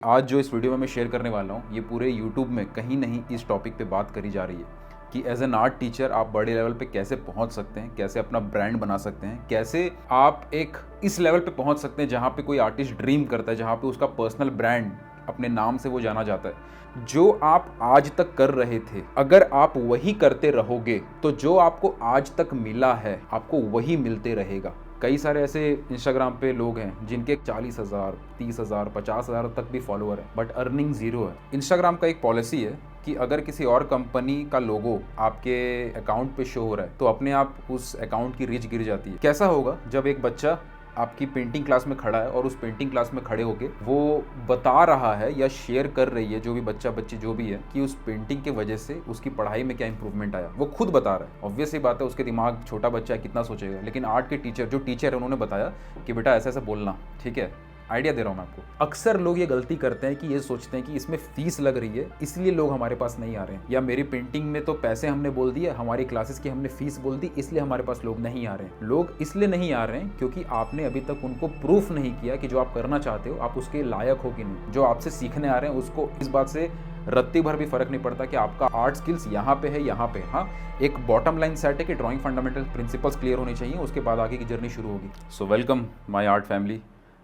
आज जो इस वीडियो में मैं शेयर करने वाला हूँ ये पूरे यूट्यूब में कहीं नहीं इस टॉपिक पे बात करी जा रही है कि एज एन आर्ट टीचर आप बड़े लेवल पे कैसे पहुँच सकते हैं, कैसे अपना ब्रांड बना सकते हैं, कैसे आप एक इस लेवल पे पहुँच सकते हैं जहाँ पे कोई आर्टिस्ट ड्रीम करता है, जहाँ पे उसका पर्सनल ब्रांड अपने नाम से वो जाना जाता है। जो आप आज तक कर रहे थे अगर आप वही करते रहोगे तो जो आपको आज तक मिला है आपको वही मिलते रहेगा। कई सारे ऐसे इंस्टाग्राम पे लोग हैं जिनके 40,000, 30,000, 50,000 तक भी फॉलोअर है बट अर्निंग ज़ीरो है। इंस्टाग्राम का एक पॉलिसी है कि अगर किसी और कंपनी का लोगो आपके अकाउंट पे शो हो रहा है तो अपने आप उस अकाउंट की रीच गिर जाती है। कैसा होगा जब एक बच्चा आपकी पेंटिंग क्लास में खड़ा है और उस पेंटिंग क्लास में खड़े होके वो बता रहा है या शेयर कर रही है, जो भी बच्चा बच्ची जो भी है, कि उस पेंटिंग के वजह से उसकी पढ़ाई में क्या इंप्रूवमेंट आया। वो खुद बता रहा है, ऑब्वियस ही बात है, उसके दिमाग छोटा बच्चा है, कितना सोचेगा। लेकिन आर्ट के टीचर जो टीचर है उन्होंने बताया कि बेटा ऐसा ऐसा बोलना, ठीक है, आइडिया दे रहा हूँ मैं आपको। अक्सर लोग ये गलती करते हैं कि ये सोचते हैं कि इसमें फीस लग रही है इसलिए लोग हमारे पास नहीं आ रहे हैं, या मेरी पेंटिंग में तो पैसे हमने बोल दिए, हमारी क्लासेस की हमने फीस बोल दी इसलिए हमारे पास लोग नहीं आ रहे हैं। लोग इसलिए नहीं आ रहे हैं क्योंकि आपने अभी तक उनको प्रूफ नहीं किया कि जो आप करना चाहते हो आप उसके लायक हो कि नहीं। जो आपसे सीखने आ रहे हैं उसको इस बात से रत्ती भर भी फर्क नहीं पड़ता कि आपका आर्ट स्किल्स यहाँ पे है, यहाँ पे। हाँ, एक बॉटम लाइन सेट है कि ड्राइंग फंडामेंटल प्रिंसिपल्स क्लियर होनी चाहिए, उसके बाद आगे की जर्नी शुरू होगी। So welcome my art family.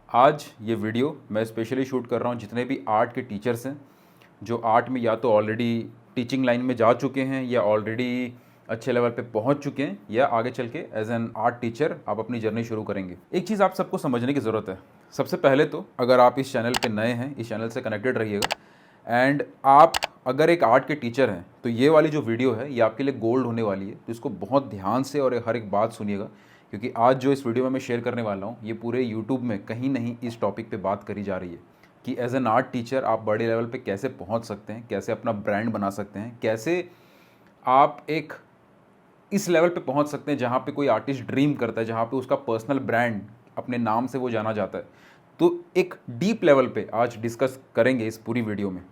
आज ये वीडियो मैं स्पेशली शूट कर रहा हूँ जितने भी आर्ट के टीचर्स हैं जो आर्ट में या तो ऑलरेडी टीचिंग लाइन में जा चुके हैं या ऑलरेडी अच्छे लेवल पे पहुंच चुके हैं या आगे चल के एज एन आर्ट टीचर आप अपनी जर्नी शुरू करेंगे। एक चीज़ आप सबको समझने की ज़रूरत है। सबसे पहले तो अगर आप इस चैनल पे नए हैं, इस चैनल से कनेक्टेड रहिएगा। एंड आप अगर एक आर्ट के टीचर हैं तो ये वाली जो वीडियो है ये आपके लिए गोल्ड होने वाली है, तो इसको बहुत ध्यान से और हर एक बात सुनिएगा, क्योंकि आज जो इस वीडियो में मैं शेयर करने वाला हूँ ये पूरे यूट्यूब में कहीं नहीं इस टॉपिक पे बात करी जा रही है कि एज एन आर्ट टीचर आप बड़े लेवल पे कैसे पहुँच सकते हैं, कैसे अपना ब्रांड बना सकते हैं, कैसे आप एक इस लेवल पे पहुँच सकते हैं जहाँ पे कोई आर्टिस्ट ड्रीम करता है, जहाँ पे उसका पर्सनल ब्रांड अपने नाम से वो जाना जाता है। तो एक डीप लेवल पे आज डिस्कस करेंगे इस पूरी वीडियो में।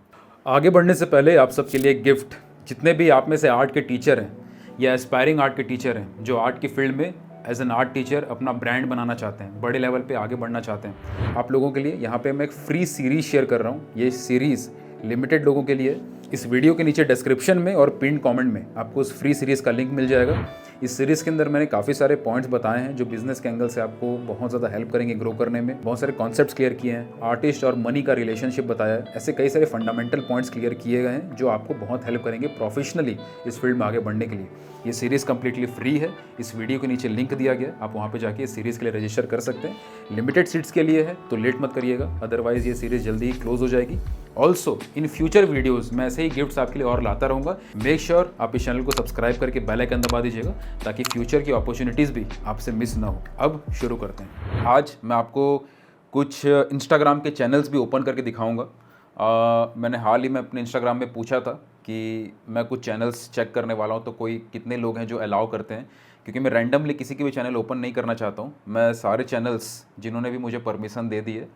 आगे बढ़ने से पहले आप सबके लिए एक गिफ्ट। जितने भी आप में से आर्ट के टीचर हैं या एस्पायरिंग आर्ट के टीचर हैं जो आर्ट की फील्ड में एज एन आर्ट टीचर अपना ब्रांड बनाना चाहते हैं, बड़े लेवल पे आगे बढ़ना चाहते हैं, आप लोगों के लिए यहाँ पे मैं एक फ्री सीरीज़ शेयर कर रहा हूँ। ये सीरीज़ लिमिटेड लोगों के लिए। इस वीडियो के नीचे डिस्क्रिप्शन में और पिन कमेंट में आपको उस फ्री सीरीज़ का लिंक मिल जाएगा। इस सीरीज़ के अंदर मैंने काफ़ी सारे पॉइंट्स बताए हैं जो बिजनेस के एंगल से आपको बहुत ज़्यादा हेल्प करेंगे ग्रो करने में। बहुत सारे कॉन्सेप्ट्स क्लियर किए हैं, आर्टिस्ट और मनी का रिलेशनशिप बताया है। ऐसे कई सारे फंडामेंटल पॉइंट्स क्लियर किए गए हैं जो आपको बहुत हेल्प करेंगे प्रोफेशनली इस फील्ड में आगे बढ़ने के लिए। ये सीरीज़ कंप्लीटली फ्री है। इस वीडियो के नीचे लिंक दिया गया, आप वहाँ पे जाके इस सीरीज़ के लिए रजिस्टर कर सकते हैं। लिमिटेड सीट्स के लिए है तो लेट मत करिएगा, अदरवाइज़ ये सीरीज़ जल्दी ही क्लोज हो जाएगी। ऑल्सो इन फ्यूचर वीडियोज़ मैं ऐसे ही गिफ्ट्स आपके लिए और लाता रहूँगा। मेक श्योर आप इस चैनल को सब्सक्राइब करके बेल आइकन दबा दीजिएगा ताकि फ्यूचर की अपॉर्चुनिटीज़ भी आपसे मिस ना हो। अब शुरू करते हैं। आज मैं आपको कुछ इंस्टाग्राम के चैनल्स भी ओपन करके दिखाऊंगा। मैंने हाल ही में अपने इंस्टाग्राम में पूछा था कि मैं कुछ चैनल्स चेक करने वाला हूं तो कोई कितने लोग हैं जो अलाउ करते हैं, क्योंकि मैं रैंडमली किसी के भी चैनल ओपन नहीं करना चाहता हूं। मैं सारे चैनल्स जिन्होंने भी मुझे परमिशन दे दी है,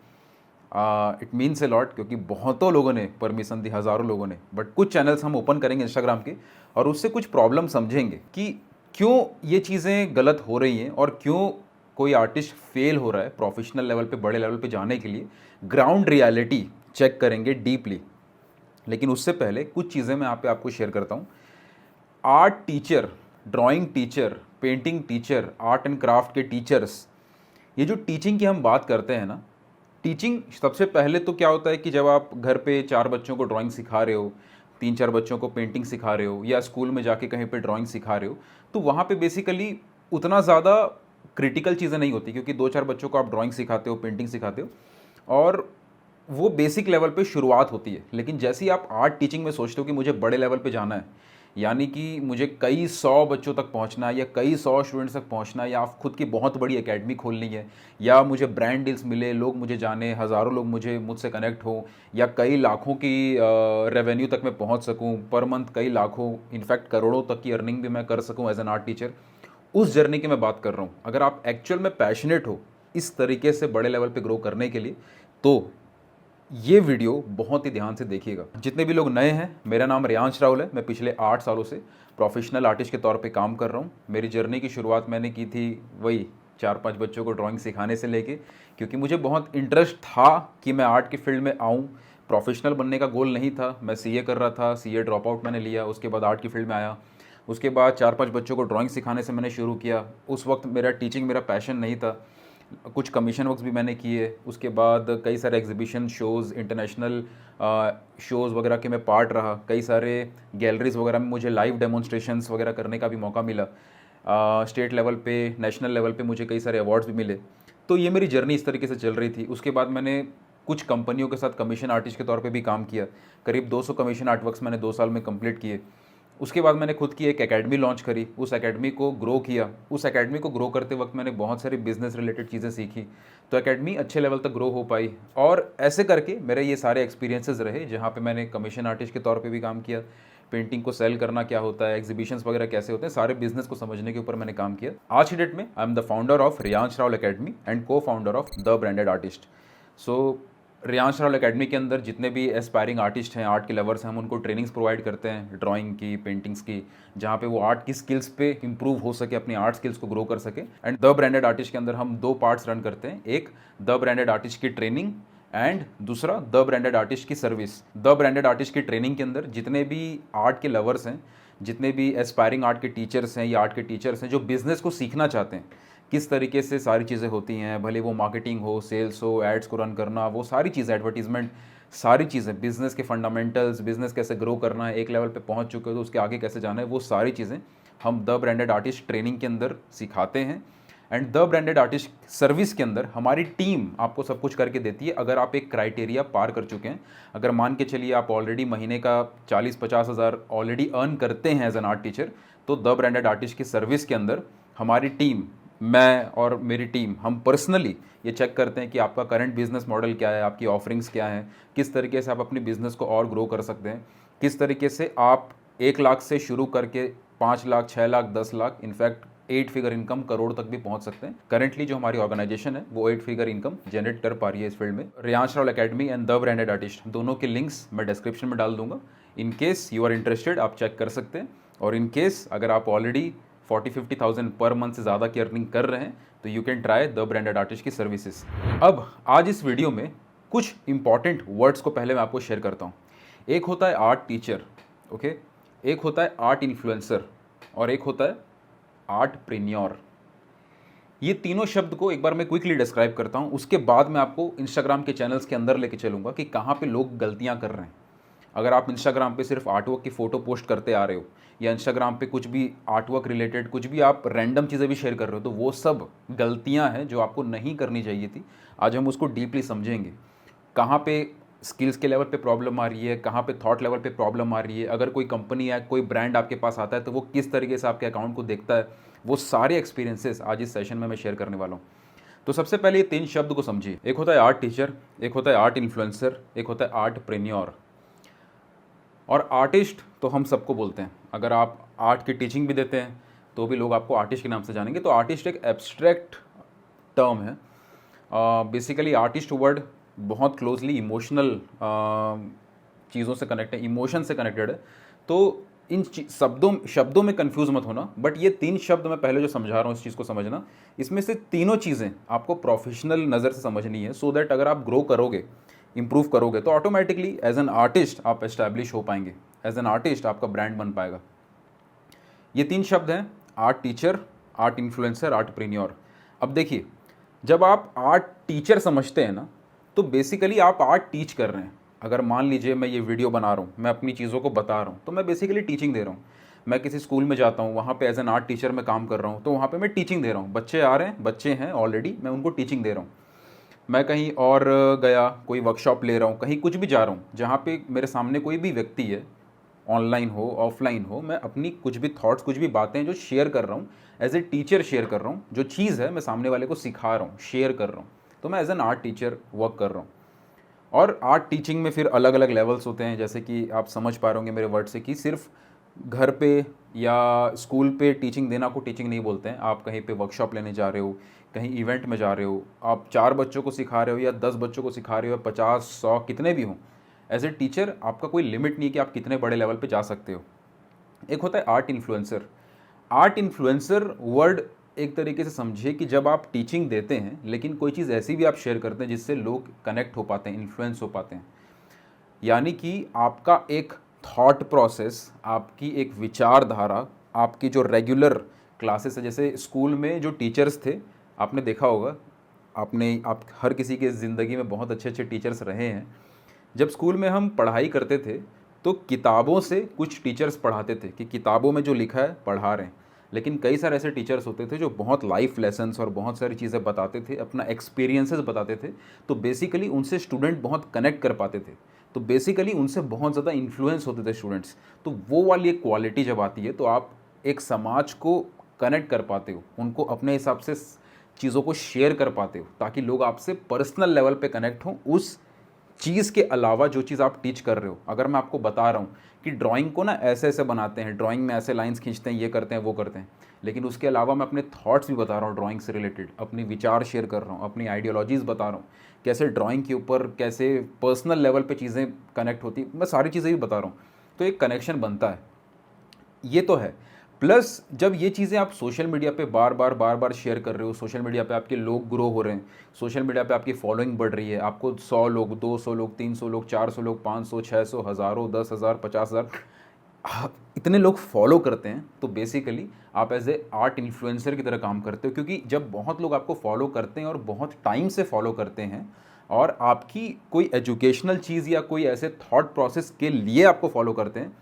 इट मीन्स ए लॉट, क्योंकि बहुतों लोगों ने परमिशन दी, हज़ारों लोगों ने, बट कुछ चैनल्स हम ओपन करेंगे इंस्टाग्राम के और उससे कुछ प्रॉब्लम समझेंगे कि क्यों ये चीज़ें गलत हो रही हैं और क्यों कोई आर्टिस्ट फेल हो रहा है प्रोफेशनल लेवल पे, बड़े लेवल पे जाने के लिए। ग्राउंड रियलिटी चेक करेंगे डीपली। लेकिन उससे पहले कुछ चीज़ें मैं यहाँ पे आपको शेयर करता हूँ। Art teacher, drawing teacher, painting teacher, art and craft के टीचर्स, ये जो टीचिंग की हम बात करते हैं ना, टीचिंग सबसे पहले तो क्या होता है कि जब आप घर पे 4 बच्चों को ड्राइंग सिखा रहे हो, 3-4 बच्चों को पेंटिंग सिखा रहे हो, या स्कूल में जाके कहीं पे ड्राइंग सिखा रहे हो, तो वहाँ पे बेसिकली उतना ज़्यादा क्रिटिकल चीज़ें नहीं होती, क्योंकि 2-4 बच्चों को आप ड्राइंग सिखाते हो, पेंटिंग सिखाते हो और वो बेसिक लेवल पे शुरुआत होती है। लेकिन जैसे ही आप आर्ट टीचिंग में सोचते हो कि मुझे बड़े लेवल पे जाना है, यानी कि मुझे कई 100 बच्चों तक पहुंचना है या कई 100 स्टूडेंट्स तक पहुंचना है, या आप खुद की बहुत बड़ी एकेडमी खोलनी है, या मुझे ब्रांड डील्स मिले, लोग मुझे जाने, हज़ारों लोग मुझसे कनेक्ट हो, या कई लाखों की रेवेन्यू तक मैं पहुंच सकूं, पर मंथ कई लाखों, इनफैक्ट करोड़ों तक की अर्निंग भी मैं कर सकूं एज एन आर्ट टीचर, उस जर्नी की मैं बात कर रहा हूं। अगर आप एक्चुअल में पैशनेट हो इस तरीके से बड़े लेवल पे ग्रो करने के लिए, तो ये वीडियो बहुत ही ध्यान से देखिएगा। जितने भी लोग नए हैं, मेरा नाम रियांश राहुल है। मैं पिछले 8 सालों से प्रोफेशनल आर्टिस्ट के तौर पे काम कर रहा हूँ। मेरी जर्नी की शुरुआत मैंने की थी वही 4-5 बच्चों को ड्राइंग सिखाने से लेके, क्योंकि मुझे बहुत इंटरेस्ट था कि मैं आर्ट की फील्ड में आऊँ, प्रोफेशनल बनने का गोल नहीं था। मैं सीए कर रहा था, सीए ड्रॉप आउट मैंने लिया, उसके बाद आर्ट की फील्ड में आया। उसके बाद 4-5 बच्चों को ड्राइंग सिखाने से मैंने शुरू किया। उस वक्त मेरा टीचिंग मेरा पैशन नहीं था। कुछ कमीशन वर्क्स भी मैंने किए। उसके बाद कई सारे एग्जीबिशन, शोज़, इंटरनेशनल शोज़ वगैरह के मैं पार्ट रहा। कई सारे गैलरीज वगैरह में मुझे लाइव डेमोन्स्ट्रेशंस वगैरह करने का भी मौका मिला। स्टेट लेवल पे, नेशनल लेवल पे मुझे कई सारे अवार्ड्स भी मिले। तो ये मेरी जर्नी इस तरीके से चल रही थी। उसके बाद मैंने कुछ कंपनियों के साथ कमीशन आर्टिस्ट के तौर पे भी काम किया। करीब 200 कमीशन आर्टवर्क्स मैंने 2 साल में कंप्लीट किए। उसके बाद मैंने खुद की एक एकेडमी लॉन्च करी, उस एकेडमी को ग्रो किया। उस एकेडमी को ग्रो करते वक्त मैंने बहुत सारी बिजनेस रिलेटेड चीज़ें सीखी, तो एकेडमी अच्छे लेवल तक ग्रो हो पाई। और ऐसे करके मेरे ये सारे एक्सपीरियंसेस रहे, जहाँ पे मैंने कमीशन आर्टिस्ट के तौर पे भी काम किया, पेंटिंग को सेल करना क्या होता है, एग्जीबिशंस वगैरह कैसे होते हैं, सारे बिजनेस को समझने के ऊपर मैंने काम किया। आज की डेट में I am the founder of Riyansh Rawal academy and co founder of the branded artist. So Riyansh Rawal Academy के अंदर जितने भी एस्पायरिंग आर्टिस्ट हैं, आर्ट के लवर्स हैं, हम उनको ट्रेनिंग्स प्रोवाइड करते हैं, ड्राइंग की, पेंटिंग्स की, जहाँ पे वो आर्ट की स्किल्स पे इंप्रूव हो सके, अपनी आर्ट स्किल्स को ग्रो कर सके। एंड द ब्रांडेड आर्टिस्ट के अंदर हम 2 पार्ट्स रन करते हैं, एक द ब्रांडेड आर्टिस्ट की ट्रेनिंग एंड दूसरा द ब्रांडेड आर्टिस्ट की सर्विस। द ब्रांडेड आर्टिस्ट की ट्रेनिंग के अंदर जितने भी आर्ट के लवर्स हैं, जितने भी एस्पायरिंग आर्ट के टीचर्स हैं या आर्ट के टीचर्स हैं जो बिज़नेस को सीखना चाहते हैं, किस तरीके से सारी चीज़ें होती हैं, भले वो मार्केटिंग हो, सेल्स हो, एड्स को रन करना, वो सारी चीज़ें, एडवर्टीजमेंट, सारी चीज़ें, बिज़नेस के फंडामेंटल्स, बिज़नेस कैसे ग्रो करना है, एक लेवल पे पहुंच चुके हो तो उसके आगे कैसे जाना है, वो सारी चीज़ें हम द ब्रांडेड आर्टिस्ट ट्रेनिंग के अंदर सिखाते हैं। And the branded artist service के अंदर हमारी टीम आपको सब कुछ करके देती है। अगर आप एक क्राइटेरिया पार कर चुके हैं, अगर मान के चलिए आप ऑलरेडी महीने का 40-50 हज़ार ऑलरेडी अर्न करते हैं एज एन आर्ट टीचर, तो द ब्रांडेड आर्टिस्ट की सर्विस के अंदर हमारी टीम, मैं और मेरी टीम, हम पर्सनली ये चेक करते हैं कि आपका करंट बिजनेस मॉडल क्या है, आपकी ऑफरिंग्स क्या हैं, किस तरीके से आप अपनी बिज़नेस को और ग्रो कर सकते हैं, किस तरीके से आप 1 लाख से शुरू करके 5 lakh, 6 lakh, 10 lakh, in fact 8 figure income, crore तक भी पहुंच सकते हैं। करेंटली जो हमारी ऑर्गेनाइजेशन है वो 8 फिगर इनकम जनरेट कर पा रही है इस फील्ड में। Riyansh Rawal academy and the branded artist दोनों के लिंक्स मैं डिस्क्रिप्शन में डाल दूंगा। In case you are interested, आप चेक कर सकते हैं। और इन केस अगर आप ऑलरेडी 40-50,000 पर मंथ से ज़्यादा की अर्निंग कर रहे हैं तो you can try the branded artist की सर्विसेज। अब आज इस वीडियो में कुछ इंपॉर्टेंट वर्ड्स को पहले मैं आपको शेयर करता हूँ। एक होता है आर्ट टीचर, ओके, एक होता है आर्ट इन्फ्लुएंसर और एक होता है आर्ट प्रेन्योर। ये तीनों शब्द को एक बार मैं क्विकली डिस्क्राइब करता हूँ, उसके बाद मैं आपको इंस्टाग्राम के चैनल्स के अंदर लेके चलूँगा कि कहाँ पे लोग गलतियाँ कर रहे हैं। अगर आप इंस्टाग्राम पे सिर्फ आर्टवर्क की फ़ोटो पोस्ट करते आ रहे हो या इंस्टाग्राम पे कुछ भी आर्टवर्क रिलेटेड कुछ भी आप रैंडम चीज़ें भी शेयर कर रहे हो, तो वो सब गलतियां हैं जो आपको नहीं करनी चाहिए थी। आज हम उसको डीपली समझेंगे, कहाँ पे स्किल्स के लेवल पे प्रॉब्लम आ रही है, कहाँ पे थॉट लेवल पे प्रॉब्लम आ रही है। अगर कोई कंपनी या कोई ब्रांड आपके पास आता है तो वो किस तरीके से आपके अकाउंट को देखता है, वो सारे एक्सपीरियंसेस आज इस सेशन में मैं शेयर करने वाला हूँ। तो सबसे पहले ये 3 शब्द को समझिए। एक होता है आर्ट टीचर, एक होता है आर्ट इन्फ्लुएंसर, एक होता है आर्ट प्रेन्योर। और आर्टिस्ट तो हम सबको बोलते हैं। अगर आप आर्ट की टीचिंग भी देते हैं तो भी लोग आपको आर्टिस्ट के नाम से जानेंगे। तो आर्टिस्ट एक एब्स्ट्रैक्ट टर्म है। बेसिकली आर्टिस्ट वर्ड बहुत क्लोजली इमोशनल चीज़ों से कनेक्ट है, इमोशन से कनेक्टेड है। तो इन शब्दों में कंफ्यूज मत होना। बट ये 3 शब्द मैं पहले जो समझा रहा हूँ, इस चीज़ को समझना। इसमें से तीनों चीज़ें आपको प्रोफेशनल नज़र से समझनी है, सो दैट अगर आप ग्रो करोगे, इंप्रूव करोगे, तो ऑटोमेटिकली एज एन आर्टिस्ट आप एस्टैब्लिश हो पाएंगे, एज एन आर्टिस्ट आपका ब्रांड बन पाएगा। ये 3 शब्द हैं, art teacher, art influencer, artpreneur. अब देखिए, जब आप आर्ट टीचर समझते हैं ना, तो बेसिकली आप आर्ट टीच कर रहे हैं। अगर मान लीजिए मैं ये वीडियो बना रहा हूँ, मैं अपनी चीज़ों को बता रहा हूँ, तो मैं बेसिकली टीचिंग दे रहा हूँ। मैं किसी स्कूल में जाता हूँ, वहाँ पे एज एन आर्ट टीचर मैं काम कर रहा हूँ, तो वहाँ पे मैं टीचिंग दे रहा हूँ। बच्चे आ रहे हैं, बच्चे हैं ऑलरेडी, मैं उनको टीचिंग दे रहा हूँ। मैं कहीं और गया, कोई वर्कशॉप ले रहा हूँ, कहीं कुछ भी जा रहा हूँ जहाँ पे मेरे सामने कोई भी व्यक्ति है, ऑनलाइन हो ऑफलाइन हो, मैं अपनी कुछ भी थॉट्स, कुछ भी बातें जो शेयर कर रहा हूँ, एज ए टीचर शेयर कर रहा हूँ। जो चीज़ है मैं सामने वाले को सिखा रहा हूँ, शेयर कर रहा हूँ, तो मैं as an art teacher work कर रहा हूँ। और आर्ट टीचिंग में फिर अलग अलग लेवल्स होते हैं, जैसे कि आप समझ पा रहे होंगे मेरे वर्ड से कि सिर्फ घर पे या स्कूल पे टीचिंग देना को टीचिंग नहीं बोलते हैं। आप कहीं पे वर्कशॉप लेने जा रहे हो, कहीं इवेंट में जा रहे हो, आप 4 बच्चों को सिखा रहे हो या 10 बच्चों को सिखा रहे हो, 50, 100 कितने भी हों, एज ए टीचर आपका कोई लिमिट नहीं है कि आप कितने बड़े लेवल पे जा सकते हो। एक होता है art influencer. Art influencer word एक तरीके से समझिए कि जब आप टीचिंग देते हैं लेकिन कोई चीज़ ऐसी भी आप शेयर करते हैं जिससे लोग कनेक्ट हो पाते हैं, इन्फ्लुएंस हो पाते हैं। यानी कि आपका एक थॉट प्रोसेस, आपकी एक विचारधारा, आपकी जो रेगुलर क्लासेस है, जैसे स्कूल में जो टीचर्स थे, आपने देखा होगा, आप हर किसी के ज़िंदगी में बहुत अच्छे अच्छे टीचर्स रहे हैं। जब स्कूल में हम पढ़ाई करते थे तो किताबों से कुछ टीचर्स पढ़ाते थे कि किताबों में जो लिखा है पढ़ा रहे हैं, लेकिन कई सारे ऐसे टीचर्स होते थे जो बहुत लाइफ लेसन्स और बहुत सारी चीज़ें बताते थे, अपना एक्सपीरियंसेस बताते थे। तो बेसिकली उनसे स्टूडेंट बहुत कनेक्ट कर पाते थे, तो बेसिकली उनसे बहुत ज़्यादा इन्फ्लुएंस होते थे स्टूडेंट्स। तो वो वाली एक क्वालिटी जब आती है तो आप एक समाज को कनेक्ट कर पाते हो, उनको अपने हिसाब से चीज़ों को शेयर कर पाते हो, ताकि लोग आपसे पर्सनल लेवल पे कनेक्ट हों उस चीज़ के अलावा जो चीज़ आप टीच कर रहे हो। अगर मैं आपको बता रहा हूँ कि ड्राइंग को ना ऐसे ऐसे बनाते हैं, ड्राइंग में ऐसे लाइंस खींचते हैं, ये करते हैं वो करते हैं, लेकिन उसके अलावा मैं अपने थॉट्स भी बता रहा हूँ ड्राइंग से रिलेटेड, अपनी विचार शेयर कर रहा हूँ, अपनी आइडियोलॉजीज़ बता रहा हूँ, कैसे ड्राइंग के ऊपर कैसे पर्सनल लेवल पे चीज़ें कनेक्ट होती, मैं सारी चीज़ें भी बता रहा हूँ। तो एक कनेक्शन बनता है, ये तो है। प्लस जब ये चीज़ें आप सोशल मीडिया पे बार बार शेयर कर रहे हो, सोशल मीडिया पे आपके लोग ग्रो हो रहे हैं, सोशल मीडिया पे आपकी फॉलोइंग बढ़ रही है, आपको 100 लोग, 200 लोग, 300 लोग, 400 लोग, 500, 600, हज़ारों, 10,000, 50,000 इतने लोग फॉलो करते हैं, तो बेसिकली आप एज ए आर्ट इन्फ्लुएंसर की तरह काम करते हो। क्योंकि जब बहुत लोग आपको फॉलो करते हैं और बहुत टाइम से फॉलो करते हैं और आपकी कोई एजुकेशनल चीज़ या कोई ऐसे थॉट प्रोसेस के लिए आपको फॉलो करते हैं,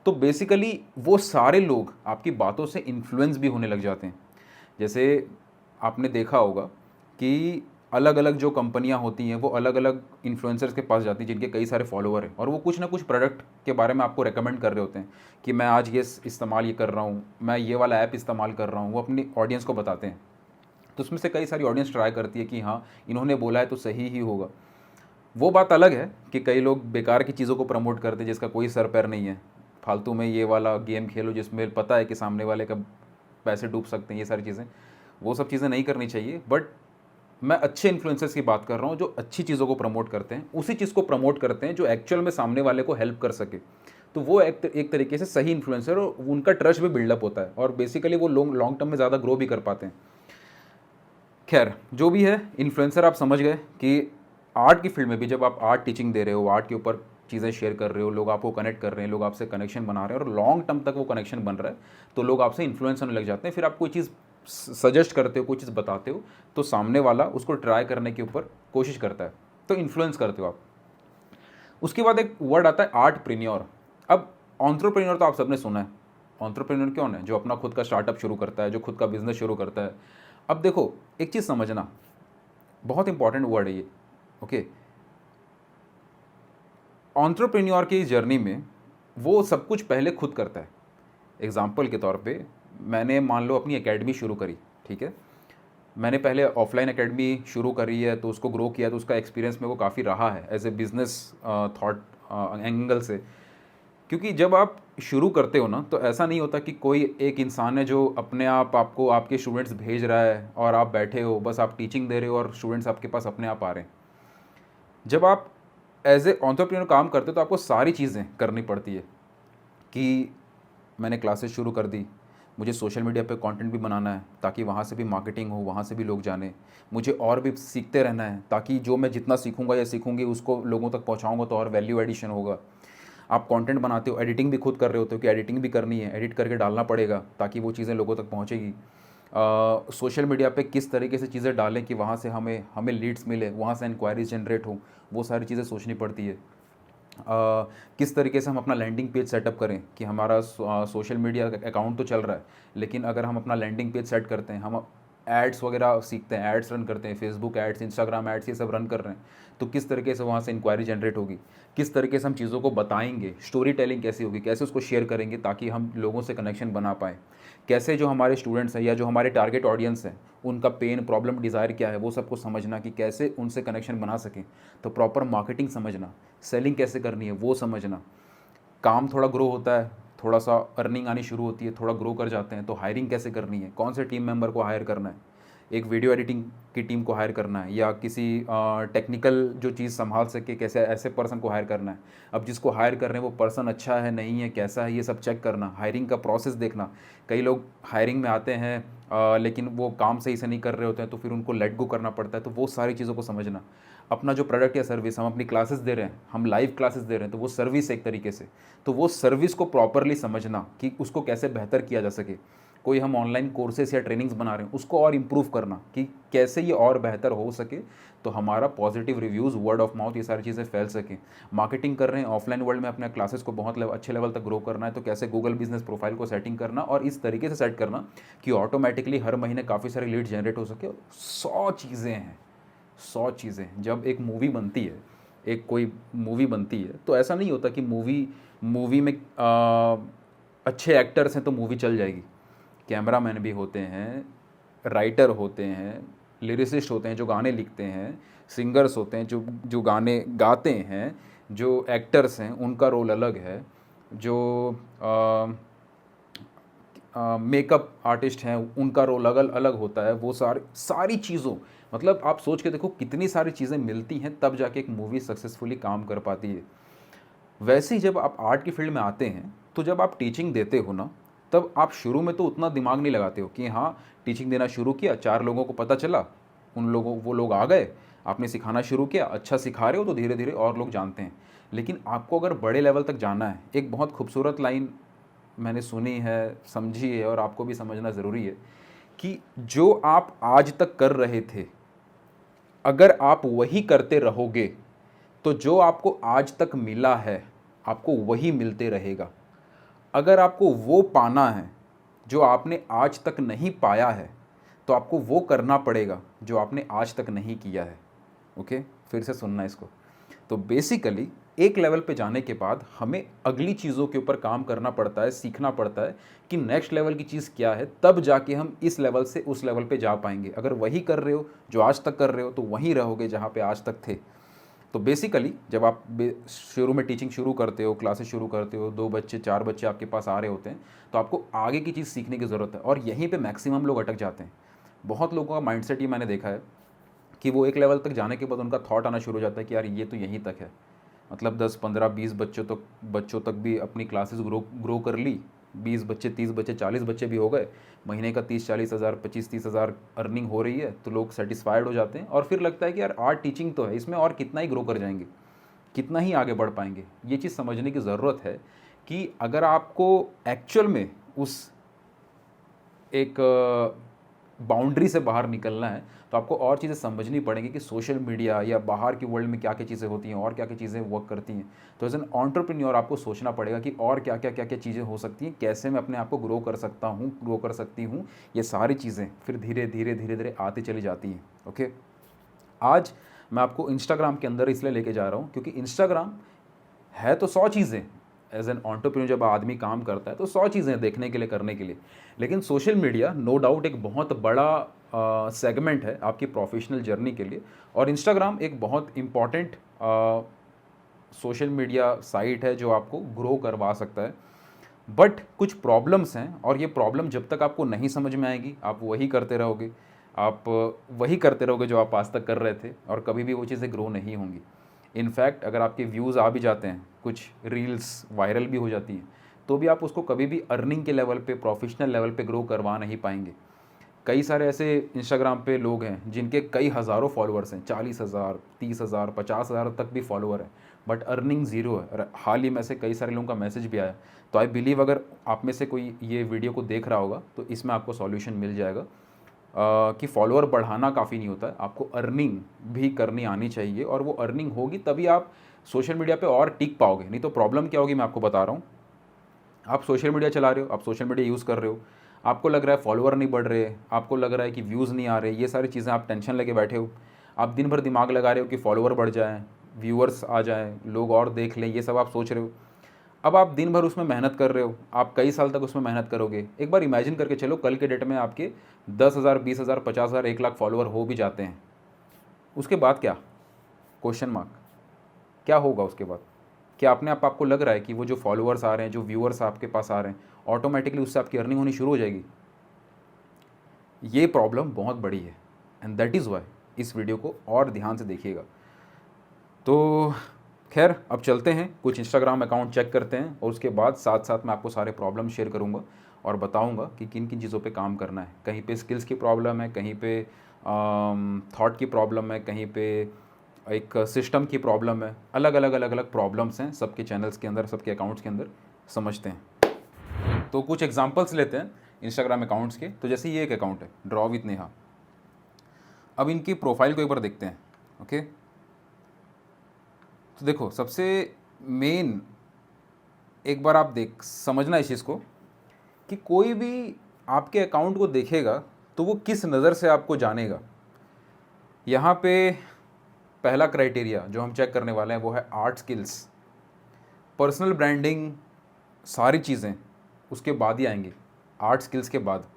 तो बेसिकली वो सारे लोग आपकी बातों से इन्फ्लुएंस भी होने लग जाते हैं। जैसे आपने देखा होगा कि अलग अलग जो कंपनियां होती हैं वो अलग अलग इन्फ्लुएंसर्स के पास जाती हैं जिनके कई सारे फॉलोअर हैं, और वो कुछ ना कुछ प्रोडक्ट के बारे में आपको रेकमेंड कर रहे होते हैं कि मैं आज ये इस्तेमाल ये कर रहा हूँ, मैं ये वाला ऐप इस्तेमाल कर रहा हूँ, वो अपनी ऑडियंस को बताते हैं। तो उसमें से कई सारी ऑडियंस ट्राई करती है कि हाँ इन्होंने बोला है तो सही ही होगा। वो बात अलग है कि कई लोग बेकार की चीज़ों को प्रमोट करते हैं जिसका कोई सर पैर नहीं है, फालतू में ये वाला गेम खेलो जिसमें पता है कि सामने वाले का पैसे डूब सकते हैं, ये सारी चीज़ें, वो सब चीज़ें नहीं करनी चाहिए। बट मैं अच्छे इन्फ्लुएंसर्स की बात कर रहा हूँ जो अच्छी चीज़ों को प्रमोट करते हैं, उसी चीज़ को प्रमोट करते हैं जो एक्चुअल में सामने वाले को हेल्प कर सके। तो वो एक तरीके से सही इन्फ्लुएंसर, और उनका ट्रस्ट भी बिल्डअप होता है और बेसिकली वो लॉन्ग टर्म में ज़्यादा ग्रो भी कर पाते हैं। खैर जो भी है, इन्फ्लुएंसर आप समझ गए कि आर्ट की फील्ड में भी जब आप आर्ट टीचिंग दे रहे हो, आर्ट के ऊपर चीज़ें शेयर कर रहे हो, लोग आपको कनेक्ट कर रहे हैं, लोग आपसे कनेक्शन बना रहे हैं और लॉन्ग टर्म तक वो कनेक्शन बन रहा है, तो लोग आपसे इन्फ्लुएंस होने लग जाते हैं। फिर आप कोई चीज़ सजेस्ट करते हो, कोई चीज़ बताते हो, तो सामने वाला उसको ट्राई करने के ऊपर कोशिश करता है, तो इन्फ्लुएंस करते हो आप। उसके बाद एक वर्ड आता है आर्टप्रेन्योर। अब एंटरप्रेन्योर तो आप सबने सुना है। एंटरप्रेन्योर कौन है? जो अपना खुद का स्टार्टअप शुरू करता है, जो खुद का बिजनेस शुरू करता है। अब देखो एक चीज़ समझना, बहुत इंपॉर्टेंट वर्ड है ये, ओके। एंटरप्रेन्योर की जर्नी में वो सब कुछ पहले खुद करता है। एग्जाम्पल के तौर पे मैंने मान लो अपनी एकेडमी शुरू करी, ठीक है। मैंने पहले ऑफलाइन एकेडमी शुरू करी है, तो उसको ग्रो किया, तो उसका एक्सपीरियंस मेरे को काफ़ी रहा है as a business thought angle से। क्योंकि जब आप शुरू करते हो ना, तो ऐसा नहीं होता कि कोई एक इंसान है जो अपने आप आपको आपके स्टूडेंट्स भेज रहा है और आप बैठे हो, बस आप टीचिंग दे रहे हो और स्टूडेंट्स आपके पास अपने आप आ रहे हैं। जब आप एज ए एंटरप्रेन्योर काम करते हो तो आपको सारी चीज़ें करनी पड़ती है कि मैंने क्लासेस शुरू कर दी, मुझे सोशल मीडिया पे कंटेंट भी बनाना है ताकि वहाँ से भी मार्केटिंग हो, वहाँ से भी लोग जाने, मुझे और भी सीखते रहना है ताकि जो मैं जितना सीखूंगा या सीखूंगी उसको लोगों तक पहुँचाऊँगा तो और वैल्यू एडिशन होगा। आप कंटेंट बनाते हो, एडिटिंग भी खुद कर रहे होते हो कि एडिटिंग भी करनी है, एडिट करके डालना पड़ेगा ताकि वो चीज़ें लोगों तक पहुँचेगी। सोशल मीडिया पे किस तरीके से चीज़ें डालें कि वहाँ से हमें हमें लीड्स मिले, वहाँ से इंक्वायरीज जनरेट हो, वो सारी चीज़ें सोचनी पड़ती है। किस तरीके से हम अपना लैंडिंग पेज सेटअप करें कि हमारा सोशल मीडिया अकाउंट तो चल रहा है, लेकिन अगर हम अपना लैंडिंग पेज सेट करते हैं, हम एड्स वगैरह सीखते हैं, एड्स रन करते हैं, फेसबुक एड्स, इंस्टाग्राम एड्स, ये सब रन कर रहे हैं, तो किस तरीके से वहाँ से इंक्वायरी जनरेट होगी, किस तरीके से हम चीज़ों को बताएंगे, स्टोरी टेलिंग कैसी होगी, कैसे उसको शेयर करेंगे ताकि हम लोगों से कनेक्शन बना पाएँ, कैसे जो हमारे स्टूडेंट्स हैं या जो हमारे टारगेट ऑडियंस हैं उनका पेन, प्रॉब्लम, डिज़ायर क्या है, वो सबको समझना कि कैसे उनसे कनेक्शन बना सकें। तो प्रॉपर मार्केटिंग समझना, सेलिंग कैसे करनी है वो समझना। काम थोड़ा ग्रो होता है, थोड़ा सा अर्निंग आनी शुरू होती है, थोड़ा ग्रो कर जाते हैं, तो हायरिंग कैसे करनी है, कौन से टीम मेंबर को हायर करना है, एक वीडियो एडिटिंग की टीम को हायर करना है या किसी टेक्निकल जो चीज़ संभाल सके, कैसे ऐसे पर्सन को हायर करना है। अब जिसको हायर कर रहे हैं वो पर्सन अच्छा है नहीं है, कैसा है, ये सब चेक करना, हायरिंग का प्रोसेस देखना। कई लोग हायरिंग में आते हैं लेकिन वो काम सही से नहीं कर रहे होते हैं, तो फिर उनको लेट गो करना पड़ता है, तो वो सारी चीज़ों को समझना। अपना जो प्रोडक्ट या सर्विस हम अपनी क्लासेस दे रहे हैं, हम लाइव क्लासेस दे रहे हैं, तो वो सर्विस एक तरीके से, तो वो सर्विस को प्रॉपरली समझना कि उसको कैसे बेहतर किया जा सके। कोई हम ऑनलाइन कोर्सेस या ट्रेनिंग्स बना रहे हैं, उसको और इम्प्रूव करना कि कैसे ये और बेहतर हो सके, तो हमारा positive reviews, word of mouth, ये सारी चीज़ें फैल सकें। मार्केटिंग कर रहे हैं ऑफलाइन वर्ल्ड में, अपने क्लासेस को बहुत अच्छे लेवल तक ग्रो करना है, तो कैसे गूगल बिजनेस प्रोफाइल को सेटिंग करना और इस तरीके से सेट करना कि ऑटोमेटिकली हर महीने काफ़ी सारे लीड जनरेट हो सके। 100 चीज़ें हैं, 100 चीज़ें। जब एक मूवी बनती है, एक कोई मूवी बनती है, तो ऐसा नहीं होता कि मूवी में अच्छे एक्टर्स हैं तो मूवी चल जाएगी। कैमरामैन भी होते हैं, राइटर होते हैं, लिरिसिस्ट होते हैं जो गाने लिखते हैं, सिंगर्स होते हैं जो गाने गाते हैं, जो एक्टर्स हैं उनका रोल अलग है, जो मेकअप आर्टिस्ट हैं उनका रोल अलग अलग होता है। वो सारी चीज़ों, मतलब आप सोच के देखो कितनी सारी चीज़ें मिलती हैं तब जाके एक मूवी सक्सेसफुली काम कर पाती है। वैसे ही जब आप आर्ट की फील्ड में आते हैं, तो जब आप टीचिंग देते हो ना, तब आप शुरू में तो उतना दिमाग नहीं लगाते हो कि हाँ टीचिंग देना शुरू किया, 4 लोगों को पता चला, वो लोग आ गए, आपने सिखाना शुरू किया, अच्छा सिखा रहे हो तो धीरे धीरे और लोग जानते हैं। लेकिन आपको अगर बड़े लेवल तक जाना है, एक बहुत खूबसूरत लाइन मैंने सुनी है, समझी है, और आपको भी समझना ज़रूरी है कि जो आप आज तक कर रहे थे, अगर आप वही करते रहोगे तो जो आपको आज तक मिला है आपको वही मिलते रहेगा। अगर आपको वो पाना है जो आपने आज तक नहीं पाया है, तो आपको वो करना पड़ेगा जो आपने आज तक नहीं किया है। ओके, फिर से सुनना इसको। तो बेसिकली एक लेवल पे जाने के बाद हमें अगली चीज़ों के ऊपर काम करना पड़ता है, सीखना पड़ता है कि नेक्स्ट लेवल की चीज़ क्या है, तब जाके हम इस लेवल से उस लेवल पे जा पाएंगे। अगर वही कर रहे हो जो आज तक कर रहे हो, तो वहीं रहोगे जहाँ पे आज तक थे। तो बेसिकली जब आप शुरू में टीचिंग शुरू करते हो, क्लासेस शुरू करते हो, 2 बच्चे 4 बच्चे आपके पास आ रहे होते हैं, तो आपको आगे की चीज़ सीखने की ज़रूरत है, और यहीं पे मैक्सिमम लोग अटक जाते हैं। बहुत लोगों का माइंडसेट ये मैंने देखा है कि वो एक लेवल तक जाने के बाद उनका थॉट आना शुरू हो जाता है कि यार ये तो यहीं तक है, मतलब 10 15 20 बच्चों तक भी अपनी क्लासेस ग्रो कर ली, 20 बच्चे 30 बच्चे 40 बच्चे भी हो गए, महीने का 30-40 हज़ार 25-30 हज़ार अर्निंग हो रही है, तो लोग सेटिस्फाइड हो जाते हैं। और फिर लगता है कि यार आर्ट टीचिंग तो है, इसमें और कितना ही ग्रो कर जाएंगे, कितना ही आगे बढ़ पाएंगे। ये चीज़ समझने की ज़रूरत है कि अगर आपको एक्चुअल में उस एक बाउंड्री से बाहर निकलना है, तो आपको और चीज़ें समझनी पड़ेंगी कि सोशल मीडिया या बाहर की वर्ल्ड में क्या क्या चीज़ें होती हैं और क्या क्या चीज़ें वर्क करती हैं। तो एज एन एंटरप्रेन्योर आपको सोचना पड़ेगा कि और क्या क्या चीज़ें हो सकती हैं, कैसे मैं अपने आप को ग्रो कर सकता हूँ, ग्रो कर सकती हूँ। ये सारी चीज़ें फिर धीरे धीरे आती चली जाती हैं। ओके, आज मैं आपको इंस्टाग्राम के अंदर इसलिए लेके जा रहा हूँ क्योंकि इंस्टाग्राम है तो 100 चीज़ें, एज एन एंटरप्रेन्योर जब आदमी काम करता है तो 100 चीज़ें देखने के लिए, करने के लिए। लेकिन सोशल मीडिया नो डाउट एक बहुत बड़ा सेगमेंट है आपकी प्रोफेशनल जर्नी के लिए, और इंस्टाग्राम एक बहुत इम्पॉर्टेंट सोशल मीडिया साइट है जो आपको ग्रो करवा सकता है। बट कुछ प्रॉब्लम्स हैं, और ये प्रॉब्लम जब तक आपको नहीं समझ में आएगी आप वही करते रहोगे, जो आप आज तक कर रहे थे, और कभी भी वो चीज़ें ग्रो नहीं होंगी। इनफैक्ट अगर आपके व्यूज़ आ भी जाते हैं, कुछ रील्स वायरल भी हो जाती हैं, तो भी आप उसको कभी भी अर्निंग के लेवल पे, प्रोफेशनल लेवल पे ग्रो करवा नहीं पाएंगे। कई सारे ऐसे इंस्टाग्राम पे लोग हैं जिनके कई हज़ारों फॉलोअर्स हैं, 40,000 30,000 50,000 तक भी फॉलोअर हैं, बट अर्निंग ज़ीरो है। और हाल ही में से कई सारे लोगों का मैसेज भी आया। तो आई बिलीव अगर आप में से कोई ये वीडियो को देख रहा होगा तो इसमें आपको सॉल्यूशन मिल जाएगा कि फॉलोअर बढ़ाना काफ़ी नहीं होता है, आपको अर्निंग भी करनी आनी चाहिए, और वो अर्निंग होगी तभी आप सोशल मीडिया पे और टिक पाओगे। नहीं तो प्रॉब्लम क्या होगी मैं आपको बता रहा हूँ। आप सोशल मीडिया चला रहे हो, आप सोशल मीडिया यूज़ कर रहे हो, आपको लग रहा है फॉलोअर नहीं बढ़ रहे, आपको लग रहा है कि व्यूज़ नहीं आ रहे, ये सारी चीज़ें आप टेंशन लेके बैठे हो। आप दिन भर दिमाग लगा रहे हो कि फॉलोअर बढ़ जाएँ, व्यूअर्स आ जाएँ, लोग और देख लें, ये सब आप सोच रहे हो। अब आप दिन भर उसमें मेहनत कर रहे हो, आप कई साल तक उसमें मेहनत करोगे। एक बार इमेजिन करके चलो कल के डेट में आपके 10,000 20,000 50,000 1 लाख फॉलोअर हो भी जाते हैं, उसके बाद क्या? Question mark. क्या होगा उसके बाद? क्या अपने आप आपको लग रहा है कि वो जो फॉलोअर्स आ रहे हैं, जो व्यूअर्स आपके पास आ रहे हैं, ऑटोमेटिकली उससे आपकी अर्निंग होनी शुरू हो जाएगी? ये प्रॉब्लम बहुत बड़ी है, एंड दैट इज़ वाई इस वीडियो को और ध्यान से देखिएगा। तो खैर अब चलते हैं, कुछ इंस्टाग्राम अकाउंट चेक करते हैं, और उसके बाद साथ साथ मैं आपको सारे प्रॉब्लम शेयर करूंगा और बताऊंगा कि किन किन चीज़ों पे काम करना है। कहीं पे स्किल्स की प्रॉब्लम है, कहीं पे थॉट की प्रॉब्लम है, कहीं पे एक सिस्टम की प्रॉब्लम है, अलग अलग प्रॉब्लम्स हैं सबके चैनल्स के अंदर, सबके अकाउंट्स के अंदर, समझते हैं। तो कुछ एग्जांपल्स लेते हैं इंस्टाग्राम अकाउंट्स के। तो जैसे ये एक अकाउंट है ड्रॉ विथ नेहा। अब इनकी प्रोफाइल को एक बार देखते हैं। ओके, तो देखो सबसे मेन एक बार आप समझना इस चीज़ को कि कोई भी आपके अकाउंट को देखेगा तो वो किस नज़र से आपको जानेगा। यहाँ पे पहला क्राइटेरिया जो हम चेक करने वाले हैं वो है आर्ट स्किल्स, पर्सनल ब्रांडिंग, सारी चीज़ें उसके बाद ही आएंगी, आर्ट स्किल्स के बाद।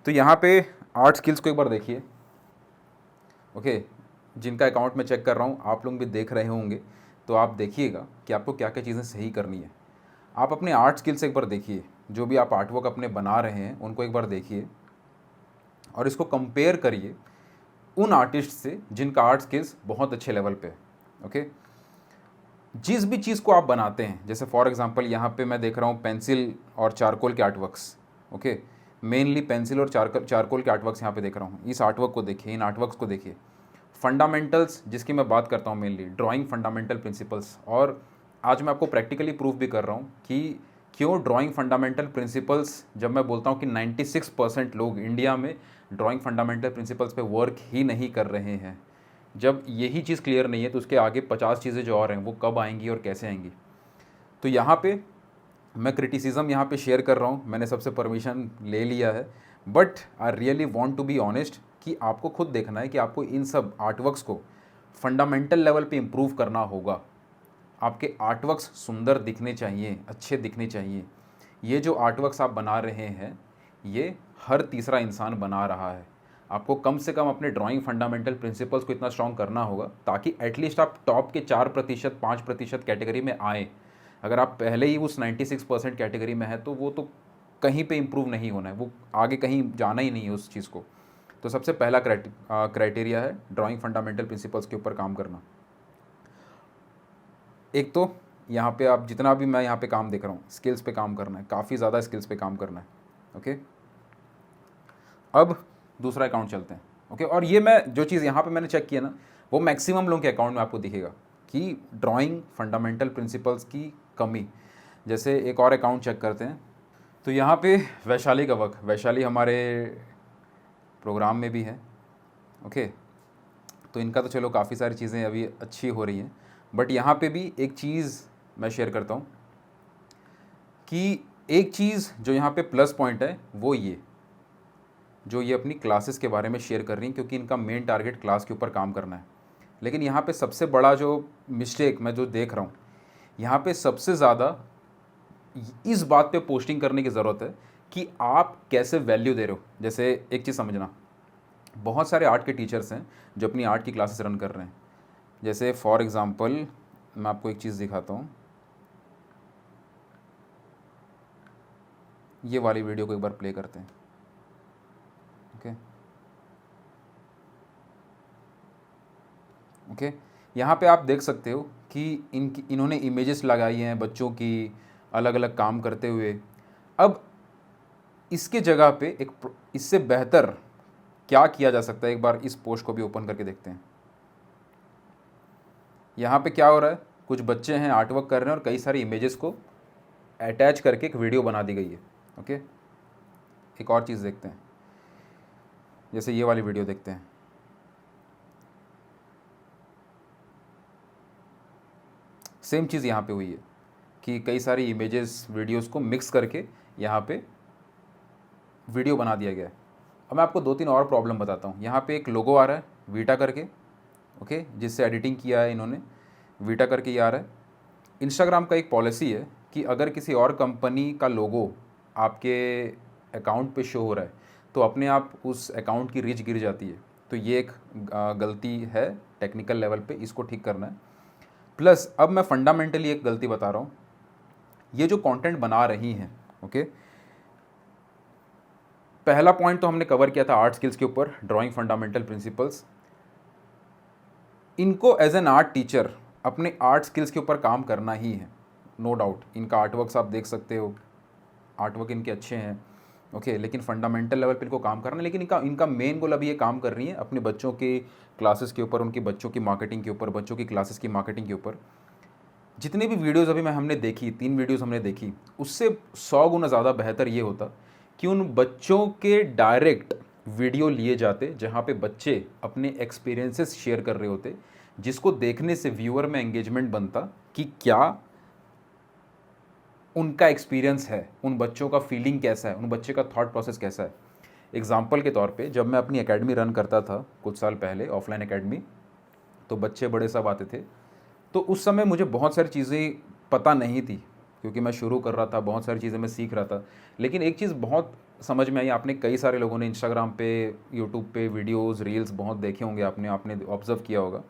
तो यहाँ पे आर्ट स्किल्स को एक बार देखिए। ओके, जिनका अकाउंट मैं चेक कर रहा हूँ आप लोग भी देख रहे होंगे, तो आप देखिएगा कि आपको क्या क्या चीज़ें सही करनी है। आप अपने आर्ट स्किल्स एक बार देखिए, जो भी आप आर्टवर्क अपने बना रहे हैं उनको एक बार देखिए और इसको कंपेयर करिए उन आर्टिस्ट से जिनका आर्ट स्किल्स बहुत अच्छे लेवल पे है। ओके, जिस भी चीज़ को आप बनाते हैं, जैसे फॉर एग्जांपल यहाँ पे मैं देख रहा हूँ पेंसिल और चारकोल के आर्टवर्क्स। ओके, मेनली पेंसिल और चारकोल के आर्टवर्क्स यहाँ पे देख रहा हूँ। इस आर्टवर्क को देखिए, इन आर्टवर्क्स को देखिए। फंडामेंटल्स जिसकी मैं बात करता हूँ मेनली, ड्राइंग फंडामेंटल प्रिंसिपल्स, और आज मैं आपको प्रैक्टिकली प्रूफ भी कर रहा हूँ कि क्यों ड्राइंग फंडामेंटल प्रिंसिपल्स, जब मैं बोलता हूँ कि 96% लोग इंडिया में ड्राइंग फंडामेंटल प्रिंसिपल्स पे वर्क ही नहीं कर रहे हैं, जब यही चीज़ क्लियर नहीं है तो उसके आगे 50 चीज़ें जो और हैं वो कब आएंगी और कैसे आएंगी। तो यहाँ पे मैं क्रिटिसिज्म यहाँ पे शेयर कर रहा हूँ, मैंने सबसे परमिशन ले लिया है, but I really want to be honest कि आपको खुद देखना है कि आपको इन सब आर्टवर्क्स को फंडामेंटल लेवल पे इम्प्रूव करना होगा। आपके आर्टवर्क्स सुंदर दिखने चाहिए, अच्छे दिखने चाहिए। ये जो आर्टवर्क्स आप बना रहे हैं ये हर तीसरा इंसान बना रहा है। आपको कम से कम अपने ड्राइंग फंडामेंटल प्रिंसिपल्स को इतना स्ट्रॉन्ग करना होगा ताकि एटलीस्ट आप टॉप के 4% 5% कैटेगरी में आए। अगर आप पहले ही उस 96% कैटेगरी में है तो वो तो कहीं पे इम्प्रूव नहीं होना है, वो आगे कहीं जाना ही नहीं है उस चीज़ को। तो सबसे पहला क्राइटेरिया है ड्राइंग फंडामेंटल प्रिंसिपल्स के ऊपर काम करना। एक तो यहाँ पे आप जितना भी मैं यहाँ पे काम देख रहा हूँ, स्किल्स पे काम करना है, काफ़ी ज़्यादा स्किल्स पे काम करना है। ओके, अब दूसरा अकाउंट चलते हैं। ओके, और ये मैं जो चीज़ यहाँ पे मैंने चेक किया ना वो मैक्सिमम लोगों के अकाउंट में आपको दिखेगा कि ड्राइंग फंडामेंटल प्रिंसिपल्स की कमी। जैसे एक और अकाउंट चेक करते हैं, तो यहाँ पे वैशाली का वर्क, वैशाली हमारे प्रोग्राम में भी है। ओके, तो इनका तो चलो काफ़ी सारी चीज़ें अभी अच्छी हो रही हैं, बट यहाँ पे भी एक चीज़ मैं शेयर करता हूँ कि एक चीज़ जो यहाँ पे प्लस पॉइंट है वो ये जो ये अपनी क्लासेस के बारे में शेयर कर रही हैं, क्योंकि इनका मेन टारगेट क्लास के ऊपर काम करना है। लेकिन यहाँ पे सबसे बड़ा जो मिस्टेक मैं जो देख रहा हूँ, यहाँ पे सबसे ज़्यादा इस बात पे पोस्टिंग करने की ज़रूरत है कि आप कैसे वैल्यू दे रहे हो। जैसे एक चीज़ समझना, बहुत सारे आर्ट के टीचर्स हैं जो अपनी आर्ट की क्लासेस रन कर रहे हैं। जैसे फॉर एग्ज़ाम्पल मैं आपको एक चीज़ दिखाता हूँ, ये वाली वीडियो को एक बार प्ले करते हैं। ओके, यहाँ पे आप देख सकते हो कि इन्होंने इमेजेस लगाई हैं बच्चों की अलग अलग काम करते हुए। अब इसके जगह पे इससे बेहतर क्या किया जा सकता है, एक बार इस पोस्ट को भी ओपन करके देखते हैं। यहाँ पे क्या हो रहा है, कुछ बच्चे हैं आर्टवर्क कर रहे हैं और कई सारी इमेजेस को अटैच करके एक वीडियो बना दी गई है। ओके, एक और चीज़ देखते हैं, जैसे ये वाली वीडियो देखते हैं। सेम चीज़ यहाँ पे हुई है कि कई सारी इमेजेस वीडियोस को मिक्स करके यहाँ पे वीडियो बना दिया गया है। अब मैं आपको 2-3 और प्रॉब्लम बताता हूँ। यहाँ पे एक लोगो आ रहा है वीटा करके, ओके, जिससे एडिटिंग किया है इन्होंने, वीटा करके ये आ रहा है। इंस्टाग्राम का एक पॉलिसी है कि अगर किसी और कंपनी का लोगो आपके अकाउंट पे शो हो रहा है तो अपने आप उस अकाउंट की रीच गिर जाती है। तो ये एक गलती है टेक्निकल लेवल पे, इसको ठीक करना है। प्लस अब मैं फंडामेंटली एक गलती बता रहा हूँ, ये जो कंटेंट बना रही हैं, ओके, पहला पॉइंट तो हमने कवर किया था आर्ट स्किल्स के ऊपर, ड्राइंग फंडामेंटल प्रिंसिपल्स। इनको एज एन आर्ट टीचर अपने आर्ट स्किल्स के ऊपर काम करना ही है, नो डाउट। इनका आर्टवर्क्स आप देख सकते हो, आर्टवर्क इनके अच्छे हैं, ओके, लेकिन फंडामेंटल लेवल पे इनको काम करना है। लेकिन इनका इनका मेन गोल अभी ये काम कर रही है अपने बच्चों के क्लासेस के ऊपर, उनके बच्चों की मार्केटिंग के ऊपर, बच्चों की क्लासेस की मार्केटिंग के ऊपर। जितनी भी वीडियोस अभी हमने देखी, 3 वीडियोस हमने देखी, उससे 100 गुना ज़्यादा बेहतर ये होता कि उन बच्चों के डायरेक्ट वीडियो लिए जाते जहाँ पे बच्चे अपने एक्सपीरियंसेस शेयर कर रहे होते, जिसको देखने से व्यूअर में एंगेजमेंट बनता कि क्या उनका एक्सपीरियंस है, उन बच्चों का फीलिंग कैसा है, उन बच्चे का थॉट प्रोसेस कैसा है। एग्जाम्पल के तौर पे जब मैं अपनी एकेडमी रन करता था कुछ साल पहले, ऑफलाइन एकेडमी, तो बच्चे बड़े सब आते थे। तो उस समय मुझे बहुत सारी चीज़ें पता नहीं थी, क्योंकि मैं शुरू कर रहा था, बहुत सारी चीज़ें मैं सीख रहा था। लेकिन एक चीज़ बहुत समझ में आई, आपने कई सारे लोगों ने इंस्टाग्राम पे, यूट्यूब पे वीडियोज़, रील्स बहुत देखे होंगे, आपने आपने ऑब्ज़र्व किया होगा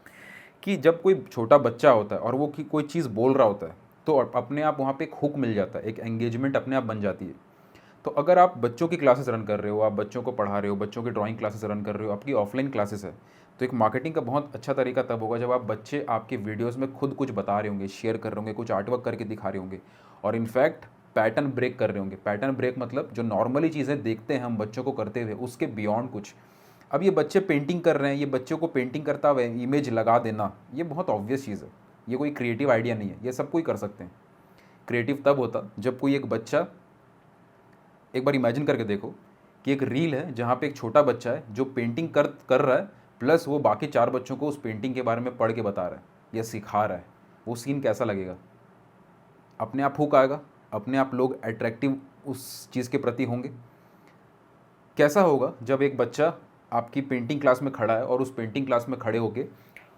कि जब कोई छोटा बच्चा होता है और वो कोई चीज़ बोल रहा होता है, तो अपने आप वहाँ पे एक हुक मिल जाता है, एक एंगेजमेंट अपने आप बन जाती है। तो अगर आप बच्चों की क्लासेस रन कर रहे हो, आप बच्चों को पढ़ा रहे हो, बच्चों की ड्राइंग क्लासेस रन कर रहे हो, आपकी ऑफलाइन क्लासेस है, तो एक मार्केटिंग का बहुत अच्छा तरीका तब होगा जब आप बच्चे आपके वीडियोस में खुद कुछ बता रहे होंगे, शेयर कर रहे होंगे, कुछ आर्टवर्क करके दिखा रहे होंगे, और इनफैक्ट पैटर्न ब्रेक कर रहे होंगे। पैटर्न ब्रेक मतलब जो नॉर्मली चीज़ें देखते हैं हम बच्चों को करते हुए, उसके बियॉन्ड कुछ। अब ये बच्चे पेंटिंग कर रहे हैं, ये बच्चों को पेंटिंग करता हुआ इमेज लगा देना, ये बहुत ऑब्वियस चीज़ है, ये कोई क्रिएटिव आइडिया नहीं है, ये सब कोई कर सकते हैं। क्रिएटिव तब होता जब कोई एक बच्चा, एक बार इमेजिन करके देखो कि एक रील है जहाँ पे एक छोटा बच्चा है जो पेंटिंग कर रहा है, प्लस वो बाकी 4 बच्चों को उस पेंटिंग के बारे में पढ़ के बता रहा है या सिखा रहा है। वो सीन कैसा लगेगा? अपने आप हुक आएगा, अपने आप लोग अट्रैक्टिव उस चीज़ के प्रति होंगे। कैसा होगा जब एक बच्चा आपकी पेंटिंग क्लास में खड़ा है और उस पेंटिंग क्लास में खड़े होके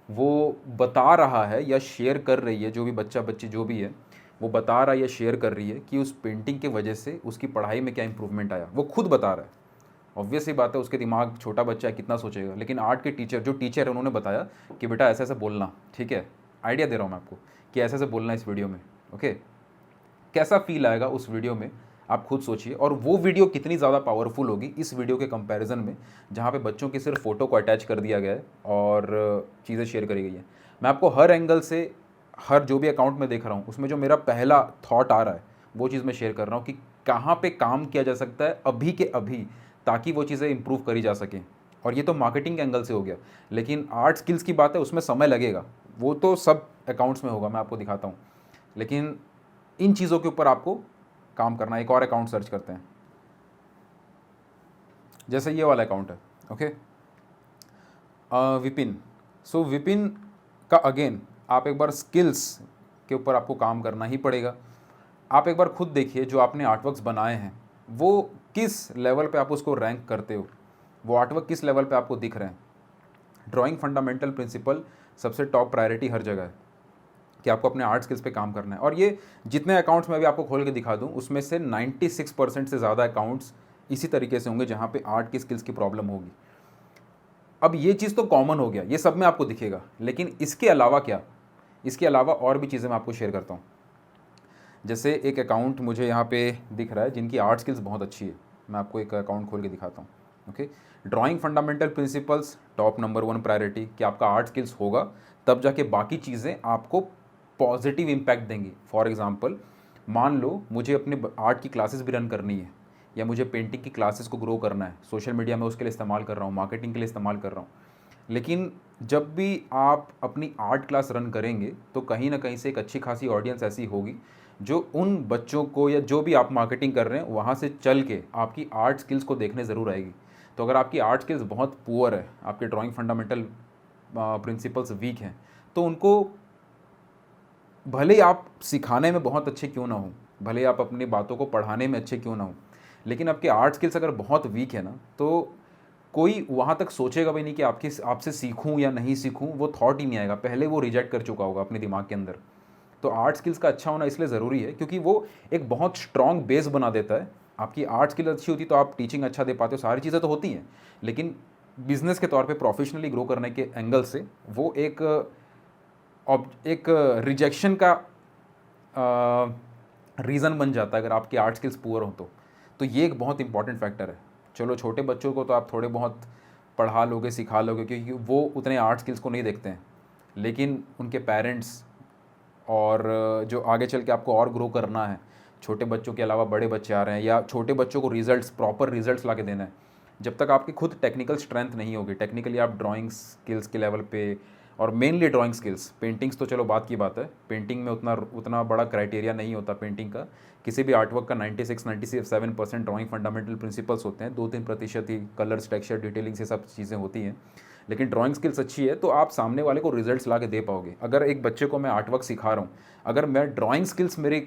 वो बता रहा है या शेयर कर रही है, जो भी बच्चा बच्ची जो भी है, वो बता रहा है या शेयर कर रही है कि उस पेंटिंग के वजह से उसकी पढ़ाई में क्या इंप्रूवमेंट आया, वो खुद बता रहा है। ऑब्वियस ही बात है, उसके दिमाग, छोटा बच्चा है, कितना सोचेगा। लेकिन आर्ट के टीचर, जो टीचर है, उन्होंने बताया कि बेटा ऐसे ऐसे बोलना, ठीक है, आइडिया दे रहा हूँ मैं आपको कि ऐसे ऐसे बोलना इस वीडियो में। ओके, कैसा फील आएगा उस वीडियो में, आप खुद सोचिए। और वो वीडियो कितनी ज़्यादा पावरफुल होगी इस वीडियो के कंपैरिजन में, जहाँ पे बच्चों की सिर्फ फ़ोटो को अटैच कर दिया गया है और चीज़ें शेयर करी गई है। मैं आपको हर एंगल से, हर जो भी अकाउंट में देख रहा हूँ, उसमें जो मेरा पहला थॉट आ रहा है वो चीज़ मैं शेयर कर रहा हूँ कि कहाँ पे काम किया जा सकता है अभी के अभी, ताकि वो चीज़ें इंप्रूव करी जा सकें। और ये तो मार्केटिंग के एंगल से हो गया, लेकिन आर्ट स्किल्स की बात है, उसमें समय लगेगा, वो तो सब अकाउंट्स में होगा, मैं आपको दिखाता हूँ। लेकिन इन चीज़ों के ऊपर आपको काम करना है। एक और अकाउंट सर्च करते हैं, जैसे ये वाला अकाउंट है, ओके, विपिन। सो विपिन का अगेन आप एक बार स्किल्स के ऊपर आपको काम करना ही पड़ेगा। आप एक बार खुद देखिए, जो आपने आर्टवर्क्स बनाए हैं वो किस लेवल पे आप उसको रैंक करते हो, वो आर्टवर्क किस लेवल पे आपको दिख रहे हैं। ड्राइंग फंडामेंटल प्रिंसिपल सबसे टॉप प्रायोरिटी हर जगह है कि आपको अपने आर्ट स्किल्स पे काम करना है। और ये जितने अकाउंट्स मैं अभी आपको खोल के दिखा दूँ, उसमें से 96% से ज़्यादा अकाउंट्स इसी तरीके से होंगे जहाँ पे आर्ट की स्किल्स की प्रॉब्लम होगी। अब ये चीज़ तो कॉमन हो गया, ये सब में आपको दिखेगा, लेकिन इसके अलावा क्या, इसके अलावा और भी चीज़ें मैं आपको शेयर करता हूँ। जैसे एक अकाउंट मुझे यहाँ पे दिख रहा है जिनकी आर्ट स्किल्स बहुत अच्छी है, मैं आपको एक अकाउंट खोल के दिखाता हूँ। Okay, drawing fundamental principles top number 1 priority, कि आपका आर्ट स्किल्स होगा तब जाके बाकी चीज़ें आपको पॉजिटिव इम्पैक्ट देंगी। फॉर एग्जांपल, मान लो मुझे अपने आर्ट की क्लासेस भी रन करनी है, या मुझे पेंटिंग की क्लासेस को ग्रो करना है, सोशल मीडिया में उसके लिए इस्तेमाल कर रहा हूँ, मार्केटिंग के लिए इस्तेमाल कर रहा हूँ। लेकिन जब भी आप अपनी आर्ट क्लास रन करेंगे तो कहीं ना कहीं से एक अच्छी खासी ऑडियंस ऐसी होगी जो उन बच्चों को, या जो भी आप मार्केटिंग कर रहे हैं वहाँ से चल के आपकी आर्ट स्किल्स को देखने ज़रूर आएगी। तो अगर आपकी आर्ट स्किल्स बहुत पुअर है, आपके ड्राइंग फंडामेंटल प्रिंसिपल्स वीक हैं, तो उनको भले ही आप सिखाने में बहुत अच्छे क्यों ना हो, भले ही आप अपनी बातों को पढ़ाने में अच्छे क्यों ना हो, लेकिन आपके आर्ट स्किल्स अगर बहुत वीक है ना, तो कोई वहाँ तक सोचेगा भी नहीं कि आपसे सीखूं या नहीं सीखूं, वो थॉट ही नहीं आएगा, पहले वो रिजेक्ट कर चुका होगा अपने दिमाग के अंदर। तो आर्ट स्किल्स का अच्छा होना इसलिए ज़रूरी है क्योंकि वो एक बहुत स्ट्रॉन्ग बेस बना देता है। आपकी आर्ट स्किल अच्छी होती तो आप टीचिंग अच्छा दे पाते हो, सारी चीज़ें तो होती हैं, लेकिन बिजनेस के तौर पे प्रोफेशनली ग्रो करने के एंगल से वो एक रिजेक्शन का रीज़न बन जाता है अगर आपकी आर्ट स्किल्स पुअर हो तो ये एक बहुत इंपॉर्टेंट फैक्टर है। चलो छोटे बच्चों को तो आप थोड़े बहुत पढ़ा लोगे, सिखा लोगे, क्योंकि वो उतने आर्ट स्किल्स को नहीं देखते हैं, लेकिन उनके पेरेंट्स और जो आगे चल के आपको और ग्रो करना है, छोटे बच्चों के अलावा बड़े बच्चे आ रहे हैं, या छोटे बच्चों को रिजल्ट्स, प्रॉपर रिजल्ट्स ला के देना है, जब तक आपकी खुद टेक्निकल स्ट्रेंथ नहीं होगी, टेक्निकली आप ड्राइंग स्किल्स के लेवल पे, और मेनली ड्राइंग स्किल्स, पेंटिंग्स तो चलो बात की बात है, पेंटिंग में उतना बड़ा क्राइटेरिया नहीं होता पेंटिंग का, किसी भी आर्टवर्क का 96-97% ड्राइंग फंडामेंटल प्रिंसिपल्स होते हैं, 2-3% ही कलर्स, टेक्सचर, डिटेलिंग से सब चीज़ें होती हैं। लेकिन ड्राइंग स्किल्स अच्छी है तो आप सामने वाले को रिजल्ट्स ला के दे पाओगे। अगर एक बच्चे को मैं आर्टवर्क सिखा रहा हूँ, अगर मैं ड्राइंग स्किल्स मेरी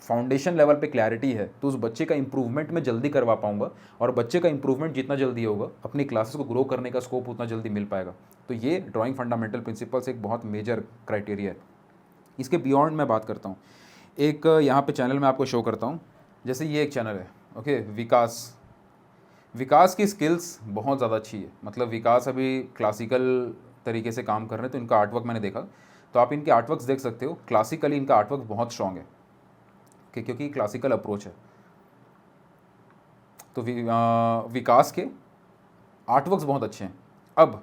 फाउंडेशन लेवल पे क्लैरिटी है, तो उस बच्चे का इंप्रूवमेंट मैं जल्दी करवा पाऊंगा, और बच्चे का इंप्रूवमेंट जितना जल्दी होगा, अपनी क्लासेस को ग्रो करने का स्कोप उतना जल्दी मिल पाएगा। तो ये ड्राइंग फंडामेंटल प्रिंसिपल्स एक बहुत मेजर क्राइटेरिया है। इसके बियॉन्ड मैं बात करता हूँ, एक यहाँ पे चैनल मैं आपको शो करता हूँ, जैसे ये एक चैनल है, ओके, विकास की स्किल्स बहुत ज़्यादा अच्छी है। मतलब विकास अभी क्लासिकल तरीके से काम कर रहे हैं, तो इनका आर्टवर्क मैंने देखा, तो आप इनके आर्टवर्क्स देख सकते हो, क्लासिकली इनका आर्टवर्क बहुत स्ट्रॉन्ग है क्योंकि क्लासिकल अप्रोच है। तो विकास के आर्टवर्क्स बहुत अच्छे हैं। अब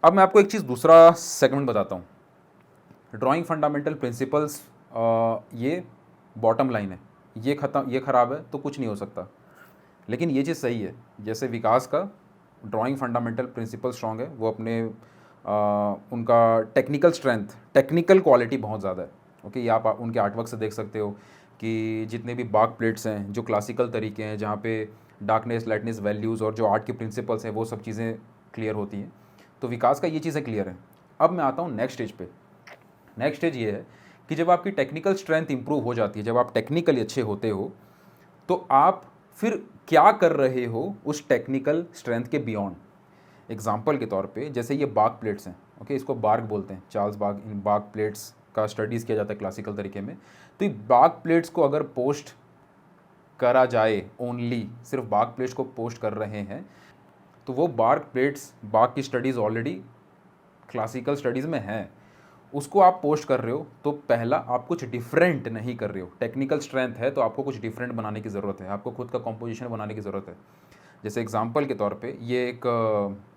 मैं आपको एक चीज़, दूसरा सेगमेंट बताता हूँ। ड्राइंग फंडामेंटल प्रिंसिपल्स, ये बॉटम लाइन है, ये ख़राब है तो कुछ नहीं हो सकता। लेकिन ये चीज़ सही है, जैसे विकास का ड्राइंग फंडामेंटल प्रिंसिपल स्ट्रॉन्ग है, वो अपने उनका टेक्निकल स्ट्रेंथ, टेक्निकल क्वालिटी बहुत ज़्यादा है। ओके, ये आप उनके आर्टवर्क से देख सकते हो कि जितने भी बाग प्लेट्स हैं जो क्लासिकल तरीके हैं, जहाँ पे डार्कनेस, लाइटनेस, वैल्यूज़ और जो आर्ट के प्रिंसिपल्स हैं वो सब चीज़ें क्लियर होती हैं। तो विकास का ये चीज़ें क्लियर है। अब मैं आता हूँ नेक्स्ट स्टेज पे। नेक्स्ट स्टेज ये है कि जब आपकी टेक्निकल स्ट्रेंथ इंप्रूव हो जाती है, जब आप टेक्निकली अच्छे होते हो, तो आप फिर क्या कर रहे हो उस टेक्निकल स्ट्रेंथ के बियॉन्ड। एग्जाम्पल के तौर पे जैसे ये बाग प्लेट्स हैं, ओके, इसको बार्ग बोलते हैं, चार्ल्स बार्ग, इन बाग प्लेट्स का स्टडीज़ किया जाता है क्लासिकल तरीके में। तो ये बाग प्लेट्स को अगर पोस्ट करा जाए, ओनली सिर्फ बाग प्लेट्स को पोस्ट कर रहे हैं, तो वो बाग प्लेट्स, बाग की स्टडीज़ ऑलरेडी क्लासिकल स्टडीज़ में हैं, उसको आप पोस्ट कर रहे हो, तो पहला आप कुछ डिफरेंट नहीं कर रहे हो। टेक्निकल स्ट्रेंथ है तो आपको कुछ डिफरेंट बनाने की ज़रूरत है, आपको खुद का कॉम्पोजिशन बनाने की ज़रूरत है। जैसे एग्जांपल के तौर पे ये एक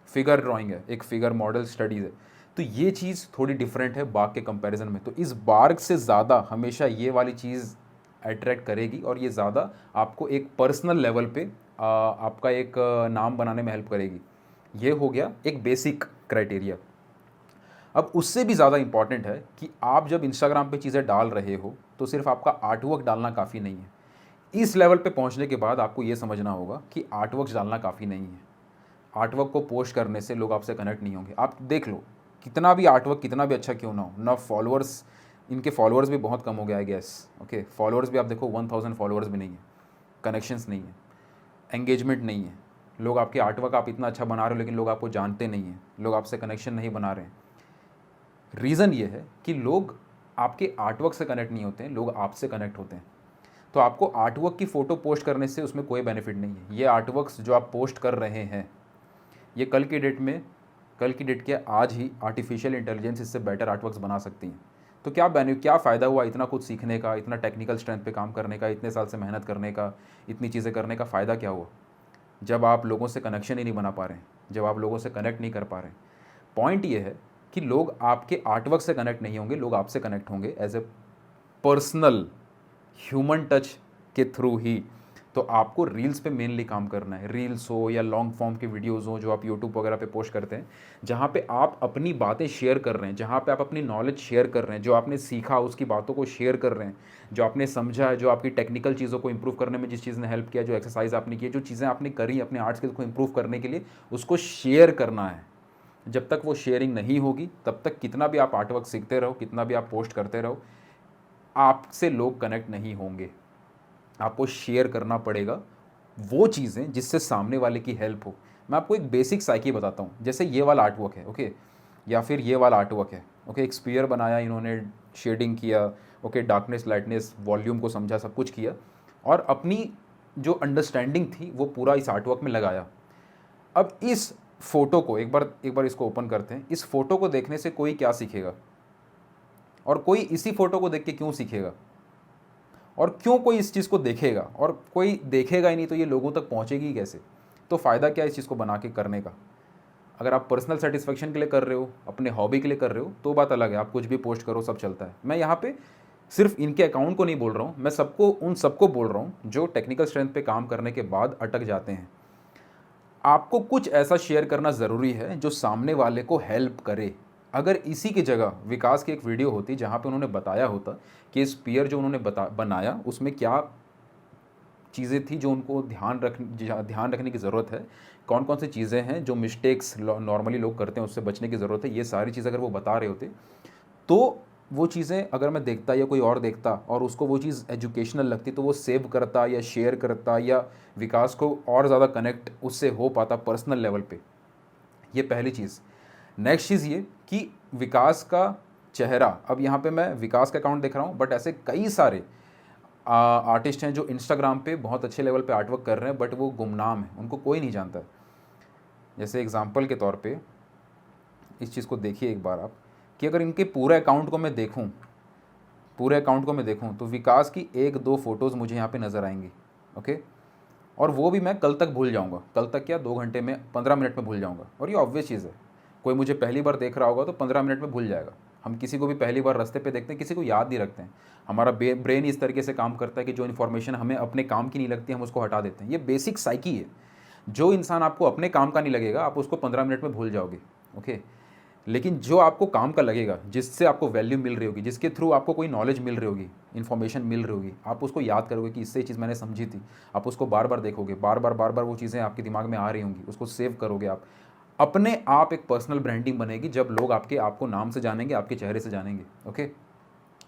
फिगर ड्राइंग है, एक फिगर मॉडल स्टडीज़ है, तो ये चीज़ थोड़ी डिफरेंट है बाग के कंपैरिजन में। तो इस बार्ग से ज़्यादा हमेशा ये वाली चीज़ अट्रैक्ट करेगी, और ये ज़्यादा आपको एक पर्सनल लेवल पे आपका एक नाम बनाने में हेल्प करेगी। ये हो गया एक बेसिक क्राइटेरिया। अब उससे भी ज़्यादा इम्पॉर्टेंट है कि आप जब इंस्टाग्राम पे चीज़ें डाल रहे हो, तो सिर्फ आपका आर्टवर्क डालना काफ़ी नहीं है। इस लेवल पे पहुंचने के बाद आपको ये समझना होगा कि आर्टवर्क डालना काफ़ी नहीं है। आर्टवर्क को पोस्ट करने से लोग आपसे कनेक्ट नहीं होंगे। आप देख लो, कितना भी आर्टवर्क कितना भी अच्छा क्यों ना हो, ना फॉलोअर्स, इनके फॉलोअर्स भी बहुत कम हो गया, आई गेस। ओके, फॉलोअर्स भी आप देखो 1000 फॉलोअर्स भी नहीं है, कनेक्शंस नहीं है, एंगेजमेंट नहीं है। लोग आपके आर्टवर्क आप इतना अच्छा बना रहे हो, लेकिन लोग आपको जानते नहीं हैं, लोग आपसे कनेक्शन नहीं बना रहे हैं। रीज़न ये है कि लोग आपके आर्टवर्क से कनेक्ट नहीं होते हैं, लोग आपसे कनेक्ट होते हैं। तो आपको आर्टवर्क की फ़ोटो पोस्ट करने से उसमें कोई बेनिफिट नहीं है। ये आर्टवर्क्स जो आप पोस्ट कर रहे हैं, ये कल की डेट के आज ही आर्टिफिशियल इंटेलिजेंस इससे बेटर आर्टवर्क्स बना सकती हैं। तो क्या फ़ायदा हुआ इतना कुछ सीखने का, इतना टेक्निकल स्ट्रेंथ पे काम करने का, इतने साल से मेहनत करने का, इतनी चीज़ें करने का फ़ायदा क्या हुआ जब आप लोगों से कनेक्शन ही नहीं बना पा रहे हैं, जब आप लोगों से कनेक्ट नहीं कर पा रहे हैं। पॉइंट ये है कि लोग आपके आर्टवर्क से कनेक्ट नहीं होंगे, लोग आपसे कनेक्ट होंगे as a personal human touch के थ्रू ही। तो आपको रील्स पे मेनली काम करना है, रील्स हो या लॉन्ग फॉर्म की वीडियोज़ हो जो आप यूट्यूब वगैरह पे पोस्ट करते हैं, जहाँ पे आप अपनी बातें शेयर कर रहे हैं, जहाँ पे आप अपनी नॉलेज शेयर कर रहे हैं, जो आपने सीखा उसकी बातों को शेयर कर रहे हैं, जो आपने समझा है, जो आपकी टेक्निकल चीज़ों को इंप्रूव करने में जिस चीज़ ने हेल्प किया, जो एक्सरसाइज आपने की, जो चीज़ें आपने करी अपने आर्ट स्किल्स को इंप्रूव करने के लिए, उसको शेयर करना है। जब तक वो शेयरिंग नहीं होगी, तब तक कितना भी आप आर्टवर्क सीखते रहो, कितना भी आप पोस्ट करते रहो, आपसे लोग कनेक्ट नहीं होंगे। आपको शेयर करना पड़ेगा वो चीज़ें जिससे सामने वाले की हेल्प हो। मैं आपको एक बेसिक साइकी बताता हूँ। जैसे ये वाला आर्टवर्क है, ओके, या फिर ये वाला आर्टवर्क है, ओके, एक स्पीयर बनाया इन्होंने, शेडिंग किया, ओके, डार्कनेस, लाइटनेस, वॉल्यूम को समझा, सब कुछ किया, और अपनी जो अंडरस्टैंडिंग थी वो पूरा इस आर्टवर्क में लगाया। अब इस फोटो को एक बार इसको ओपन करते हैं। इस फोटो को देखने से कोई क्या सीखेगा, और कोई इसी फोटो को देख के क्यों सीखेगा, और क्यों कोई इस चीज़ को देखेगा, और कोई देखेगा ही नहीं तो ये लोगों तक पहुंचेगी कैसे। तो फ़ायदा क्या है इस चीज़ को बना के करने का। अगर आप पर्सनल सेटिस्फेक्शन के लिए कर रहे हो, अपने हॉबी के लिए कर रहे हो, तो बात अलग है, आप कुछ भी पोस्ट करो, सब चलता है। मैं यहाँ पे सिर्फ इनके अकाउंट को नहीं बोल रहा हूँ, मैं सबको, उन सबको बोल रहा हूँ जो टेक्निकल स्ट्रेंथ पे काम करने के बाद अटक जाते हैं। आपको कुछ ऐसा शेयर करना ज़रूरी है जो सामने वाले को हेल्प करे। अगर इसी की जगह विकास की एक वीडियो होती जहाँ पे उन्होंने बताया होता कि इस पीयर जो उन्होंने बनाया उसमें क्या चीज़ें थी जो उनको ध्यान रखने की ज़रूरत है, कौन कौन सी चीज़ें हैं जो मिस्टेक्स नॉर्मली लोग करते हैं उससे बचने की ज़रूरत है, ये सारी चीज़ अगर वो बता रहे होते तो वो चीज़ें अगर मैं देखता या कोई और देखता और उसको वो चीज़ एजुकेशनल लगती तो वो सेव करता या शेयर करता या विकास को और ज़्यादा कनेक्ट उससे हो पाता पर्सनल लेवल पे। ये पहली चीज़। नेक्स्ट चीज़ ये कि विकास का चेहरा, अब यहाँ पे मैं विकास का अकाउंट देख रहा हूँ, बट ऐसे कई सारे आर्टिस्ट हैं जो इंस्टाग्राम पे बहुत अच्छे लेवल पे आर्टवर्क कर रहे हैं बट वो गुमनाम है, उनको कोई नहीं जानता। जैसे एग्जांपल के तौर पे इस चीज़ को देखिए एक बार आप, कि अगर इनके पूरे अकाउंट को मैं देखूं तो विकास की 1-2 फ़ोटोज़ मुझे यहाँ पे नज़र आएंगी, ओके, और वो भी मैं कल तक भूल जाऊँगा, कल तक क्या 2 घंटे में 15 मिनट में भूल जाऊँगा। और ये ऑब्वियस चीज़ है, कोई मुझे पहली बार देख रहा होगा तो 15 मिनट में भूल जाएगा। हम किसी को भी पहली बार रास्ते पे देखते हैं, किसी को याद नहीं रखते हैं। हमारा ब्रेन इस तरीके से काम करता है कि जो इन्फॉर्मेशन हमें अपने काम की नहीं लगती हम उसको हटा देते हैं। ये बेसिक साइकी है। जो इंसान आपको अपने काम का नहीं लगेगा आप उसको 15 मिनट में भूल जाओगे, ओके। लेकिन जो आपको काम का लगेगा, जिससे आपको वैल्यू मिल रही होगी, जिसके थ्रू आपको कोई नॉलेज मिल रही होगी, इन्फॉर्मेशन मिल रही होगी, आप उसको याद करोगे कि इससे चीज़ मैंने समझी थी। आप उसको बार बार देखोगे, बार बार वो चीज़ें आपके दिमाग में आ रही होंगी, उसको सेव करोगे आप। अपने आप एक पर्सनल ब्रांडिंग बनेगी जब लोग आपको नाम से जानेंगे, आपके चेहरे से जानेंगे, ओके।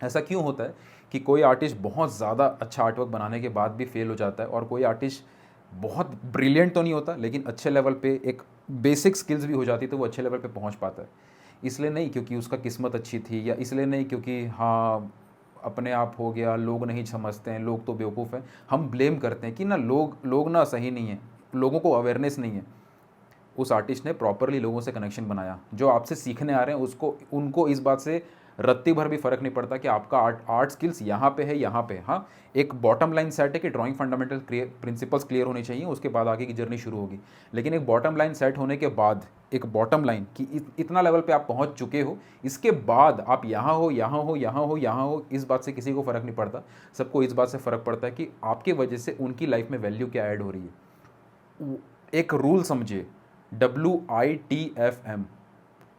ऐसा क्यों होता है कि कोई आर्टिस्ट बहुत ज़्यादा अच्छा आर्टवर्क बनाने के बाद भी फेल हो जाता है, और कोई आर्टिस्ट बहुत ब्रिलियंट तो नहीं होता लेकिन अच्छे लेवल पे एक बेसिक स्किल्स भी हो जाती तो वो अच्छे लेवल पे पहुंच पाता है। इसलिए नहीं क्योंकि उसका किस्मत अच्छी थी, या इसलिए नहीं क्योंकि हाँ अपने आप हो गया, लोग नहीं समझते हैं, लोग तो बेवकूफ़ हैं। हम ब्लेम करते हैं कि ना लोग ना सही नहीं है, लोगों को अवेयरनेस नहीं है। उस आर्टिस्ट ने प्रॉपरली लोगों से कनेक्शन बनाया, जो आपसे सीखने आ रहे हैं उनको इस बात से रत्ती भर भी फ़र्क नहीं पड़ता कि आपका आर्ट स्किल्स यहाँ पे है, यहाँ पे। हाँ, एक बॉटम लाइन सेट है कि ड्राइंग फंडामेंटल प्रिंसिपल्स क्लियर होने चाहिए, उसके बाद आगे की जर्नी शुरू होगी। लेकिन एक बॉटम लाइन सेट होने के बाद, एक बॉटम लाइन कि इतना लेवल पे आप पहुँच चुके हो, इसके बाद आप यहाँ हो, यहाँ हो, यहाँ हो, यहाँ हो, इस बात से किसी को फ़र्क नहीं पड़ता। सबको इस बात से फ़र्क पड़ता है कि आपके वजह से उनकी लाइफ में वैल्यू क्या ऐड हो रही है। एक रूल समझिए, WITFM,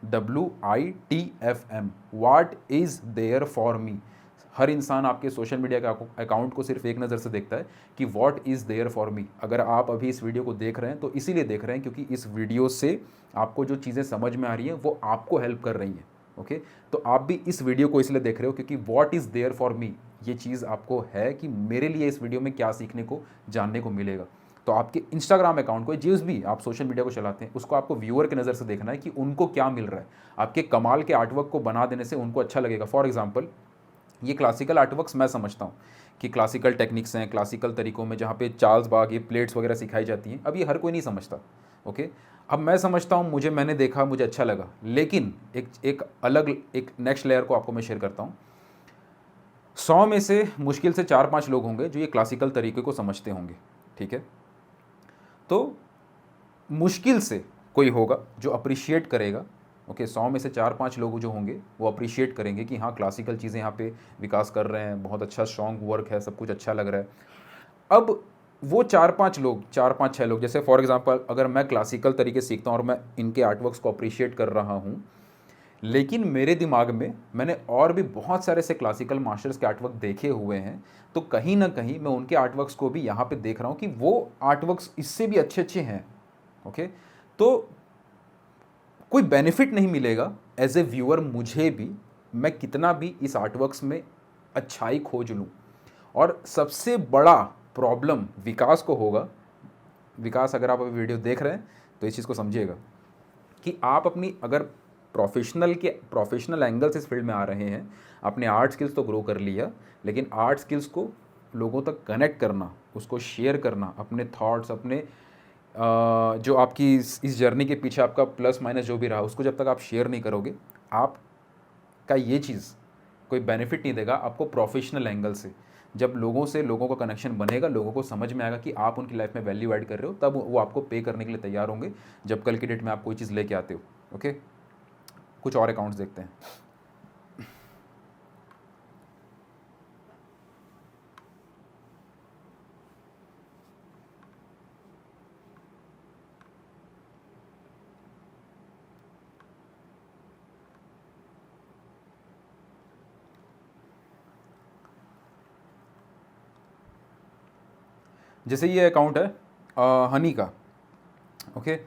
WITFM, what is there for me. हर इंसान आपके सोशल मीडिया का अकाउंट को सिर्फ एक नज़र से देखता है कि what is there for me. अगर आप अभी इस वीडियो को देख रहे हैं तो इसीलिए देख रहे हैं क्योंकि इस वीडियो से आपको जो चीज़ें समझ में आ रही हैं वो आपको हेल्प कर रही हैं, ओके। तो आप भी इस वीडियो को इसलिए देख रहे हो क्योंकि what is there for me, ये चीज़ आपको है कि मेरे लिए इस वीडियो में क्या सीखने को, जानने को मिलेगा। तो आपके इंस्टाग्राम अकाउंट को, जिस भी आप सोशल मीडिया को चलाते हैं, उसको आपको व्यूअर की नज़र से देखना है कि उनको क्या मिल रहा है। आपके कमाल के आर्टवर्क को बना देने से उनको अच्छा लगेगा। फॉर एग्जांपल, ये क्लासिकल आर्टवर्क्स मैं समझता हूँ कि क्लासिकल टेक्निक्स हैं, क्लासिकल तरीक़ों में जहाँ पे चार्ल्स बाग ये प्लेट्स वगैरह सिखाई जाती हैं, अब ये हर कोई नहीं समझता, ओके। अब मैं समझता हूँ, मैंने देखा, मुझे अच्छा लगा। लेकिन एक नेक्स्ट लेयर को आपको मैं शेयर करता हूँ। 100 में से मुश्किल से 4-5 लोग होंगे जो ये क्लासिकल तरीके को समझते होंगे, ठीक है। तो मुश्किल से कोई होगा जो अप्रिशिएट करेगा, ओके। 100 में से 4-5 लोग जो होंगे वो अप्रिशिएट करेंगे कि हाँ क्लासिकल चीज़ें यहाँ पे विकास कर रहे हैं, बहुत अच्छा स्ट्रॉन्ग वर्क है, सब कुछ अच्छा लग रहा है। अब वो 4-5 6 लोग, जैसे फॉर एग्जांपल अगर मैं क्लासिकल तरीके सीखता हूँ और मैं इनके आर्टवर्क्स को अप्रिशिएट कर रहा हूँ, लेकिन मेरे दिमाग में मैंने और भी बहुत सारे से क्लासिकल मास्टर्स के आर्टवर्क देखे हुए हैं, तो कहीं ना कहीं मैं उनके आर्टवर्क्स को भी यहाँ पे देख रहा हूँ कि वो आर्टवर्क्स इससे भी अच्छे हैं, ओके। तो कोई बेनिफिट नहीं मिलेगा एज ए व्यूअर मुझे भी, मैं कितना भी इस आर्टवर्क्स में अच्छाई खोज लूँ। और सबसे बड़ा प्रॉब्लम विकास को होगा। विकास, अगर आप अभी वीडियो देख रहे हैं तो इस चीज़ को समझिएगा कि आप अपनी अगर प्रोफेशनल एंगल से इस फील्ड में आ रहे हैं, अपने आर्ट स्किल्स तो ग्रो कर लिया, लेकिन आर्ट स्किल्स को लोगों तक कनेक्ट करना, उसको शेयर करना, अपने थॉट्स, अपने जो आपकी इस जर्नी के पीछे आपका प्लस माइनस जो भी रहा, उसको जब तक आप शेयर नहीं करोगे, आपका ये चीज़ कोई बेनिफिट नहीं देगा आपको प्रोफेशनल एंगल से। जब लोगों का कनेक्शन बनेगा, लोगों को समझ में आएगा कि आप उनकी लाइफ में वैल्यू ऐड कर रहे हो, तब वो आपको पे करने के लिए तैयार होंगे, जब कल की डेट में आप कोई चीज़ लेके आते हो, ओके। कुछ और अकाउंट्स देखते हैं। जैसे ये अकाउंट है हनी का, ओके,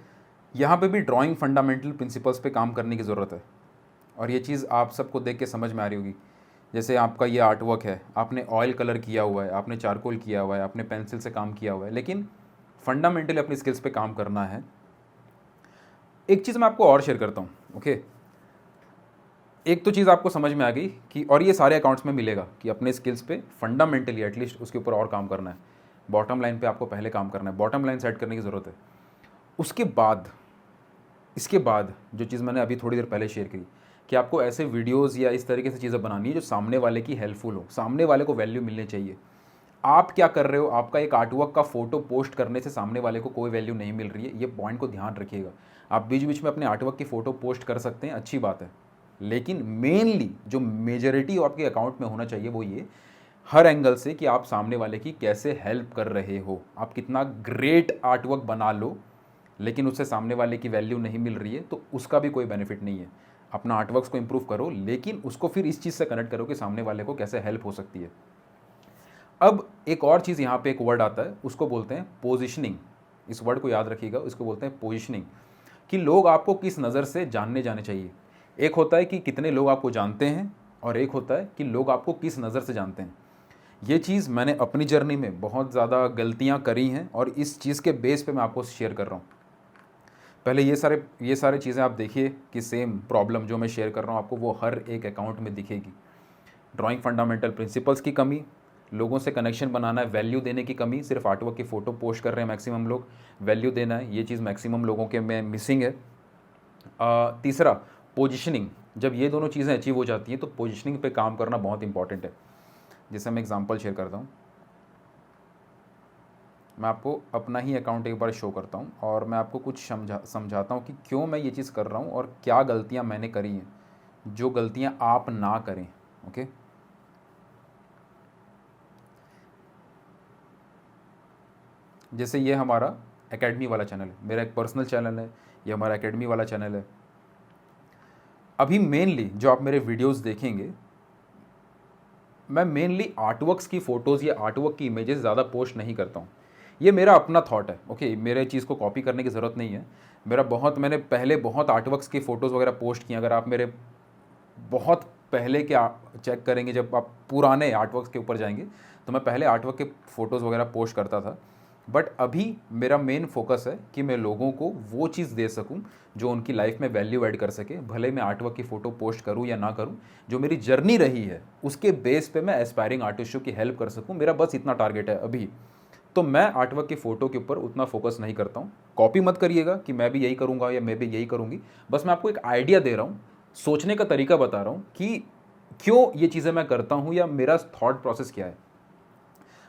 यहाँ पे भी ड्राइंग फंडामेंटल प्रिंसिपल्स पे काम करने की ज़रूरत है, और ये चीज़ आप सबको देख के समझ में आ रही होगी। जैसे आपका ये आर्टवर्क है, आपने ऑयल कलर किया हुआ है, आपने चारकोल किया हुआ है, आपने पेंसिल से काम किया हुआ है, लेकिन फंडामेंटली अपनी स्किल्स पे काम करना है। एक चीज़ मैं आपको और शेयर करता हूँ, ओके। एक तो चीज़ आपको समझ में आ गई कि, और ये सारे अकाउंट्स में मिलेगा कि अपने स्किल्स पे फंडामेंटली एटलीस्ट उसके ऊपर और काम करना है। बॉटम लाइन पे आपको पहले काम करना है, बॉटम लाइन सेट करने की ज़रूरत है। उसके बाद, इसके बाद जो चीज़ मैंने अभी थोड़ी देर पहले शेयर की कि आपको ऐसे वीडियोस या इस तरीके से चीज़ें बनानी है जो सामने वाले की हेल्पफुल हो, सामने वाले को वैल्यू मिलनी चाहिए। आप क्या कर रहे हो, आपका एक आर्टवर्क का फोटो पोस्ट करने से सामने वाले को कोई वैल्यू नहीं मिल रही है, ये पॉइंट को ध्यान रखिएगा। आप बीच बीच में अपने आर्टवर्क की फ़ोटो पोस्ट कर सकते हैं, अच्छी बात है, लेकिन मेनली जो मेजॉरिटी आपके अकाउंट में होना चाहिए वो ये, हर एंगल से कि आप सामने वाले की कैसे हेल्प कर रहे हो। आप कितना ग्रेट आर्टवर्क बना लो, लेकिन उससे सामने वाले की वैल्यू नहीं मिल रही है तो उसका भी कोई बेनिफिट नहीं है। अपना आर्टवर्क्स को इंप्रूव करो, लेकिन उसको फिर इस चीज़ से कनेक्ट करो कि सामने वाले को कैसे हेल्प हो सकती है। अब एक और चीज़ यहाँ पे एक वर्ड आता है, उसको बोलते हैं पोजिशनिंग। इस वर्ड को याद रखिएगा, इसको बोलते हैं पोजिशनिंग, कि लोग आपको किस नज़र से जानने जाने चाहिए। एक होता है कि कितने लोग आपको जानते हैं, और एक होता है कि लोग आपको किस नज़र से जानते हैं। ये चीज़ मैंने अपनी जर्नी में बहुत ज़्यादा गलतियाँ करी हैं, और इस चीज़ के बेस पे मैं आपको शेयर कर रहा हूँ। पहले ये सारे चीज़ें आप देखिए कि सेम प्रॉब्लम जो मैं शेयर कर रहा हूँ आपको वो हर एक अकाउंट में दिखेगी। ड्राइंग फंडामेंटल प्रिंसिपल्स की कमी, लोगों से कनेक्शन बनाना है, वैल्यू देने की कमी, सिर्फ आर्टवर्क की फ़ोटो पोस्ट कर रहे हैं मैक्सिमम लोग, वैल्यू देना है, ये चीज़ मैक्सिमम लोगों के में मिसिंग है। तीसरा पोजिशनिंग, जब ये दोनों चीज़ें अचीव हो जाती हैं तो पोजिशनिंग पे काम करना बहुत इंपॉर्टेंट है। जैसे मैं एग्जांपल शेयर करता हूँ, मैं आपको अपना ही अकाउंट एक बार शो करता हूँ और मैं आपको कुछ समझाता हूँ कि क्यों मैं ये चीज़ कर रहा हूँ और क्या गलतियाँ मैंने करी हैं, जो गलतियाँ आप ना करें, ओके। जैसे ये हमारा एकेडमी वाला चैनल है, मेरा एक पर्सनल चैनल है, ये हमारा एकेडमी वाला चैनल है। अभी मेनली जो आप मेरे वीडियोस देखेंगे, मैं मेनली आर्टवर्क्स की फ़ोटोज़ या आर्टवर्क की इमेजेस ज़्यादा पोस्ट नहीं करता हूँ। ये मेरा अपना थॉट है, ओके। मेरे चीज़ को कॉपी करने की ज़रूरत नहीं है। मैंने पहले बहुत आर्टवर्क्स की फ़ोटोज़ वगैरह पोस्ट किए। अगर आप मेरे बहुत पहले के चेक करेंगे, जब आप पुराने आर्टवर्क्स के ऊपर जाएंगे तो मैं पहले आर्टवर्क के फ़ोटोज़ वगैरह पोस्ट करता था। बट अभी मेरा मेन फोकस है कि मैं लोगों को वो चीज़ दे सकूं जो उनकी लाइफ में वैल्यू ऐड कर सके। भले मैं आर्टवर्क की फ़ोटो पोस्ट करूं या ना करूं, जो मेरी जर्नी रही है उसके बेस पे मैं एस्पायरिंग आर्टिस्टों की हेल्प कर सकूं, मेरा बस इतना टारगेट है अभी। तो मैं आर्टवर्क की फ़ोटो के ऊपर उतना फोकस नहीं करता हूँ। कॉपी मत करिएगा कि मैं भी यही करूँगा या मैं भी यही करूँगी। बस मैं आपको एक आइडिया दे रहा हूँ, सोचने का तरीका बता रहा हूँ कि क्यों ये चीज़ें मैं करता हूँ या मेरा थॉट प्रोसेस क्या है।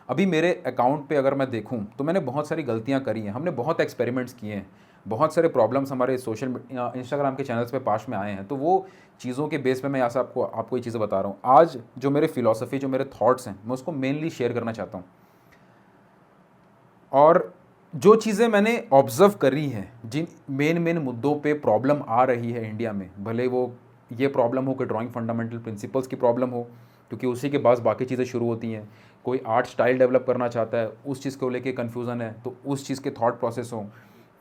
अभी मेरे अकाउंट पे अगर मैं देखूं तो मैंने बहुत सारी गलतियां करी हैं, हमने बहुत एक्सपेरिमेंट्स किए हैं, बहुत सारे प्रॉब्लम्स हमारे सोशल इंस्टाग्राम के चैनल्स पे पास में आए हैं। तो वो चीज़ों के बेस पे मैं यहाँ से आपको ये चीज़ें बता रहा हूँ। आज जो मेरे फिलॉसफी, जो मेरे थॉट्स हैं, मैं उसको मेनली शेयर करना चाहता हूँ। और जो चीज़ें मैंने ऑब्ज़र्व करी हैं, जिन मेन मुद्दों पे प्रॉब्लम आ रही है इंडिया में, भले वो ये प्रॉब्लम हो कि ड्राइंग फंडामेंटल प्रिंसिपल्स की प्रॉब्लम हो, क्योंकि उसी के बाद बाकी चीज़ें शुरू होती हैं। कोई आर्ट स्टाइल डेवलप करना चाहता है, उस चीज़ को लेके कन्फ्यूज़न है तो उस चीज़ के थॉट प्रोसेस हो।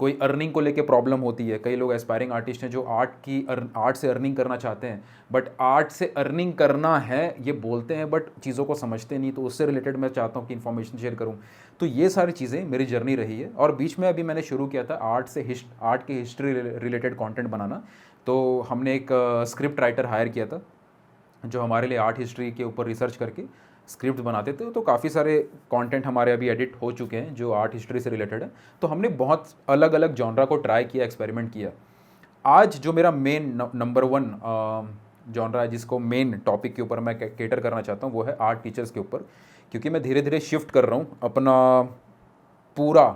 कोई अर्निंग को लेके प्रॉब्लम होती है, कई लोग एस्पायरिंग आर्टिस्ट हैं जो आर्ट से अर्निंग करना चाहते हैं, बट आर्ट से अर्निंग करना है ये बोलते हैं बट चीज़ों को समझते नहीं। तो उससे रिलेटेड मैं चाहता हूँ कि इन्फॉर्मेशन शेयर करूँ। तो ये सारी चीज़ें मेरी जर्नी रही है। और बीच में अभी मैंने शुरू किया था आर्ट की हिस्ट्री रिलेटेड कॉन्टेंट बनाना। तो हमने एक स्क्रिप्ट राइटर हायर किया था जो हमारे लिए आर्ट हिस्ट्री के ऊपर रिसर्च करके स्क्रिप्ट बनाते थे। तो काफ़ी सारे कंटेंट हमारे अभी एडिट हो चुके हैं जो आर्ट हिस्ट्री से रिलेटेड है। तो हमने बहुत अलग अलग जॉनरा को ट्राई किया, एक्सपेरिमेंट किया। आज जो मेरा मेन नंबर 1 जॉनरा है, जिसको मेन टॉपिक के ऊपर मैं केटर करना चाहता हूँ, वो है आर्ट टीचर्स के ऊपर। क्योंकि मैं धीरे धीरे शिफ्ट कर रहा हूँ अपना पूरा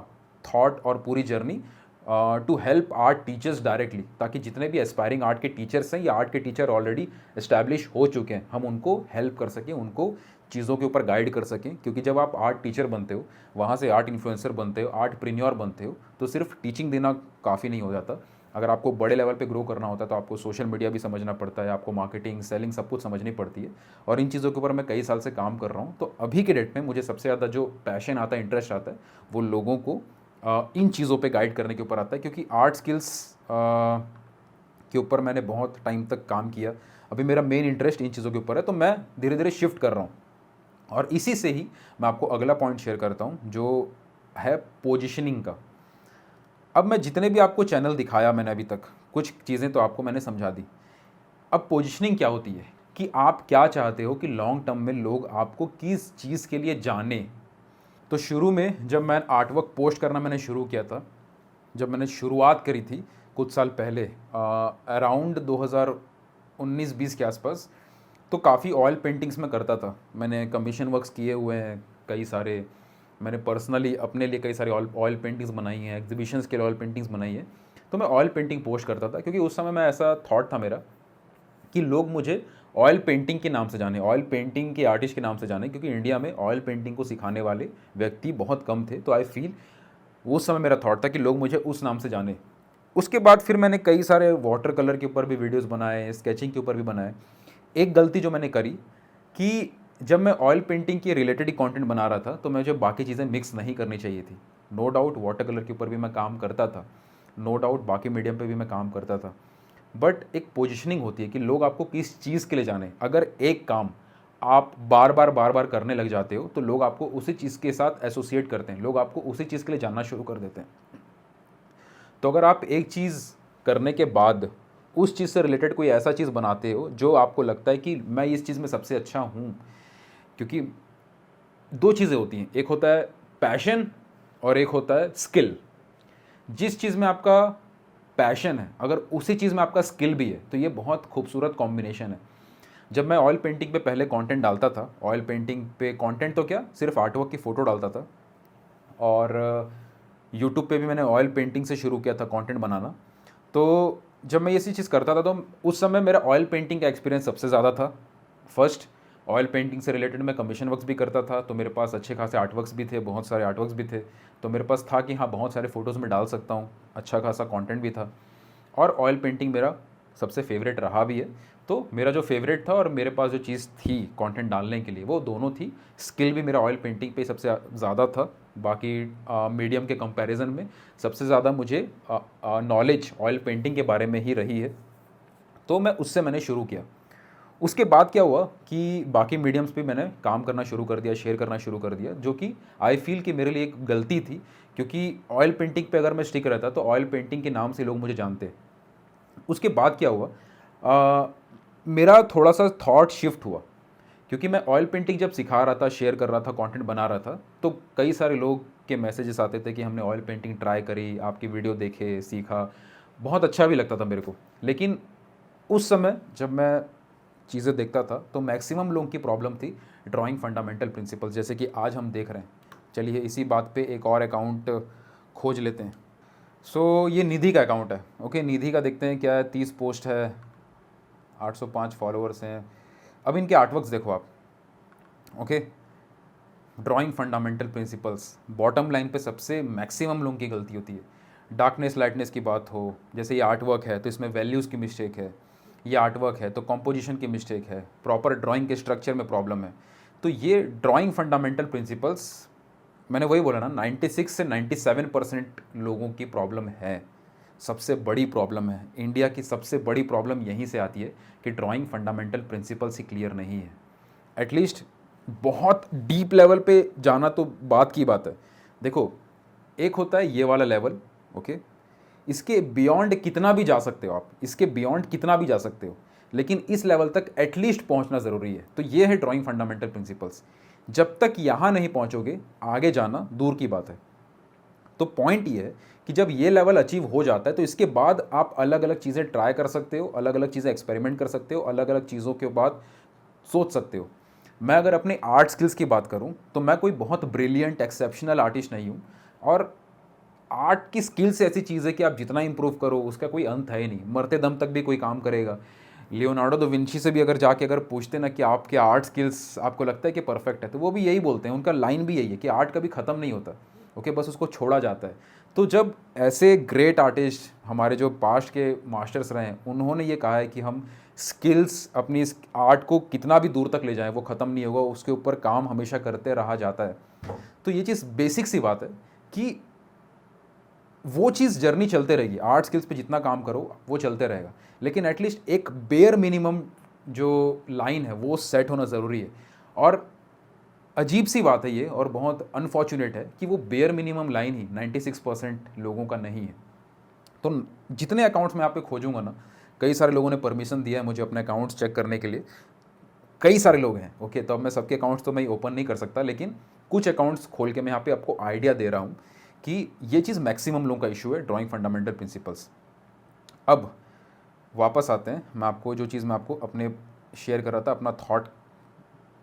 थॉट और पूरी journey to help art teachers directly, ताकि जितने भी एस्पायरिंग आर्ट के टीचर्स हैं या आर्ट के टीचर ऑलरेडी इस्टेब्लिश हो चुके हैं, हम उनको हेल्प कर सकें, उनको चीज़ों के ऊपर गाइड कर सकें। क्योंकि जब आप आर्ट टीचर बनते हो, वहाँ से आर्ट इन्फ्लुएंसर बनते हो, आर्ट प्रीन्योर बनते हो, तो सिर्फ टीचिंग देना काफ़ी नहीं हो जाता। अगर आपको बड़े लेवल पे ग्रो करना होता है तो आपको सोशल मीडिया भी समझना पड़ता है, आपको मार्केटिंग, सेलिंग सब कुछ समझनी पड़ती है, और इन चीज़ों के ऊपर मैं कई साल से काम कर रहा हूँ। तो अभी के डेट में मुझे सबसे ज़्यादा जो पैशन आता है, इंटरेस्ट आता है, वो लोगों को इन चीज़ों पे गाइड करने के ऊपर आता है, क्योंकि आर्ट स्किल्स के ऊपर मैंने बहुत टाइम तक काम किया। अभी मेरा मेन इंटरेस्ट इन चीज़ों के ऊपर है, तो मैं धीरे धीरे शिफ्ट कर रहा हूँ। और इसी से ही मैं आपको अगला पॉइंट शेयर करता हूँ, जो है पोजिशनिंग का। अब मैं जितने भी आपको चैनल दिखाया मैंने अभी तक, कुछ चीज़ें तो आपको मैंने समझा दी। अब पोजिशनिंग क्या होती है कि आप क्या चाहते हो कि लॉन्ग टर्म में लोग आपको किस चीज़ के लिए जाने। तो शुरू में जब मैं आर्टवर्क पोस्ट करना मैंने शुरू किया था, जब मैंने शुरुआत करी थी कुछ साल पहले, अराउंड 2019-20 के आसपास, तो काफ़ी ऑयल पेंटिंग्स में करता था। मैंने कमीशन वर्क्स किए हुए हैं कई सारे, मैंने पर्सनली अपने लिए कई सारे ऑयल पेंटिंग्स बनाई हैं, एग्जीबिशंस के लिए ऑयल पेंटिंग्स बनाई है। तो मैं ऑयल पेंटिंग पोस्ट करता था, क्योंकि उस समय मैं ऐसा थॉट था मेरा कि लोग मुझे ऑयल पेंटिंग के नाम से जाने, ऑयल पेंटिंग के आर्टिस्ट के नाम से जाने, क्योंकि इंडिया में ऑयल पेंटिंग को सिखाने वाले व्यक्ति बहुत कम थे। तो आई फील उस समय मेरा थॉट था कि लोग मुझे उस नाम से जाने। उसके बाद फिर मैंने कई सारे वाटर कलर के ऊपर भी वीडियोस बनाए, स्केचिंग के ऊपर भी बनाए। एक गलती जो मैंने करी कि जब मैं ऑयल पेंटिंग के रिलेटेड ही कंटेंट बना रहा था, तो मुझे बाकी चीज़ें मिक्स नहीं करनी चाहिए थी। नो डाउट वाटर कलर के ऊपर भी मैं काम करता था, नो डाउट बाकी मीडियम पे भी मैं काम करता था, बट एक पोजीशनिंग होती है कि लोग आपको किस चीज़ के लिए जाने। अगर एक काम आप बार बार करने लग जाते हो, तो लोग आपको उसी चीज़ के साथ एसोसिएट करते हैं, लोग आपको उसी चीज़ के लिए जानना शुरू कर देते हैं। तो अगर आप एक चीज़ करने के बाद उस चीज़ से रिलेटेड कोई ऐसा चीज़ बनाते हो जो आपको लगता है कि मैं इस चीज़ में सबसे अच्छा हूँ, क्योंकि दो चीज़ें होती हैं, एक होता है पैशन और एक होता है स्किल। जिस चीज़ में आपका पैशन है, अगर उसी चीज़ में आपका स्किल भी है, तो ये बहुत खूबसूरत कॉम्बिनेशन है। जब मैं ऑयल पेंटिंग पे पहले कंटेंट डालता था, ऑयल पेंटिंग पे कंटेंट तो क्या, सिर्फ आर्टवर्क की फ़ोटो डालता था, और यूट्यूब पे भी मैंने ऑयल पेंटिंग से शुरू किया था कंटेंट बनाना। तो जब मैं ये सी चीज़ करता था, तो उस समय मेरा ऑयल पेंटिंग का एक्सपीरियंस सबसे ज़्यादा था। फर्स्ट, ऑयल पेंटिंग से रिलेटेड मैं कमीशन वर्क्स भी करता था, तो मेरे पास अच्छे खासे आर्टवर्क्स भी थे, बहुत सारे आर्टवर्क्स भी थे। तो मेरे पास था कि हाँ, बहुत सारे फ़ोटोज़ में डाल सकता हूँ, अच्छा खासा कंटेंट भी था। और ऑयल पेंटिंग मेरा सबसे फेवरेट रहा भी है। तो मेरा जो फेवरेट था और मेरे पास जो चीज़ थी कंटेंट डालने के लिए, वो दोनों थी। स्किल भी मेरा ऑयल पेंटिंग पे सबसे ज़्यादा था, बाकी मीडियम के कंपैरिजन में सबसे ज़्यादा मुझे नॉलेज ऑयल पेंटिंग के बारे में ही रही है। तो मैं उससे मैंने शुरू किया। उसके बाद क्या हुआ कि बाकी मीडियम्स पे मैंने काम करना शुरू कर दिया, शेयर करना शुरू कर दिया, जो कि आई फील कि मेरे लिए एक गलती थी, क्योंकि ऑयल पेंटिंग पे अगर मैं स्टिक रहता तो ऑयल पेंटिंग के नाम से लोग मुझे जानते। उसके बाद क्या हुआ, मेरा थोड़ा सा थॉट शिफ्ट हुआ, क्योंकि मैं ऑयल पेंटिंग जब सिखा रहा था, शेयर कर रहा था, कंटेंट बना रहा था, तो कई सारे लोग के मैसेजेस आते थे कि हमने ऑयल पेंटिंग ट्राई करी, आपकी वीडियो देखे, सीखा, बहुत अच्छा भी लगता था मेरे को। लेकिन उस समय जब मैं चीज़ें देखता था, तो मैक्सिमम लोगों की प्रॉब्लम थी ड्राइंग फंडामेंटल प्रिंसिपल्स, जैसे कि आज हम देख रहे हैं। चलिए इसी बात पे एक और अकाउंट खोज लेते हैं। सो ये निधि का अकाउंट है। ओके, निधि का देखते हैं क्या है। 30 पोस्ट है, 805 फॉलोअर्स हैं। अब इनके आर्टवर्क्स देखो आप। Okay, drawing fundamental principles, bottom line पे सबसे मैक्सिमम लोगों की गलती होती है। डार्कनेस लाइटनेस की बात हो, जैसे ये आर्टवर्क है तो इसमें वैल्यूज़ की मिस्टेक है, ये आर्टवर्क है तो कंपोजिशन की मिस्टेक है, प्रॉपर ड्राइंग के स्ट्रक्चर में प्रॉब्लम है। तो ये ड्राइंग फंडामेंटल प्रिंसिपल्स, मैंने वही बोला ना, 96 से 97% लोगों की प्रॉब्लम है, सबसे बड़ी प्रॉब्लम है। इंडिया की सबसे बड़ी प्रॉब्लम यहीं से आती है कि ड्राइंग फंडामेंटल प्रिंसिपल्स ही क्लियर नहीं है। एटलीस्ट बहुत डीप लेवल पे जाना तो बात की बात है। देखो, एक होता है ये वाला लेवल, ओके, इसके बियॉन्ड कितना भी जा सकते हो आप, इसके बियॉन्ड कितना भी जा सकते हो, लेकिन इस लेवल तक एटलीस्ट पहुंचना ज़रूरी है। तो ये है ड्राइंग फंडामेंटल प्रिंसिपल्स। जब तक यहाँ नहीं पहुँचोगे, आगे जाना दूर की बात है। तो पॉइंट ये है कि जब ये लेवल अचीव हो जाता है, तो इसके बाद आप अलग अलग चीज़ें ट्राई कर सकते हो, अलग अलग चीज़ें एक्सपेरिमेंट कर सकते हो, अलग अलग चीज़ों के बाद सोच सकते हो। मैं अगर अपने आर्ट स्किल्स की बात करूं, तो मैं कोई बहुत ब्रिलियंट एक्सेप्शनल आर्टिस्ट नहीं हूं, और आर्ट की स्किल्स ऐसी चीज़ है कि आप जितना इंप्रूव करो उसका कोई अंत है ही नहीं, मरते दम तक भी कोई काम करेगा। लियोनार्डो दा विंची से भी अगर जाके अगर पूछते ना कि आपके आर्ट स्किल्स आपको लगता है कि परफेक्ट है, तो वो भी यही बोलते हैं, उनका लाइन भी यही है कि आर्ट कभी ख़त्म नहीं होता। ओके, बस उसको छोड़ा जाता है। तो जब ऐसे ग्रेट आर्टिस्ट हमारे जो पास्ट के मास्टर्स रहे हैं, उन्होंने ये कहा है कि हम स्किल्स अपनी इस आर्ट को कितना भी दूर तक ले जाएं वो ख़त्म नहीं होगा, उसके ऊपर काम हमेशा करते रहा जाता है। तो ये चीज़ बेसिक सी बात है कि वो चीज़ जर्नी चलते रहेगी, आर्ट स्किल्स पे जितना काम करो वो चलते रहेगा, लेकिन एटलीस्ट एक बेयर मिनिमम जो लाइन है वो सेट होना ज़रूरी है। और अजीब सी बात है ये और बहुत अनफॉर्चुनेट है कि वो बेयर मिनिमम लाइन ही 96% लोगों का नहीं है। तो जितने अकाउंट्स मैं आप पे खोजूंगा ना, कई सारे लोगों ने परमिशन दिया है मुझे अपने अकाउंट्स चेक करने के लिए, कई सारे लोग हैं, ओके। तो अब मैं सबके अकाउंट्स तो मैं ओपन नहीं कर सकता, लेकिन कुछ अकाउंट्स खोल के मैं यहाँ पे आपको आइडिया दे रहा हूँ कि ये चीज़ मैक्सिमम लोगों का इशू है, ड्राइंग फंडामेंटल प्रिंसिपल्स। अब वापस आते हैं, मैं आपको जो चीज़ मैं आपको अपने शेयर कर रहा था, अपना थॉट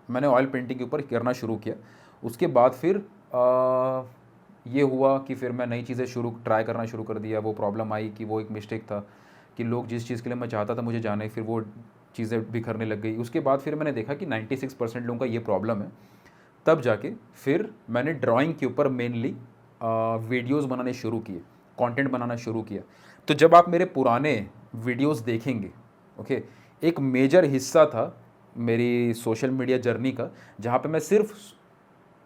मैंने ऑयल पेंटिंग के ऊपर करना शुरू किया। उसके बाद फिर ये हुआ कि फिर मैं नई चीज़ें ट्राई करना शुरू कर दिया। वो प्रॉब्लम आई कि वो एक मिस्टेक था कि लोग जिस चीज़ के लिए मैं चाहता था मुझे जाने, फिर वो चीज़ें बिखरने लग गई। उसके बाद फिर मैंने देखा कि 96% लोगों का ये प्रॉब्लम है। तब जाके फिर मैंने ड्राइंग के ऊपर मेनली वीडियोज़ बनाने शुरू किए, कंटेंट बनाना शुरू किया। तो जब आप मेरे पुराने वीडियोज़ देखेंगे, ओके, एक मेजर हिस्सा था मेरी सोशल मीडिया जर्नी का, जहाँ पे मैं सिर्फ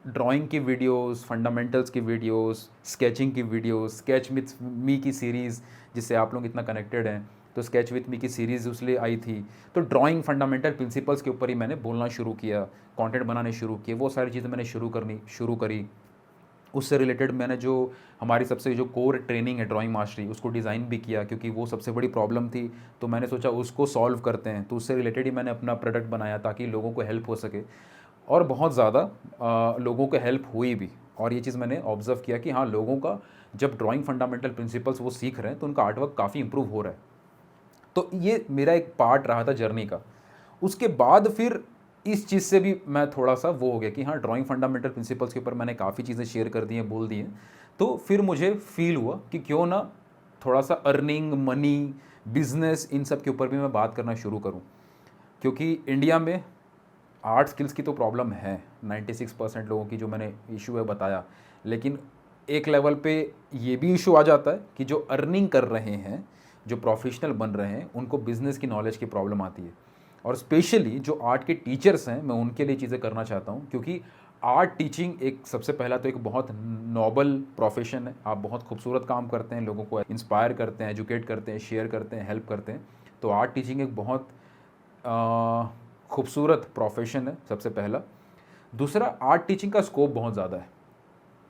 ड्राइंग की वीडियोस, फंडामेंटल्स की वीडियोस, स्केचिंग की वीडियोस, स्केच विथ मी की सीरीज़ जिससे आप लोग इतना कनेक्टेड हैं, तो स्केच विथ मी की सीरीज़ उसलिए आई थी। तो ड्राइंग फंडामेंटल प्रिंसिपल्स के ऊपर ही मैंने बोलना शुरू किया, कंटेंट बनाने शुरू किए, वो सारी चीज़ें मैंने शुरू करी। उससे रिलेटेड मैंने जो हमारी सबसे जो कोर ट्रेनिंग है ड्राइंग मास्टरी, उसको डिज़ाइन भी किया, क्योंकि वो सबसे बड़ी प्रॉब्लम थी। तो मैंने सोचा उसको सॉल्व करते हैं, तो उससे रिलेटेड ही मैंने अपना प्रोडक्ट बनाया ताकि लोगों को हेल्प हो सके। और बहुत ज़्यादा लोगों को हेल्प हुई भी। और ये चीज़ मैंने ऑब्ज़र्व किया कि हाँ, लोगों का जब ड्राइंग फंडामेंटल प्रिंसिपल्स वो सीख रहे हैं तो उनका आर्टवर्क काफ़ी इंप्रूव हो रहा है। तो ये मेरा एक पार्ट रहा था जर्नी का। उसके बाद फिर इस चीज़ से भी मैं थोड़ा सा वो हो गया कि हाँ, ड्राइंग फंडामेंटल प्रिंसिपल्स के ऊपर मैंने काफ़ी चीज़ें शेयर कर दी हैं, बोल दी हैं। तो फिर मुझे फील हुआ कि क्यों ना थोड़ा सा अर्निंग, मनी, बिजनेस, इन सब के ऊपर भी मैं बात करना शुरू करूँ। क्योंकि इंडिया में आर्ट स्किल्स की तो प्रॉब्लम है, 96% लोगों की जो मैंने इशू है बताया, लेकिन एक लेवल पे ये भी इशू आ जाता है कि जो अर्निंग कर रहे हैं, जो प्रोफेशनल बन रहे हैं, उनको बिज़नेस की नॉलेज की प्रॉब्लम आती है। और स्पेशली जो आर्ट के टीचर्स हैं, मैं उनके लिए चीज़ें करना चाहता हूँ, क्योंकि आर्ट टीचिंग एक सबसे पहला तो एक बहुत नोबल प्रोफेशन है। आप बहुत खूबसूरत काम करते हैं, लोगों को इंस्पायर करते हैं, एजुकेट करते हैं, शेयर करते हैं, हेल्प करते हैं। तो आर्ट टीचिंग एक बहुत खूबसूरत प्रोफेशन है, सबसे पहला। दूसरा, आर्ट टीचिंग का स्कोप बहुत ज़्यादा है।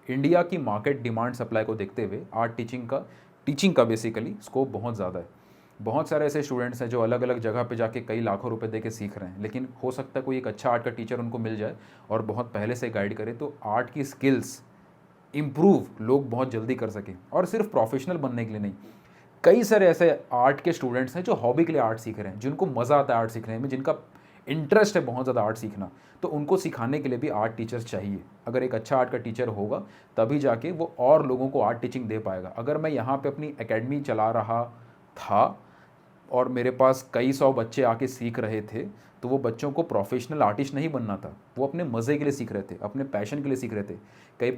इंडिया की मार्केट डिमांड सप्लाई को देखते हुए आर्ट टीचिंग का बेसिकली स्कोप बहुत ज़्यादा है। बहुत सारे ऐसे स्टूडेंट्स हैं जो अलग अलग जगह पे जाके कई लाखों रुपए दे के सीख रहे हैं, लेकिन हो सकता है कोई एक अच्छा आर्ट का टीचर उनको मिल जाए और बहुत पहले से गाइड करे, तो आर्ट की स्किल्स इम्प्रूव लोग बहुत जल्दी कर सकें। और सिर्फ प्रोफेशनल बनने के लिए नहीं, कई सारे ऐसे आर्ट के स्टूडेंट्स हैं जो हॉबी के लिए आर्ट सीख रहे हैं, जिनको मज़ा आता है आर्ट सीखने में, जिनका इंटरेस्ट है बहुत ज़्यादा आर्ट सीखना, तो उनको सिखाने के लिए भी आर्ट टीचर्स चाहिए। अगर एक अच्छा आर्ट का टीचर होगा तभी जाके वो और लोगों को आर्ट टीचिंग दे पाएगा। अगर मैं यहाँ पे अपनी एकेडमी चला रहा था और मेरे पास कई सौ बच्चे आके सीख रहे थे, तो वो बच्चों को प्रोफेशनल आर्टिस्ट नहीं बनना था, वो अपने मज़े के लिए सीख रहे थे, अपने पैशन के लिए सीख रहे थे। कई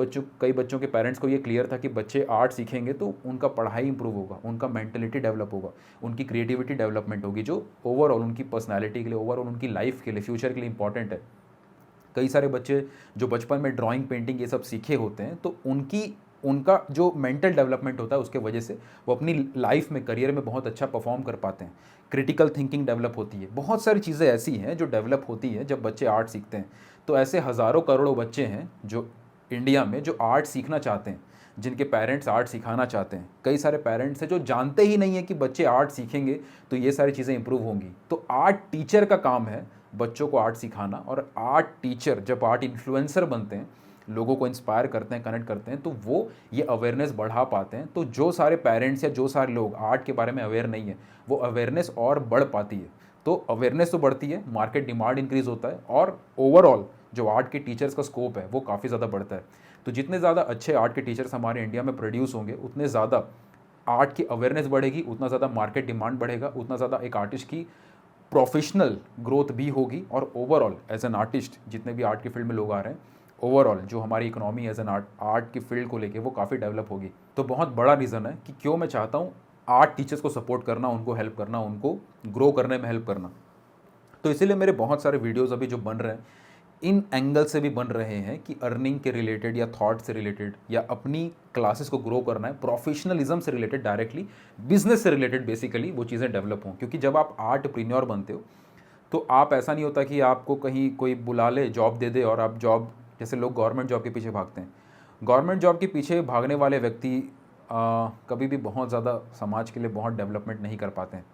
बच्चों के पेरेंट्स को ये क्लियर था कि बच्चे आर्ट सीखेंगे तो उनका पढ़ाई इंप्रूव होगा, उनका मेंटलिटी डेवलप होगा, उनकी क्रिएटिविटी डेवलपमेंट होगी, जो ओवरऑल उनकी पर्सनैलिटी के लिए, ओवरऑल उनकी लाइफ के लिए, फ्यूचर के लिए इंपॉर्टेंट है। कई सारे बच्चे जो बचपन में ड्राइंग, पेंटिंग ये सब सीखे होते हैं, तो उनका जो मेंटल डेवलपमेंट होता है उसके वजह से वो अपनी लाइफ में, करियर में बहुत अच्छा परफॉर्म कर पाते हैं। क्रिटिकल थिंकिंग डेवलप होती है। बहुत सारी चीज़ें ऐसी हैं जो डेवलप होती हैं जब बच्चे आर्ट सीखते हैं। तो ऐसे हज़ारों करोड़ों बच्चे हैं जो इंडिया में जो आर्ट सीखना चाहते हैं, जिनके पेरेंट्स आर्ट सिखाना चाहते हैं। कई सारे पेरेंट्स हैं जो जानते ही नहीं है कि बच्चे आर्ट सीखेंगे तो ये सारी चीज़ें इंप्रूव होंगी। तो आर्ट टीचर का काम है बच्चों को आर्ट सिखाना, और आर्ट टीचर जब आर्ट इन्फ्लुएंसर बनते हैं, लोगों को इंस्पायर करते हैं, कनेक्ट करते हैं, तो वो ये अवेयरनेस बढ़ा पाते हैं। तो जो सारे पेरेंट्स या जो सारे लोग आर्ट के बारे में अवेयर नहीं है, वो अवेयरनेस और बढ़ पाती है। तो अवेयरनेस तो बढ़ती है, मार्केट डिमांड इंक्रीज़ होता है, और ओवरऑल जो आर्ट के टीचर्स का स्कोप है वो काफ़ी ज़्यादा बढ़ता है। तो जितने ज़्यादा अच्छे आर्ट के टीचर्स हमारे इंडिया में प्रोड्यूस होंगे, उतने ज़्यादा आर्ट की अवेयरनेस बढ़ेगी, उतना ज़्यादा मार्केट डिमांड बढ़ेगा, उतना ज़्यादा एक आर्टिस्ट की प्रोफेशनल ग्रोथ भी होगी, और ओवरऑल एज एन आर्टिस्ट जितने भी आर्ट की फील्ड में लोग आ रहे हैं ओवरऑल जो हमारी इकोनॉमी एज एन आर्ट की फील्ड को लेके वो काफ़ी डेवलप होगी। तो बहुत बड़ा रीज़न है कि क्यों मैं चाहता हूँ आर्ट टीचर्स को सपोर्ट करना, उनको हेल्प करना, उनको ग्रो करने में हेल्प करना। तो इसीलिए मेरे बहुत सारे वीडियोज़ अभी जो बन रहे हैं इन एंगल से भी बन रहे हैं कि अर्निंग के रिलेटेड या थॉट से रिलेटेड या अपनी क्लासेस को ग्रो करना है, प्रोफेशनलिज्म से रिलेटेड, डायरेक्टली बिजनेस से रिलेटेड बेसिकली वो चीज़ें डेवलप हों। क्योंकि जब आप आर्टप्रेन्योर बनते हो तो आप ऐसा नहीं होता कि आपको कहीं कोई बुला ले, जॉब दे दे और आप जॉब, जैसे लोग गवर्नमेंट जॉब के पीछे भागते हैं, गवर्नमेंट जॉब के पीछे भागने वाले व्यक्ति कभी भी बहुत ज़्यादा समाज के लिए बहुत डेवलपमेंट नहीं कर पाते हैं।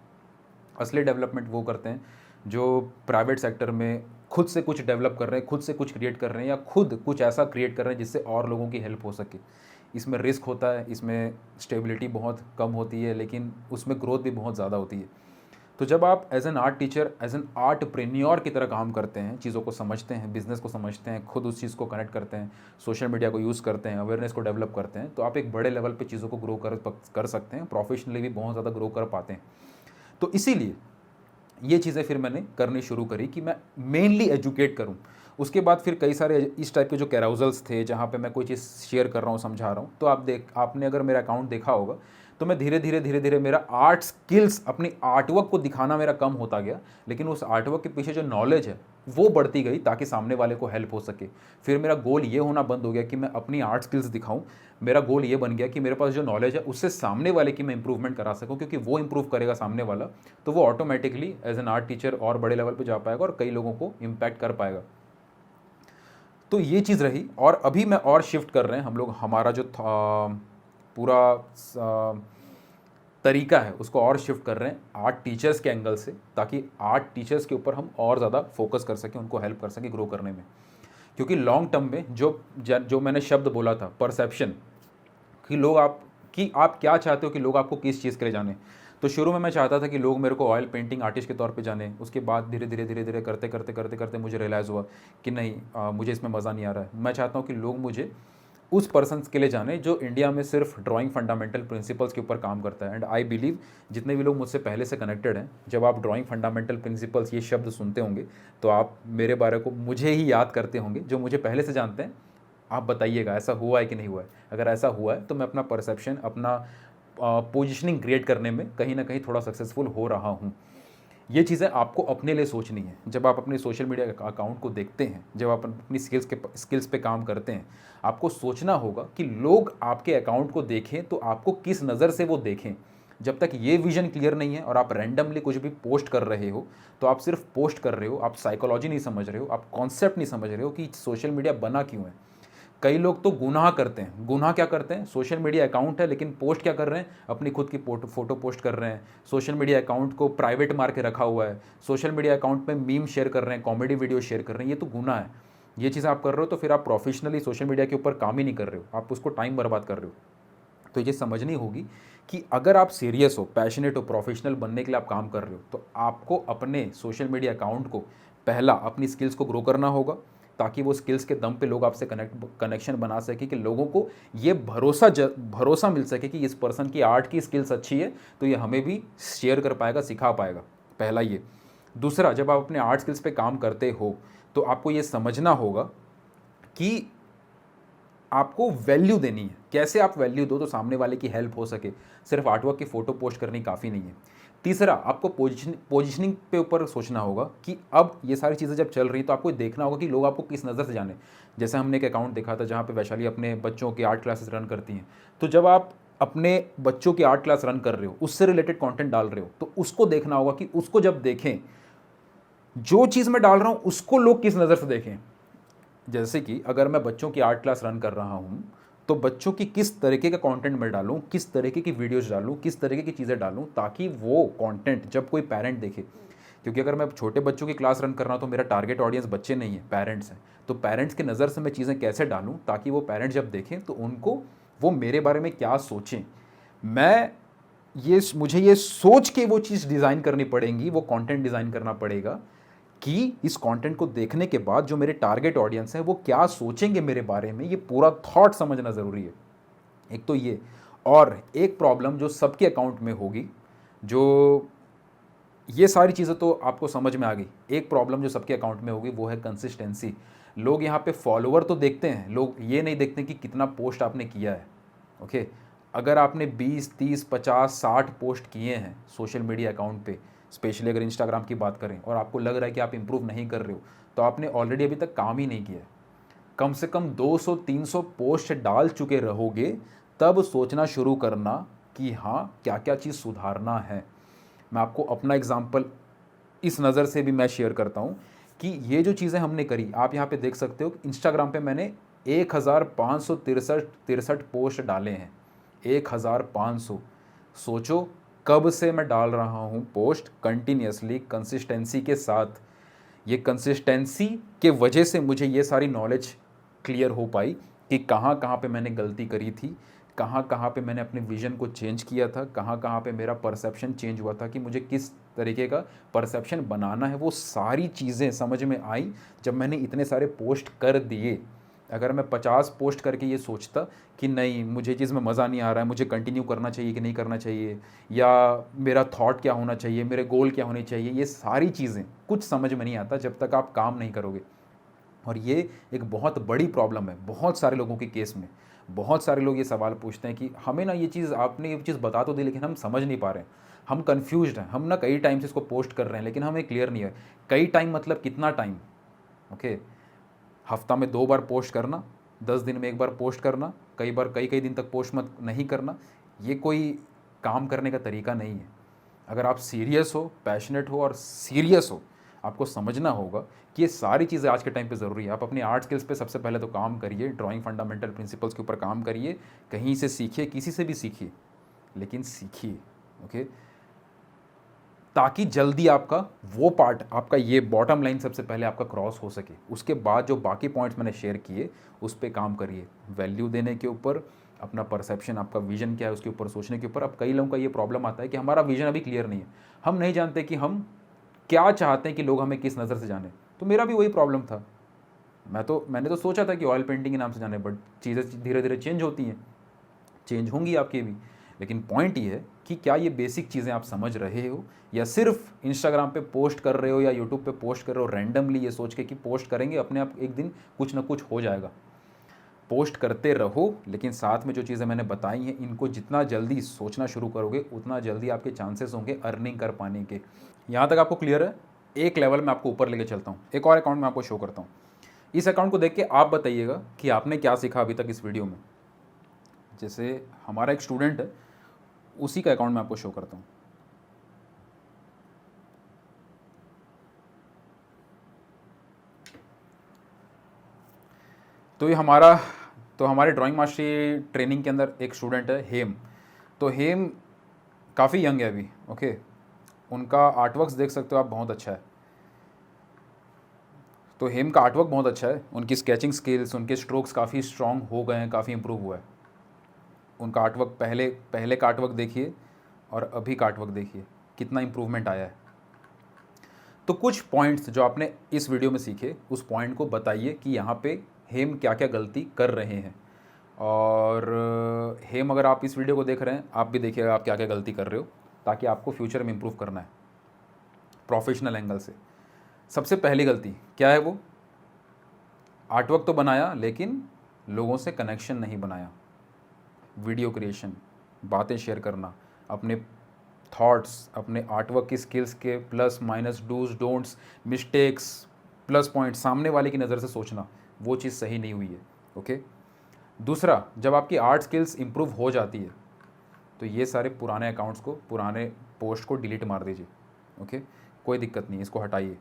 असली डेवलपमेंट वो करते हैं जो प्राइवेट सेक्टर में खुद से कुछ डेवलप कर रहे हैं, खुद से कुछ क्रिएट कर रहे हैं या खुद कुछ ऐसा क्रिएट कर रहे हैं जिससे और लोगों की हेल्प हो सके। इसमें रिस्क होता है, इसमें स्टेबिलिटी बहुत कम होती है, लेकिन उसमें ग्रोथ भी बहुत ज़्यादा होती है। तो जब आप as an art teacher, as an artpreneur की तरह काम करते हैं, चीज़ों को समझते हैं, बिजनेस को समझते हैं, खुद उस चीज़ को कनेक्ट करते हैं, सोशल मीडिया को यूज़ करते हैं, अवेयरनेस को डेवलप करते हैं, तो आप एक बड़े लेवल पे चीज़ों को ग्रो कर सकते हैं, प्रोफेशनली भी बहुत ज़्यादा ग्रो कर पाते हैं। तो इसीलिए ये चीज़ें फिर मैंने करनी शुरू करी कि मैं मेनली एजुकेट करूं। उसके बाद फिर कई सारे इस टाइप के जो कैराउजल्स थे जहाँ पे मैं कोई चीज़ शेयर कर रहा हूँ, समझा रहा हूँ, तो आपने अगर मेरा अकाउंट देखा होगा तो मैं धीरे धीरे मेरा आर्ट स्किल्स, अपनी आर्टवर्क को दिखाना मेरा कम होता गया, लेकिन उस आर्टवर्क के पीछे जो नॉलेज है वो बढ़ती गई ताकि सामने वाले को हेल्प हो सके। फिर मेरा गोल ये होना बंद हो गया कि मैं अपनी आर्ट स्किल्स दिखाऊं, मेरा गोल ये बन गया कि मेरे पास जो नॉलेज है उससे सामने वाले की मैं इंप्रूवमेंट करा सकूं, क्योंकि वो इंप्रूव करेगा सामने वाला तो वो automatically as an art teacher और बड़े लेवल पे जा पाएगा और कई लोगों को इम्पैक्ट कर पाएगा। तो ये चीज़ रही। और अभी मैं और शिफ्ट कर रहे हैं हम लोग, हमारा जो पूरा तरीका है उसको और शिफ्ट कर रहे हैं आर्ट टीचर्स के एंगल से, ताकि आर्ट टीचर्स के ऊपर हम और ज़्यादा फोकस कर सकें, उनको हेल्प कर सकें ग्रो करने में। क्योंकि लॉन्ग टर्म में जो मैंने शब्द बोला था परसेप्शन, कि आप क्या चाहते हो कि लोग आपको किस चीज़ के लिए जाने। तो शुरू में मैं चाहता था कि लोग मेरे को ऑयल पेंटिंग आर्टिस्ट के तौर पे जाने। उसके बाद धीरे धीरे करते मुझे रियलाइज़ हुआ कि नहीं, मुझे इसमें मज़ा नहीं आ रहा है। मैं चाहता हूँ कि लोग मुझे उस पर्सन के लिए जाने जो इंडिया में सिर्फ ड्राइंग फंडामेंटल प्रिंसिपल्स के ऊपर काम करता है। एंड आई बिलीव जितने भी लोग मुझसे पहले से कनेक्टेड हैं, जब आप ड्राइंग फंडामेंटल प्रिंसिपल्स ये शब्द सुनते होंगे तो आप मेरे बारे को मुझे ही याद करते होंगे। जो मुझे पहले से जानते हैं, आप बताइएगा ऐसा हुआ है कि नहीं हुआ है। अगर ऐसा हुआ है तो मैं अपना परसेप्शन, अपना पोजिशनिंग क्रिएट करने में कहीं ना कहीं थोड़ा सक्सेसफुल हो रहा हूँ। ये चीज़ें आपको अपने लिए सोचनी है। जब आप अपने सोशल मीडिया अकाउंट को देखते हैं, जब आप अपनी स्किल्स पे काम करते हैं, आपको सोचना होगा कि लोग आपके अकाउंट को देखें तो आपको किस नज़र से वो देखें। जब तक ये विजन क्लियर नहीं है और आप रैंडमली कुछ भी पोस्ट कर रहे हो, तो आप सिर्फ पोस्ट कर रहे हो, आप साइकोलॉजी नहीं समझ रहे हो, आप कॉन्सेप्ट नहीं समझ रहे हो कि सोशल मीडिया बना क्यों है। कई लोग तो गुनाह करते हैं। गुनाह क्या करते हैं? सोशल मीडिया अकाउंट है लेकिन पोस्ट क्या कर रहे हैं? अपनी खुद की फोटो पोस्ट कर रहे हैं। सोशल मीडिया अकाउंट को प्राइवेट मार के रखा हुआ है। सोशल मीडिया अकाउंट में मीम शेयर कर रहे हैं, कॉमेडी वीडियो शेयर कर रहे हैं। ये तो गुनाह है। ये चीज़ आप कर रहे हो तो फिर आप प्रोफेशनली सोशल मीडिया के ऊपर काम ही नहीं कर रहे हो, आप उसको टाइम बर्बाद कर रहे हो। तो ये समझनी होगी कि अगर आप सीरियस हो, पैशनेट हो, प्रोफेशनल बनने के लिए आप काम कर रहे हो, तो आपको अपने सोशल मीडिया अकाउंट को पहला अपनी स्किल्स को ग्रो करना होगा, ताकि वो स्किल्स के दम पे लोग आपसे कनेक्शन बना सके, कि लोगों को ये भरोसा मिल सके कि इस पर्सन की आर्ट की स्किल्स अच्छी है तो ये हमें भी शेयर कर पाएगा, सिखा पाएगा। पहला ये। दूसरा, जब आप अपने आर्ट स्किल्स पे काम करते हो तो आपको ये समझना होगा कि आपको वैल्यू देनी है। कैसे आप वैल्यू दो तो सामने वाले की हेल्प हो सके। सिर्फ आर्टवर्क की फ़ोटो पोस्ट करनी काफ़ी नहीं है। तीसरा, आपको पोजिशनिंग पे ऊपर सोचना होगा कि अब ये सारी चीज़ें जब चल रही तो आपको देखना होगा कि लोग आपको किस नज़र से जाने। जैसे हमने एक अकाउंट देखा था जहाँ पे वैशाली अपने बच्चों की आर्ट क्लासेस रन करती हैं। तो जब आप अपने बच्चों की आर्ट क्लास रन कर रहे हो, उससे रिलेटेड कंटेंट डाल रहे हो, तो उसको देखना होगा कि उसको जब देखें, जो चीज़ मैं डाल रहा हूँ उसको लोग किस नज़र से देखें। जैसे कि अगर मैं बच्चों की आर्ट क्लास रन कर रहा हूँ तो बच्चों की किस तरीके का कंटेंट मैं डालूँ, किस तरीके की वीडियोस डालूँ, किस तरीके की चीज़ें डालूँ, ताकि वो कंटेंट जब कोई पेरेंट देखे। क्योंकि अगर मैं छोटे बच्चों की क्लास रन कर रहा हूँ तो मेरा टारगेट ऑडियंस बच्चे नहीं है, पेरेंट्स हैं। तो पेरेंट्स की नज़र से मैं चीज़ें कैसे डालूँ ताकि वो पेरेंट्स जब देखें तो उनको वो मेरे बारे में क्या सोचें। मुझे ये सोच के वो चीज़ डिज़ाइन करनी पड़ेगी, वो कंटेंट डिज़ाइन करना पड़ेगा कि इस कंटेंट को देखने के बाद जो मेरे टारगेट ऑडियंस है वो क्या सोचेंगे मेरे बारे में। ये पूरा थॉट समझना ज़रूरी है। एक तो ये, और एक प्रॉब्लम जो सबके अकाउंट में होगी, जो ये सारी चीज़ें तो आपको समझ में आ गई। एक प्रॉब्लम जो सबके अकाउंट में होगी वो है कंसिस्टेंसी। लोग यहाँ पे फॉलोवर तो देखते हैं, लोग ये नहीं देखते कि कितना पोस्ट आपने किया है। ओके, अगर आपने 20, 30, 50, 60 पोस्ट किए हैं सोशल मीडिया अकाउंट पे, स्पेशली अगर इंस्टाग्राम की बात करें, और आपको लग रहा है कि आप इंप्रूव नहीं कर रहे हो, तो आपने ऑलरेडी अभी तक काम ही नहीं किया है। कम से कम 200, 300 पोस्ट डाल चुके रहोगे, तब सोचना शुरू करना कि हाँ क्या क्या चीज़ सुधारना है। मैं आपको अपना एग्जाम्पल इस नज़र से भी मैं शेयर करता हूँ कि ये जो चीज़ें हमने करी, आप यहाँ पे देख सकते हो कि इंस्टाग्राम पे मैंने 1563 पोस्ट डाले हैं। 1500, सोचो कब से मैं डाल रहा हूँ पोस्ट कंटिन्यूसली, कंसिस्टेंसी के साथ। ये कंसिस्टेंसी के वजह से मुझे ये सारी नॉलेज क्लियर हो पाई कि कहाँ कहाँ पे मैंने गलती करी थी, कहाँ कहाँ पे मैंने अपने विजन को चेंज किया था, कहाँ कहाँ पे मेरा परसेप्शन चेंज हुआ था कि मुझे किस तरीके का परसेप्शन बनाना है। वो सारी चीज़ें समझ में आई जब मैंने इतने सारे पोस्ट कर दिए। अगर मैं 50 पोस्ट करके ये सोचता कि नहीं मुझे चीज़ में मज़ा नहीं आ रहा है, मुझे कंटिन्यू करना चाहिए कि नहीं करना चाहिए, या मेरा थॉट क्या होना चाहिए, मेरे गोल क्या होने चाहिए, ये सारी चीज़ें कुछ समझ में नहीं आता जब तक आप काम नहीं करोगे। और ये एक बहुत बड़ी प्रॉब्लम है बहुत सारे लोगों के केस में। बहुत सारे लोग ये सवाल पूछते हैं कि हमें ना ये चीज़, आपने ये चीज़ बता तो दी लेकिन हम समझ नहीं पा रहे हैं, हम कन्फ्यूज्ड हैं, हम ना कई टाइम से इसको पोस्ट कर रहे हैं लेकिन हमें क्लियर नहीं है। कई टाइम मतलब कितना टाइम? ओके, हफ्ता में 2 बार पोस्ट करना, 10 दिन में 1 बार पोस्ट करना, कई बार कई कई दिन तक पोस्ट मत नहीं करना, ये कोई काम करने का तरीका नहीं है। अगर आप सीरियस हो, पैशनेट हो और सीरियस हो, आपको समझना होगा कि ये सारी चीज़ें आज के टाइम पे ज़रूरी है। आप अपनी आर्ट स्किल्स पे सबसे पहले तो काम करिए, ड्राइंग फंडामेंटल प्रिंसिपल्स के ऊपर काम करिए, कहीं से सीखिए, किसी से भी सीखिए, लेकिन सीखिए। ओके, ताकि जल्दी आपका वो पार्ट, आपका ये बॉटम लाइन सबसे पहले आपका क्रॉस हो सके। उसके बाद जो बाकी पॉइंट्स मैंने शेयर किए उस पर काम करिए, वैल्यू देने के ऊपर, अपना परसेप्शन, आपका विजन क्या है उसके ऊपर सोचने के ऊपर। अब कई लोगों का ये प्रॉब्लम आता है कि हमारा विजन अभी क्लियर नहीं है, हम नहीं जानते कि हम क्या चाहते हैं कि लोग हमें किस नज़र से जाने। तो मेरा भी वही प्रॉब्लम था, मैंने तो सोचा था कि ऑयल पेंटिंग के नाम से जाने, बट चीज़ें धीरे धीरे चेंज होती हैं, चेंज होंगी आपकी भी। लेकिन पॉइंट ये है कि क्या ये बेसिक चीज़ें आप समझ रहे हो, या सिर्फ इंस्टाग्राम पे पोस्ट कर रहे हो या यूट्यूब पे पोस्ट कर रहे हो रैंडमली ये सोच के कि पोस्ट करेंगे अपने आप एक दिन कुछ ना कुछ हो जाएगा। पोस्ट करते रहो, लेकिन साथ में जो चीज़ें मैंने बताई हैं इनको जितना जल्दी सोचना शुरू करोगे उतना जल्दी आपके चांसेस होंगे अर्निंग कर पाने के। यहाँ तक आपको क्लियर है? एक लेवल में आपको ऊपर लेके चलता हूँ, एक और अकाउंट में आपको शो करता हूँ। इस अकाउंट को देख के आप बताइएगा कि आपने क्या सीखा अभी तक इस वीडियो में। जैसे हमारा एक स्टूडेंट है, उसी का अकाउंट में आपको शो करता हूँ। तो ये हमारे ड्राइंग मास्टरी ट्रेनिंग के अंदर एक स्टूडेंट है हेम। तो हेम काफ़ी यंग है अभी। ओके, उनका आर्टवर्क्स देख सकते हो आप, बहुत अच्छा है। तो हेम का आर्टवर्क बहुत अच्छा है, उनकी स्केचिंग स्किल्स, उनके स्ट्रोक्स काफ़ी स्ट्रांग हो गए हैं, काफ़ी इंप्रूव हुआ है उनका आर्टवर्क। पहले का आर्टवर्क देखिए और अभी का आर्टवर्क देखिए, कितना इंप्रूवमेंट आया है। तो कुछ पॉइंट्स जो आपने इस वीडियो में सीखे, उस पॉइंट को बताइए कि यहाँ पे हेम क्या क्या गलती कर रहे हैं। और हेम, अगर आप इस वीडियो को देख रहे हैं, आप भी देखिएगा आप क्या क्या गलती कर रहे हो, ताकि आपको फ्यूचर में इम्प्रूव करना है प्रोफेशनल एंगल से। सबसे पहली गलती क्या है? वो आर्टवर्क तो बनाया लेकिन लोगों से कनेक्शन नहीं बनाया। वीडियो क्रिएशन, बातें शेयर करना, अपने थॉट्स, अपने आर्टवर्क की स्किल्स के plus minus, dos don'ts, mistakes, plus point, सामने वाले की नज़र से सोचना, वो चीज़ सही नहीं हुई है। ओके, दूसरा, जब आपकी आर्ट स्किल्स इंप्रूव हो जाती है तो ये सारे पुराने अकाउंट्स को, पुराने पोस्ट को डिलीट मार दीजिए। ओके, कोई दिक्कत नहीं, इसको हटाइए,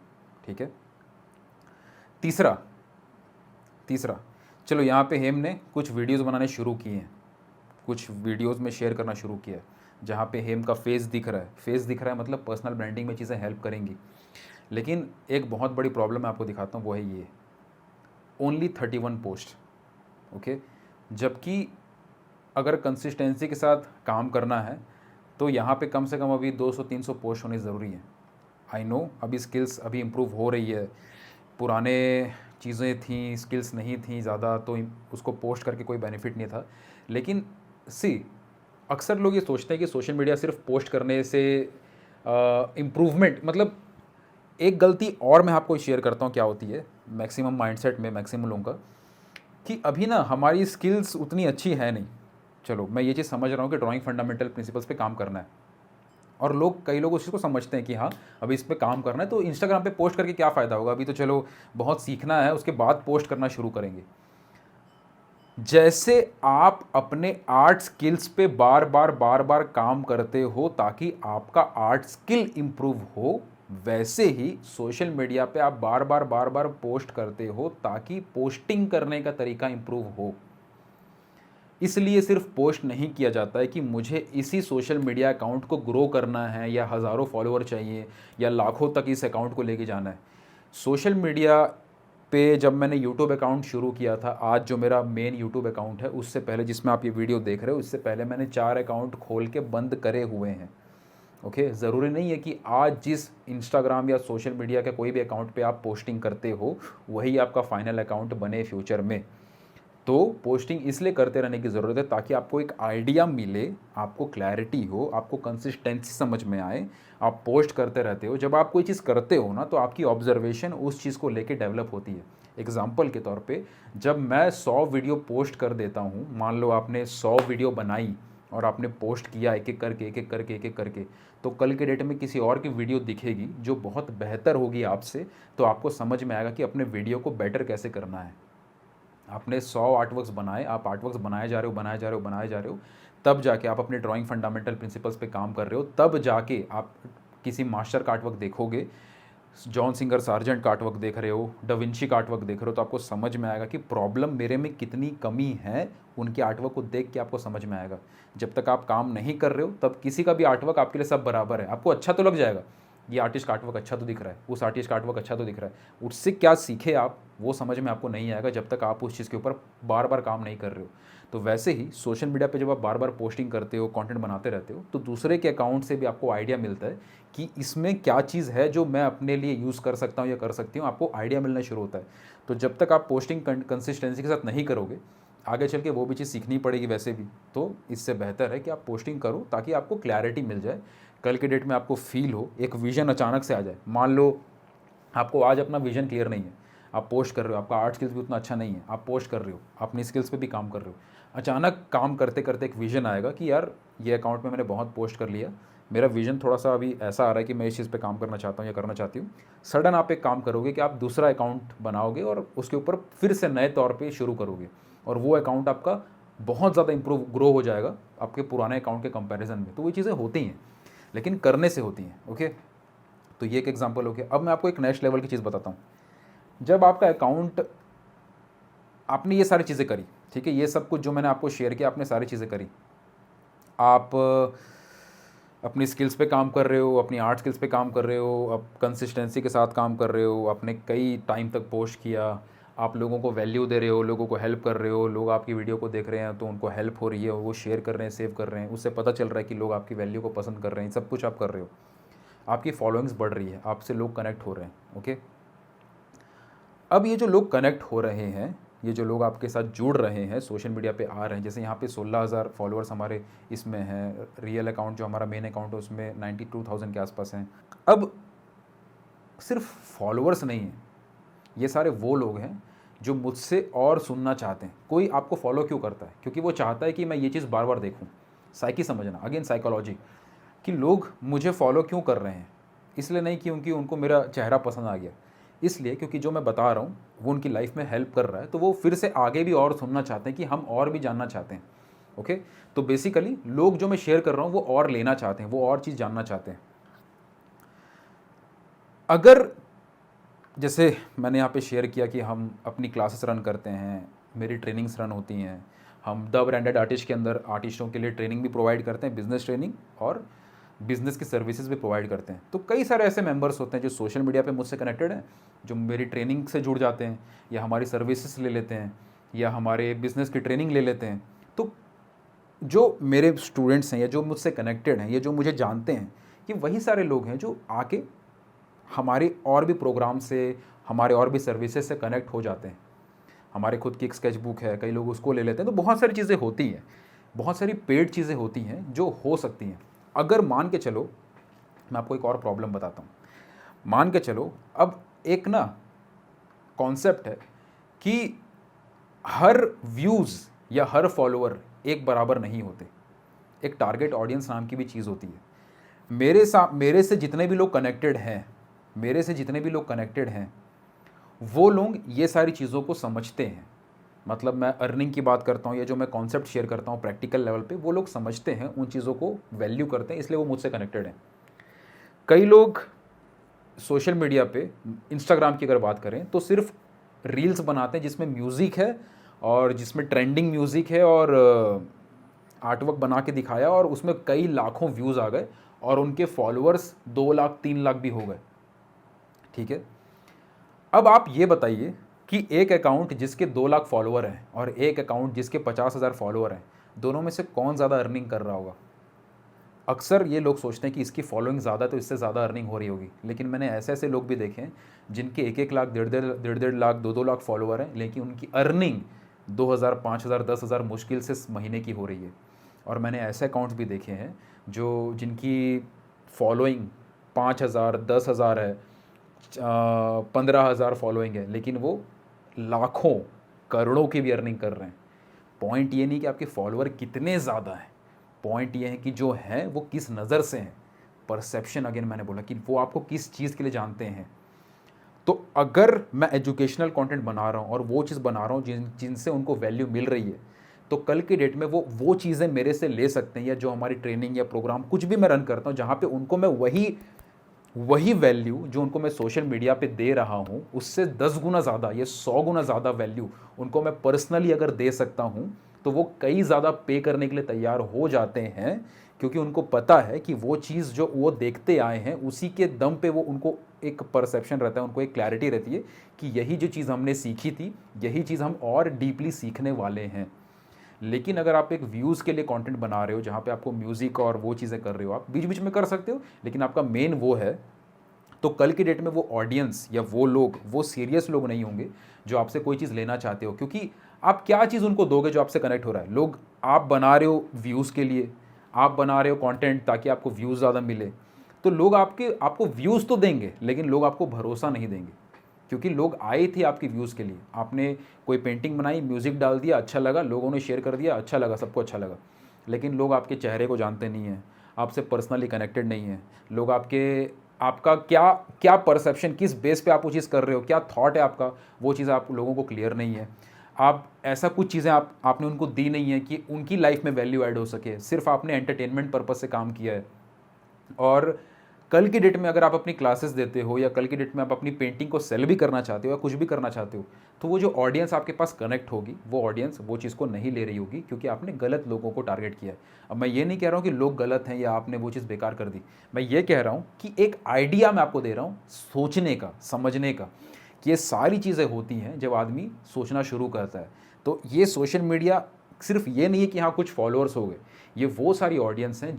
ठीक है। तीसरा, चलो यहाँ पे हेम ने कुछ वीडियोस बनाने शुरू किए हैं, कुछ वीडियोस में शेयर करना शुरू किया है जहाँ पे हेम का फेस दिख रहा है। फेस दिख रहा है मतलब पर्सनल ब्रांडिंग में चीज़ें हेल्प करेंगी। लेकिन एक बहुत बड़ी प्रॉब्लम मैं आपको दिखाता हूँ, वो है ये, ओनली 31 पोस्ट। ओके, जबकि अगर कंसिस्टेंसी के साथ काम करना है तो यहाँ पे कम से कम अभी 200-300 पोस्ट होनी ज़रूरी है। आई नो अभी स्किल्स अभी इम्प्रूव हो रही है, पुराने चीज़ें थी, स्किल्स नहीं थी ज़्यादा, तो उसको पोस्ट करके कोई बेनिफिट नहीं था। लेकिन अक्सर लोग ये सोचते हैं कि सोशल मीडिया सिर्फ पोस्ट करने से इम्प्रूवमेंट, मतलब एक गलती और मैं आपको शेयर करता हूँ क्या होती है मैक्सिमम माइंडसेट में मैक्सिमम लोगों का, कि अभी ना हमारी स्किल्स उतनी अच्छी है नहीं। चलो मैं ये चीज़ समझ रहा हूँ कि ड्राइंग फंडामेंटल प्रिंसिपल्स पे काम करना है, और कई लोग उस चीज़ को समझते हैं कि हाँ अभी इस पे काम करना है तो इंस्टाग्राम पे पोस्ट करके क्या फ़ायदा होगा, अभी तो चलो बहुत सीखना है उसके बाद पोस्ट करना शुरू करेंगे। जैसे आप अपने आर्ट स्किल्स पे बार बार काम करते हो ताकि आपका आर्ट स्किल इंप्रूव हो, वैसे ही सोशल मीडिया पे आप बार बार पोस्ट करते हो ताकि पोस्टिंग करने का तरीका इंप्रूव हो। इसलिए सिर्फ पोस्ट नहीं किया जाता है कि मुझे इसी सोशल मीडिया अकाउंट को ग्रो करना है या हज़ारों फॉलोअर चाहिए या लाखों तक इस अकाउंट को लेके जाना है। सोशल मीडिया पे जब मैंने यूट्यूब अकाउंट शुरू किया था, आज जो मेरा मेन यूट्यूब अकाउंट है उससे पहले जिसमें आप ये वीडियो देख रहे हो, इससे पहले मैंने 4 अकाउंट खोल के बंद करे हुए हैं। ओके, ज़रूरी नहीं है कि आज जिस इंस्टाग्राम या सोशल मीडिया के कोई भी अकाउंट पे आप पोस्टिंग करते हो वही आपका फाइनल अकाउंट बने फ्यूचर में। तो पोस्टिंग इसलिए करते रहने की ज़रूरत है ताकि आपको एक आइडिया मिले, आपको क्लैरिटी हो, आपको कंसिस्टेंसी समझ में आए। आप पोस्ट करते रहते हो, जब आप कोई चीज़ करते हो ना तो आपकी ऑब्जर्वेशन उस चीज़ को लेके डेवलप होती है। एग्जाम्पल के तौर पे जब मैं 100 वीडियो पोस्ट कर देता हूँ, मान लो आपने 100 वीडियो बनाई और आपने पोस्ट किया एक एक करके एक एक करके एक एक करके, तो कल के डेट में किसी और की वीडियो दिखेगी जो बहुत बेहतर होगी आपसे, तो आपको समझ में आएगा कि अपने वीडियो को बेटर कैसे करना है। आपने 100 आर्टवर्क्स बनाए, आप आर्टवर्क्स बनाए जा रहे हो, तब जाके आप अपने ड्राइंग फंडामेंटल प्रिंसिपल्स पे काम कर रहे हो, तब जाके आप किसी मास्टर का आर्टवर्क देखोगे, जॉन सिंगर सार्जेंट का आर्टवर्क देख रहे हो, डविंची का आर्टवर्क देख रहे हो, तो आपको समझ में आएगा कि प्रॉब्लम मेरे में कितनी कमी है। उनके आर्टवर्क को देख के आपको समझ में आएगा। जब तक आप काम नहीं कर रहे हो तब किसी का भी आर्टवर्क आपके लिए सब बराबर है। आपको अच्छा तो लग जाएगा, ये आर्टिस्ट का आर्टवर्क अच्छा तो दिख रहा है, उस आर्टिस्ट का आर्टवर्क अच्छा तो दिख रहा है, उससे क्या सीखे आप वो समझ में आपको नहीं आएगा जब तक आप उस चीज़ के ऊपर बार बार काम नहीं कर रहे हो। तो वैसे ही सोशल मीडिया पे जब आप बार बार पोस्टिंग करते हो, कंटेंट बनाते रहते हो, तो दूसरे के अकाउंट से भी आपको आइडिया मिलता है कि इसमें क्या चीज़ है जो मैं अपने लिए यूज़ कर सकता हूँ या कर सकती हूँ। आपको आइडिया मिलना शुरू होता है। तो जब तक आप पोस्टिंग कंसिस्टेंसी के साथ नहीं करोगे, आगे चल के वो भी चीज़ सीखनी पड़ेगी वैसे भी। तो इससे बेहतर है कि आप पोस्टिंग करो ताकि आपको क्लैरिटी मिल जाए, कल के डेट में आपको फील हो, एक विज़न अचानक से आ जाए। मान लो आपको आज अपना विज़न क्लियर नहीं है, आप पोस्ट कर रहे हो, आपका आर्ट स्किल्स भी उतना अच्छा नहीं है, आप पोस्ट कर रहे हो, अपनी स्किल्स पे भी काम कर रहे हो, अचानक काम करते करते एक विज़न आएगा कि यार ये अकाउंट में मैंने बहुत पोस्ट कर लिया, मेरा विज़न थोड़ा सा अभी ऐसा आ रहा है कि मैं इस चीज़ पे काम करना चाहता हूँ या करना चाहती हूँ। सडन आप एक काम करोगे कि आप दूसरा अकाउंट बनाओगे और उसके ऊपर फिर से नए तौर पे शुरू करोगे, और वो अकाउंट आपका बहुत ज़्यादा इंप्रूव ग्रो हो जाएगा आपके पुराने अकाउंट के कंपैरिजन में। तो वो चीज़ें होती हैं, लेकिन करने से होती हैं। ओके, तो ये एक एग्जांपल हो गया। अब मैं आपको एक नेक्स्ट लेवल की चीज़ बताता हूँ। जब आपका अकाउंट, आपने ये सारी चीज़ें करी, ठीक है, ये सब कुछ जो मैंने आपको शेयर किया, आपने सारी चीज़ें करी, आप अपनी स्किल्स पे काम कर रहे हो, अपनी आर्ट स्किल्स पे काम कर रहे हो, अब कंसिस्टेंसी के साथ काम कर रहे हो, आपने कई टाइम तक पोस्ट किया, आप लोगों को वैल्यू दे रहे हो, लोगों को हेल्प कर रहे हो, लोग आपकी वीडियो को देख रहे हैं तो उनको हेल्प हो रही है, वो शेयर कर रहे हैं, सेव कर रहे हैं, उससे पता चल रहा है कि लोग आपकी वैल्यू को पसंद कर रहे हैं, सब कुछ आप कर रहे हो, आपकी फॉलोइंग्स बढ़ रही है, आपसे लोग कनेक्ट हो रहे हैं। ओके, अब ये जो लोग कनेक्ट हो रहे हैं, ये जो लोग आपके साथ जुड़ रहे हैं, सोशल मीडिया पे आ रहे हैं, जैसे यहाँ पे 16,000 फॉलोअर्स हमारे इसमें हैं, रियल अकाउंट जो हमारा मेन अकाउंट है उसमें 92,000 के आसपास हैं। अब सिर्फ फॉलोअर्स नहीं हैं, ये सारे वो लोग हैं जो मुझसे और सुनना चाहते हैं। कोई आपको फॉलो क्यों करता है? क्योंकि वो चाहता है कि मैं ये चीज़ बार बार देखूँ। साइकी समझना, अगेन साइकोलॉजी, कि लोग मुझे फॉलो क्यों कर रहे हैं। इसलिए नहीं क्योंकि उनको मेरा चेहरा पसंद आ गया, इसलिए क्योंकि जो मैं बता रहा हूँ वो उनकी लाइफ में हेल्प कर रहा है, तो वो फिर से आगे भी और सुनना चाहते हैं कि हम और भी जानना चाहते हैं। ओके, तो बेसिकली लोग जो मैं शेयर कर रहा हूँ वो और लेना चाहते हैं, वो और चीज़ जानना चाहते हैं। अगर जैसे मैंने यहाँ पे शेयर किया कि हम अपनी क्लासेस रन करते हैं, मेरी ट्रेनिंग्स रन होती हैं, हम द ब्रांडेड आर्टिस्ट के अंदर आर्टिस्टों के लिए ट्रेनिंग भी प्रोवाइड करते हैं, बिजनेस ट्रेनिंग और बिज़नेस की सर्विसेज भी प्रोवाइड करते हैं। तो कई सारे ऐसे मेंबर्स होते हैं जो सोशल मीडिया पे मुझसे कनेक्टेड हैं, जो मेरी ट्रेनिंग से जुड़ जाते हैं या हमारी सर्विसेज ले लेते हैं या हमारे बिज़नेस की ट्रेनिंग ले लेते हैं। तो जो मेरे स्टूडेंट्स हैं या जो मुझसे कनेक्टेड हैं या जो मुझे जानते हैं, ये वही सारे लोग हैं जो आके हमारे और भी प्रोग्राम से, हमारे और भी सर्विसेज से कनेक्ट हो जाते हैं। हमारे खुद की एक स्केच बुक है, कई लोग उसको ले लेते हैं। तो बहुत सारी चीज़ें होती हैं, बहुत सारी पेड चीज़ें होती हैं जो हो सकती हैं। अगर मान के चलो, मैं आपको एक और प्रॉब्लम बताता हूँ। मान के चलो, अब एक ना कॉन्सेप्ट है कि हर व्यूज़ या हर फॉलोअर एक बराबर नहीं होते। एक टारगेट ऑडियंस नाम की भी चीज़ होती है। मेरे से जितने भी लोग कनेक्टेड हैं, वो लोग ये सारी चीज़ों को समझते हैं। मतलब मैं अर्निंग की बात करता हूँ या जो मैं कॉन्सेप्ट शेयर करता हूँ प्रैक्टिकल लेवल पे, वो लोग समझते हैं, उन चीज़ों को वैल्यू करते हैं, इसलिए वो मुझसे कनेक्टेड हैं। कई लोग सोशल मीडिया पे, इंस्टाग्राम की अगर बात करें तो सिर्फ रील्स बनाते हैं जिसमें म्यूज़िक है और जिसमें ट्रेंडिंग म्यूज़िक है और आर्टवर्क बना के दिखाया और उसमें कई लाखों व्यूज़ आ गए और उनके फॉलोअर्स 2 लाख 3 लाख भी हो गए। ठीक है, अब आप ये बताइए कि एक अकाउंट जिसके 2 लाख फॉलोअर हैं और एक अकाउंट जिसके 50,000 फॉलोअर हैं, दोनों में से कौन ज़्यादा अर्निंग कर रहा होगा? अक्सर ये लोग सोचते हैं कि इसकी फॉलोइंग ज़्यादा तो इससे ज़्यादा अर्निंग हो रही होगी, लेकिन मैंने ऐसे ऐसे लोग भी देखे हैं जिनके 1-1 लाख, 1.5 लाख, 2-2 लाख फॉलोअर हैं, लेकिन उनकी अर्निंग 2,000, 5,000, 10,000 मुश्किल से महीने की हो रही है। और मैंने ऐसे अकाउंट्स भी देखे हैं जिनकी फॉलोइंग 5,000, 10,000 है, 15,000 फॉलोइंग है, लेकिन वो लाखों, करोड़ों की भी अर्निंग कर रहे हैं। पॉइंट ये नहीं कि आपके फॉलोअर कितने ज़्यादा हैं, पॉइंट ये है कि जो है वो किस नज़र से हैं। परसेप्शन, अगेन मैंने बोला कि वो आपको किस चीज़ के लिए जानते हैं। तो अगर मैं एजुकेशनल कंटेंट बना रहा हूँ और वो चीज़ बना रहा हूँ जिनसे उनको वैल्यू मिल रही है, तो कल की डेट में वो चीज़ें मेरे से ले सकते हैं, या जो हमारी ट्रेनिंग या प्रोग्राम कुछ भी मैं रन करता हूँ जहाँ पे उनको मैं वही वैल्यू जो उनको मैं सोशल मीडिया पे दे रहा हूँ, उससे 10 गुना ज़्यादा या 100 गुना ज़्यादा वैल्यू उनको मैं पर्सनली अगर दे सकता हूँ, तो वो कई ज़्यादा पे करने के लिए तैयार हो जाते हैं, क्योंकि उनको पता है कि वो चीज़ जो वो देखते आए हैं उसी के दम पे वो, उनको एक परसेप्शन रहता है, उनको एक क्लैरिटी रहती है कि यही जो चीज़ हमने सीखी थी, यही चीज़ हम और डीपली सीखने वाले हैं। लेकिन अगर आप एक व्यूज़ के लिए कंटेंट बना रहे हो जहाँ पे आपको म्यूज़िक और वो चीज़ें कर रहे हो, आप बीच बीच में कर सकते हो, लेकिन आपका मेन वो है, तो कल की डेट में वो ऑडियंस या वो लोग, वो सीरियस लोग नहीं होंगे जो आपसे कोई चीज़ लेना चाहते हो। क्योंकि आप क्या चीज़ उनको दोगे जो आपसे कनेक्ट हो रहा है? लोग, आप बना रहे हो व्यूज़ के लिए, आप बना रहे हो कंटेंट ताकि आपको व्यूज़ ज़्यादा मिले, तो लोग आपको व्यूज़ तो देंगे, लेकिन लोग आपको भरोसा नहीं देंगे। क्योंकि लोग आए थे आपकी व्यूज़ के लिए, आपने कोई पेंटिंग बनाई, म्यूज़िक डाल दिया, अच्छा लगा, लोगों ने शेयर कर दिया, अच्छा लगा, सबको अच्छा लगा, लेकिन लोग आपके चेहरे को जानते नहीं हैं, आपसे पर्सनली कनेक्टेड नहीं हैं। लोग आपका क्या क्या परसेप्शन, किस बेस पे आप वो चीज़ कर रहे हो, क्या थॉट है आपका, वो चीज़ आप लोगों को क्लियर नहीं है। आप ऐसा कुछ चीज़ें आपने उनको दी नहीं है कि उनकी लाइफ में वैल्यू ऐड हो सके, सिर्फ आपने एंटरटेनमेंट पर्पज़ से काम किया है। और कल की डेट में अगर आप अपनी क्लासेस देते हो या कल की डेट में आप अपनी पेंटिंग को सेल भी करना चाहते हो या कुछ भी करना चाहते हो, तो वो जो ऑडियंस आपके पास कनेक्ट होगी, वो ऑडियंस वो चीज़ को नहीं ले रही होगी, क्योंकि आपने गलत लोगों को टारगेट किया है। अब मैं ये नहीं कह रहा हूँ कि लोग गलत हैं या आपने वो चीज़ बेकार कर दी, मैं ये कह रहा हूँ कि एक आइडिया मैं आपको दे रहा हूँ सोचने का, समझने का, कि ये सारी चीज़ें होती हैं जब आदमी सोचना शुरू करता है। तो ये सोशल मीडिया सिर्फ ये नहीं है कि हाँ कुछ फॉलोअर्स हो गए, ये वो सारी ऑडियंस हैं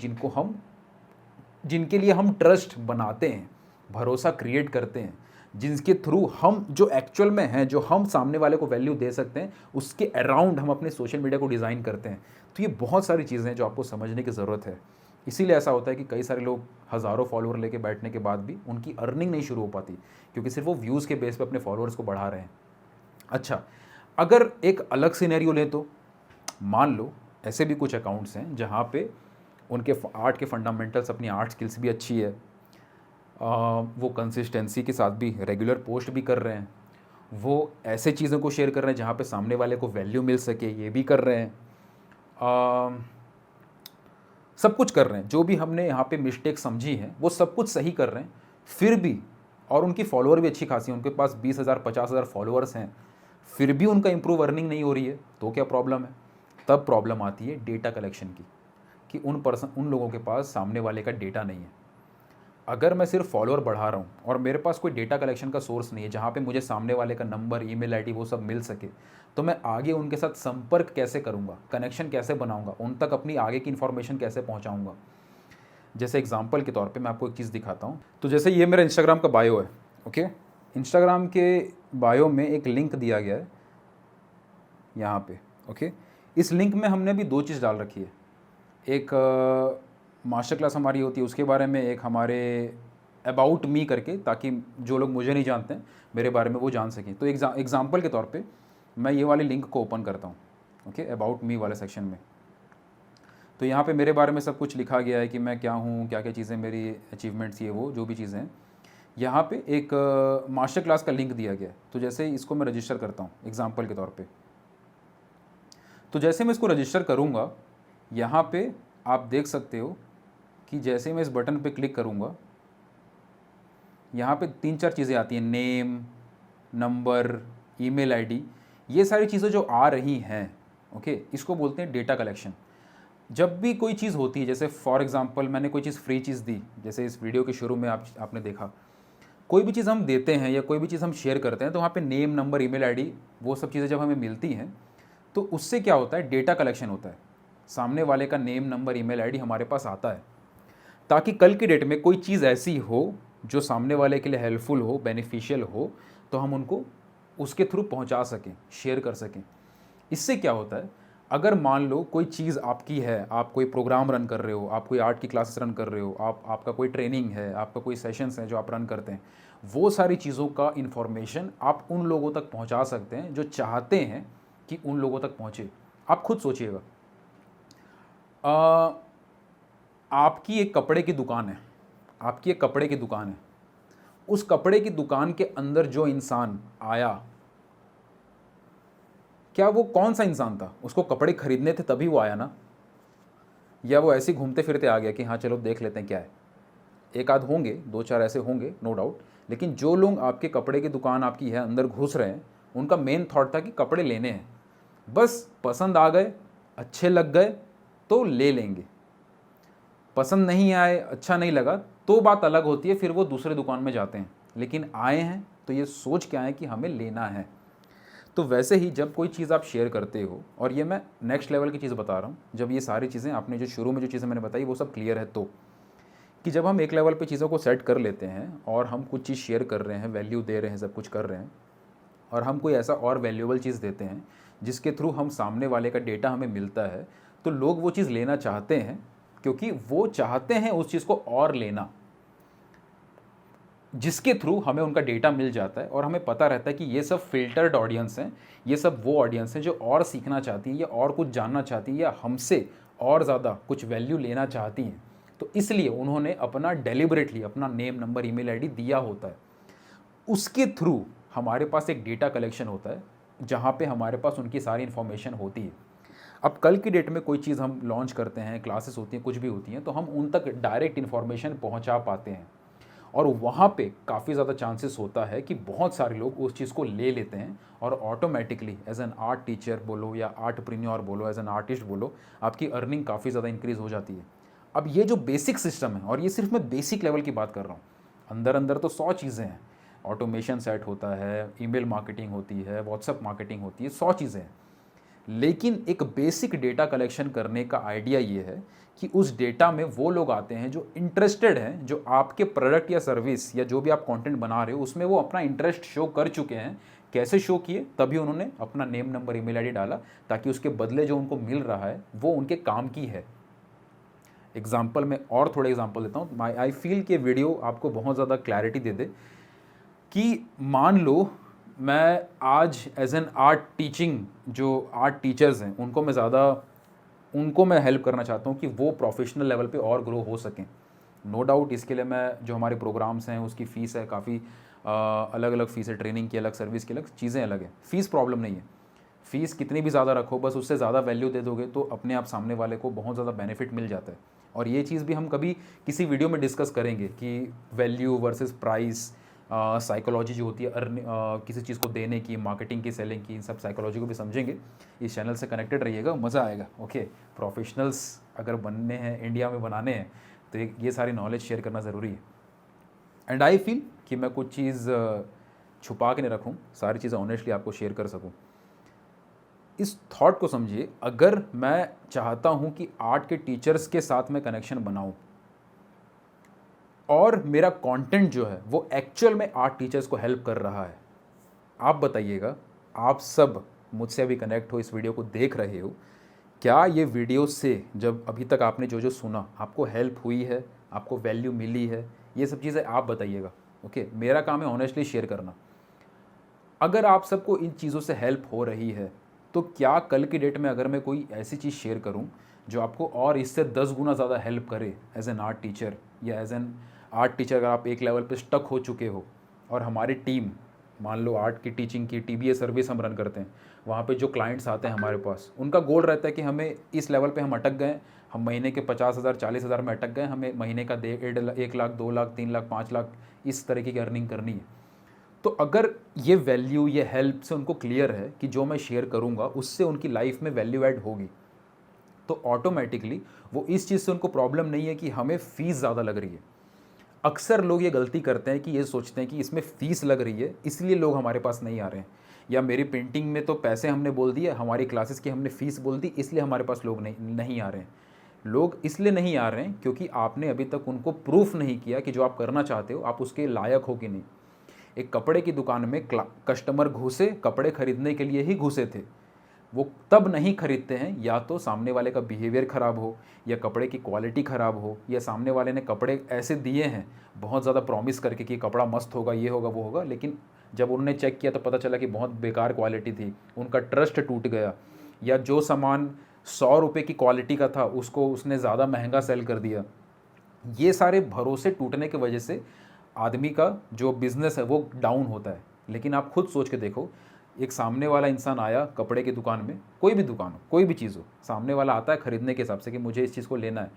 जिनके लिए हम ट्रस्ट बनाते हैं, भरोसा क्रिएट करते हैं, जिनके थ्रू हम जो एक्चुअल में हैं, जो हम सामने वाले को वैल्यू दे सकते हैं, उसके अराउंड हम अपने सोशल मीडिया को डिज़ाइन करते हैं। तो ये बहुत सारी चीज़ें हैं जो आपको समझने की ज़रूरत है। इसीलिए ऐसा होता है कि कई सारे लोग हज़ारों फॉलोअर लेके बैठने के बाद भी उनकी अर्निंग नहीं शुरू हो पाती, क्योंकि सिर्फ वो व्यूज़ के बेस पे अपने फॉलोअर्स को बढ़ा रहे हैं। अच्छा, अगर एक अलग सिनेरियो लें तो मान लो ऐसे भी कुछ अकाउंट्स हैं जहाँ पे उनके आर्ट के फंडामेंटल्स, अपनी आर्ट स्किल्स भी अच्छी है, वो कंसिस्टेंसी के साथ भी रेगुलर पोस्ट भी कर रहे हैं, वो ऐसे चीज़ों को शेयर कर रहे हैं जहाँ पे सामने वाले को वैल्यू मिल सके, ये भी कर रहे हैं, सब कुछ कर रहे हैं, जो भी हमने यहाँ पे मिस्टेक समझी है वो सब कुछ सही कर रहे हैं, फिर भी, और उनकी फॉलोअर भी अच्छी खासी है, उनके पास 20,000 50,000 फॉलोअर्स हैं, फिर भी उनका इंप्रूव अर्निंग नहीं हो रही है, तो क्या प्रॉब्लम है? तब प्रॉब्लम आती है डेटा कलेक्शन की, कि उन लोगों के पास सामने वाले का डेटा नहीं है। अगर मैं सिर्फ फॉलोअर बढ़ा रहा हूँ और मेरे पास कोई डेटा कलेक्शन का सोर्स नहीं है जहाँ पे मुझे सामने वाले का नंबर, ईमेल आईडी वो सब मिल सके, तो मैं आगे उनके साथ संपर्क कैसे करूँगा, कनेक्शन कैसे बनाऊँगा, उन तक अपनी आगे की इन्फॉर्मेशन कैसे पहुँचाऊँगा? जैसे एग्जाम्पल के तौर पे मैं आपको एक चीज़ दिखाता हूँ। तो जैसे ये मेरा इंस्टाग्राम का बायो है, ओके, इंस्टाग्राम के बायो में एक लिंक दिया गया है यहाँ पे, ओके। इस लिंक में हमने भी 2 चीज़ डाल रखी है, एक मास्टर क्लास हमारी होती है उसके बारे में, एक हमारे अबाउट मी करके, ताकि जो लोग मुझे नहीं जानते हैं मेरे बारे में वो जान सकें। तो एग्जाम्पल के तौर पे मैं ये वाली लिंक को ओपन करता हूँ, ओके, अबाउट मी वाले सेक्शन में। तो यहाँ पे मेरे बारे में सब कुछ लिखा गया है कि मैं क्या हूँ, क्या क्या चीज़ें मेरी अचीवमेंट्स, ये वो जो भी चीज़ें हैं। यहाँ पे एक मास्टर क्लास का लिंक दिया गया है। तो जैसे इसको मैं रजिस्टर करता हूँ एग्जाम्पल के तौर पे, तो जैसे मैं इसको रजिस्टर करूँगा, यहाँ पे आप देख सकते हो कि जैसे मैं इस बटन पे क्लिक करूँगा, यहाँ पे 3-4 चीज़ें आती हैं, नेम, नंबर, ईमेल आईडी, ये सारी चीज़ें जो आ रही हैं, ओके, इसको बोलते हैं डेटा कलेक्शन। जब भी कोई चीज़ होती है, जैसे फॉर एग्जांपल मैंने कोई चीज़ फ्री चीज़ दी, जैसे इस वीडियो के शुरू में आपने देखा, कोई भी चीज़ हम देते हैं या कोई भी चीज़ हम शेयर करते हैं, तो वहाँ पे नेम, नंबर, ईमेल आईडी, वो सब चीज़ें जब हमें मिलती हैं तो उससे क्या होता है, डेटा कलेक्शन होता है। सामने वाले का नेम, नंबर, ईमेल आईडी हमारे पास आता है, ताकि कल की डेट में कोई चीज़ ऐसी हो जो सामने वाले के लिए हेल्पफुल हो, बेनिफिशियल हो, तो हम उनको उसके थ्रू पहुंचा सकें, शेयर कर सकें। इससे क्या होता है, अगर मान लो कोई चीज़ आपकी है, आप कोई प्रोग्राम रन कर रहे हो, आप कोई आर्ट की क्लासेस रन कर रहे हो, आपका कोई ट्रेनिंग है, आपका कोई सेशंस है जो आप रन करते हैं, वो सारी चीज़ों का इन्फॉर्मेशन आप उन लोगों तक पहुंचा सकते हैं जो चाहते हैं कि उन लोगों तक पहुंचे। आप खुद सोचिएगा, आपकी एक कपड़े की दुकान है, आपकी एक कपड़े की दुकान है, उस कपड़े की दुकान के अंदर जो इंसान आया, क्या वो कौन सा इंसान था? उसको कपड़े खरीदने थे तभी वो आया ना, या वो ऐसे घूमते फिरते आ गया कि हाँ चलो देख लेते हैं क्या है? एक आध होंगे, 2-4 ऐसे होंगे, नो डाउट, लेकिन जो लोग आपके कपड़े की दुकान आपकी है अंदर घुस रहे हैं, उनका मेन थॉट था कि कपड़े लेने हैं, बस पसंद आ गए, अच्छे लग गए तो ले लेंगे, पसंद नहीं आए, अच्छा नहीं लगा तो बात अलग होती है, फिर वो दूसरे दुकान में जाते हैं, लेकिन आए हैं तो ये सोच के आए कि हमें लेना है। तो वैसे ही जब कोई चीज़ आप शेयर करते हो, और ये मैं नेक्स्ट लेवल की चीज़ बता रहा हूँ, जब ये सारी चीज़ें आपने जो शुरू में जो चीज़ें मैंने बताई वो सब क्लियर है, तो कि जब हम एक लेवल पे चीज़ों को सेट कर लेते हैं और हम कुछ चीज़ शेयर कर रहे हैं, वैल्यू दे रहे हैं, सब कुछ कर रहे हैं, और हम कोई ऐसा और वैल्यूएबल चीज़ देते हैं जिसके थ्रू हम सामने वाले का डेटा हमें मिलता है, तो लोग वो चीज़ लेना चाहते हैं, क्योंकि वो चाहते हैं उस चीज़ को और लेना, जिसके थ्रू हमें उनका डेटा मिल जाता है और हमें पता रहता है कि ये सब फिल्टर्ड ऑडियंस हैं, ये सब वो ऑडियंस हैं जो और सीखना चाहती हैं या और कुछ जानना चाहती हैं या हमसे और ज़्यादा कुछ वैल्यू लेना चाहती हैं। तो इसलिए उन्होंने अपना डेलिबरेटली अपना नेम, नंबर, ईमेल आईडी दिया होता है। उसके थ्रू हमारे पास एक डेटा कलेक्शन होता है जहाँ पे हमारे पास उनकी सारी इन्फॉर्मेशन होती है। अब कल की डेट में कोई चीज़ हम लॉन्च करते हैं, क्लासेस होती हैं, कुछ भी होती हैं, तो हम उन तक डायरेक्ट इन्फॉर्मेशन पहुँचा पाते हैं, और वहाँ पे काफ़ी ज़्यादा चांसेस होता है कि बहुत सारे लोग उस चीज़ को ले लेते हैं और automatically as an art teacher बोलो या आर्टप्रेन्योर बोलो, एज एन आर्टिस्ट बोलो, आपकी अर्निंग काफ़ी ज़्यादा इंक्रीज़ हो जाती है। अब ये जो बेसिक सिस्टम है, और ये सिर्फ मैं बेसिक लेवल की बात कर रहा हूँ, अंदर अंदर तो 100 चीज़ें हैं, ऑटोमेशन सेट होता है, ईमेल मार्केटिंग होती है, व्हाट्सएप मार्केटिंग होती है, 100 चीज़ें हैं, लेकिन एक बेसिक डेटा कलेक्शन करने का आइडिया ये है कि उस डेटा में वो लोग आते हैं जो इंटरेस्टेड हैं, जो आपके प्रोडक्ट या सर्विस या जो भी आप कंटेंट बना रहे हो उसमें वो अपना इंटरेस्ट शो कर चुके हैं। कैसे शो किए? तभी उन्होंने अपना नेम, नंबर, ईमेल आईडी डाला, ताकि उसके बदले जो उनको मिल रहा है वो उनके काम की है। एग्जाम्पल में और थोड़े एग्जाम्पल देता हूँ, आई फील कि वीडियो आपको बहुत ज़्यादा क्लैरिटी दे दे कि मान लो मैं आज एज एन आर्ट टीचिंग, जो आर्ट टीचर्स हैं उनको मैं हेल्प करना चाहता हूँ कि वो प्रोफेशनल लेवल पे और ग्रो हो सकें। नो डाउट इसके लिए मैं जो हमारे प्रोग्राम्स हैं उसकी फ़ीस है, काफ़ी अलग अलग फ़ीस है, ट्रेनिंग की अलग, सर्विस की अलग, चीज़ें अलग हैं। फ़ीस प्रॉब्लम नहीं है, फ़ीस कितनी भी ज़्यादा रखो, बस उससे ज़्यादा वैल्यू दे दोगे तो अपने आप सामने वाले को बहुत ज़्यादा बेनिफिट मिल जाता है। और ये चीज़ भी हम कभी किसी वीडियो में डिस्कस करेंगे कि वैल्यू वर्सेस प्राइस, साइकोलॉजी जो होती है किसी चीज़ को देने की, मार्केटिंग की, सेलिंग की, इन सब साइकोलॉजी को भी समझेंगे। इस चैनल से कनेक्टेड रहिएगा, मज़ा आएगा। ओके, प्रोफेशनल्स अगर बनने हैं, इंडिया में बनाने हैं, तो ये सारी नॉलेज शेयर करना ज़रूरी है। एंड आई फील कि मैं कुछ चीज़ छुपा के नहीं रखूँ, सारी चीज़ें ऑनेस्टली आपको शेयर कर सकूँ। इस थॉट को समझिए, अगर मैं चाहता हूँ कि आर्ट के टीचर्स के साथ मैं कनेक्शन बनाऊँ और मेरा कंटेंट जो है वो एक्चुअल में आर्ट टीचर्स को हेल्प कर रहा है, आप बताइएगा, आप सब मुझसे अभी कनेक्ट हो, इस वीडियो को देख रहे हो, क्या ये वीडियो से जब अभी तक आपने जो जो सुना आपको हेल्प हुई है, आपको वैल्यू मिली है, ये सब चीज़ें आप बताइएगा। ओके, मेरा काम है ऑनेस्टली शेयर करना। अगर आप सबको इन चीज़ों से हेल्प हो रही है तो क्या कल की डेट में अगर मैं कोई ऐसी चीज़ शेयर करूं जो आपको और इससे 10 गुना ज़्यादा हेल्प करे एज एन आर्ट टीचर, या एज एन आर्ट टीचर अगर आप एक लेवल पे स्टक हो चुके हो और हमारी टीम, मान लो आर्ट की टीचिंग की टीबीए सर्विस हम रन करते हैं, वहाँ पे जो क्लाइंट्स आते हैं हमारे पास, उनका गोल रहता है कि हमें इस लेवल पे हम अटक गए, हम महीने के 50,000 40,000 में अटक गए, हमें महीने का 1 लाख 2 लाख 3 लाख 5 लाख इस तरीके की अर्निंग करनी है। तो अगर ये वैल्यू, ये हेल्प से उनको क्लियर है कि जो मैं शेयर करूँगा उससे उनकी लाइफ में वैल्यू ऐड होगी, तो ऑटोमेटिकली वो इस चीज़ से उनको प्रॉब्लम नहीं है कि हमें फ़ीस ज़्यादा लग रही है। अक्सर लोग ये गलती करते हैं कि ये सोचते हैं कि इसमें फ़ीस लग रही है इसलिए लोग हमारे पास नहीं आ रहे हैं, या मेरी पेंटिंग में तो पैसे हमने बोल दिए, हमारी क्लासेस की हमने फ़ीस बोल दी इसलिए हमारे पास लोग नहीं आ रहे हैं। लोग इसलिए नहीं आ रहे हैं क्योंकि आपने अभी तक उनको प्रूफ नहीं किया कि जो आप करना चाहते हो आप उसके लायक हो कि नहीं। एक कपड़े की दुकान में कस्टमर घुसे, कपड़े खरीदने के लिए ही घुसे थे, वो तब नहीं खरीदते हैं या तो सामने वाले का बिहेवियर ख़राब हो, या कपड़े की क्वालिटी ख़राब हो, या सामने वाले ने कपड़े ऐसे दिए हैं बहुत ज़्यादा प्रॉमिस करके कि कपड़ा मस्त होगा, ये होगा वो होगा, लेकिन जब उन्होंने चेक किया तो पता चला कि बहुत बेकार क्वालिटी थी, उनका ट्रस्ट टूट गया। या जो सामान 100 रुपये की क्वालिटी का था उसको उसने ज़्यादा महंगा सेल कर दिया। ये सारे भरोसे टूटने की वजह से आदमी का जो बिज़नेस है वो डाउन होता है। लेकिन आप खुद सोच के देखो, एक सामने वाला इंसान आया कपड़े की दुकान में, कोई भी दुकान हो, कोई भी चीज़ हो, सामने वाला आता है ख़रीदने के हिसाब से कि मुझे इस चीज़ को लेना है,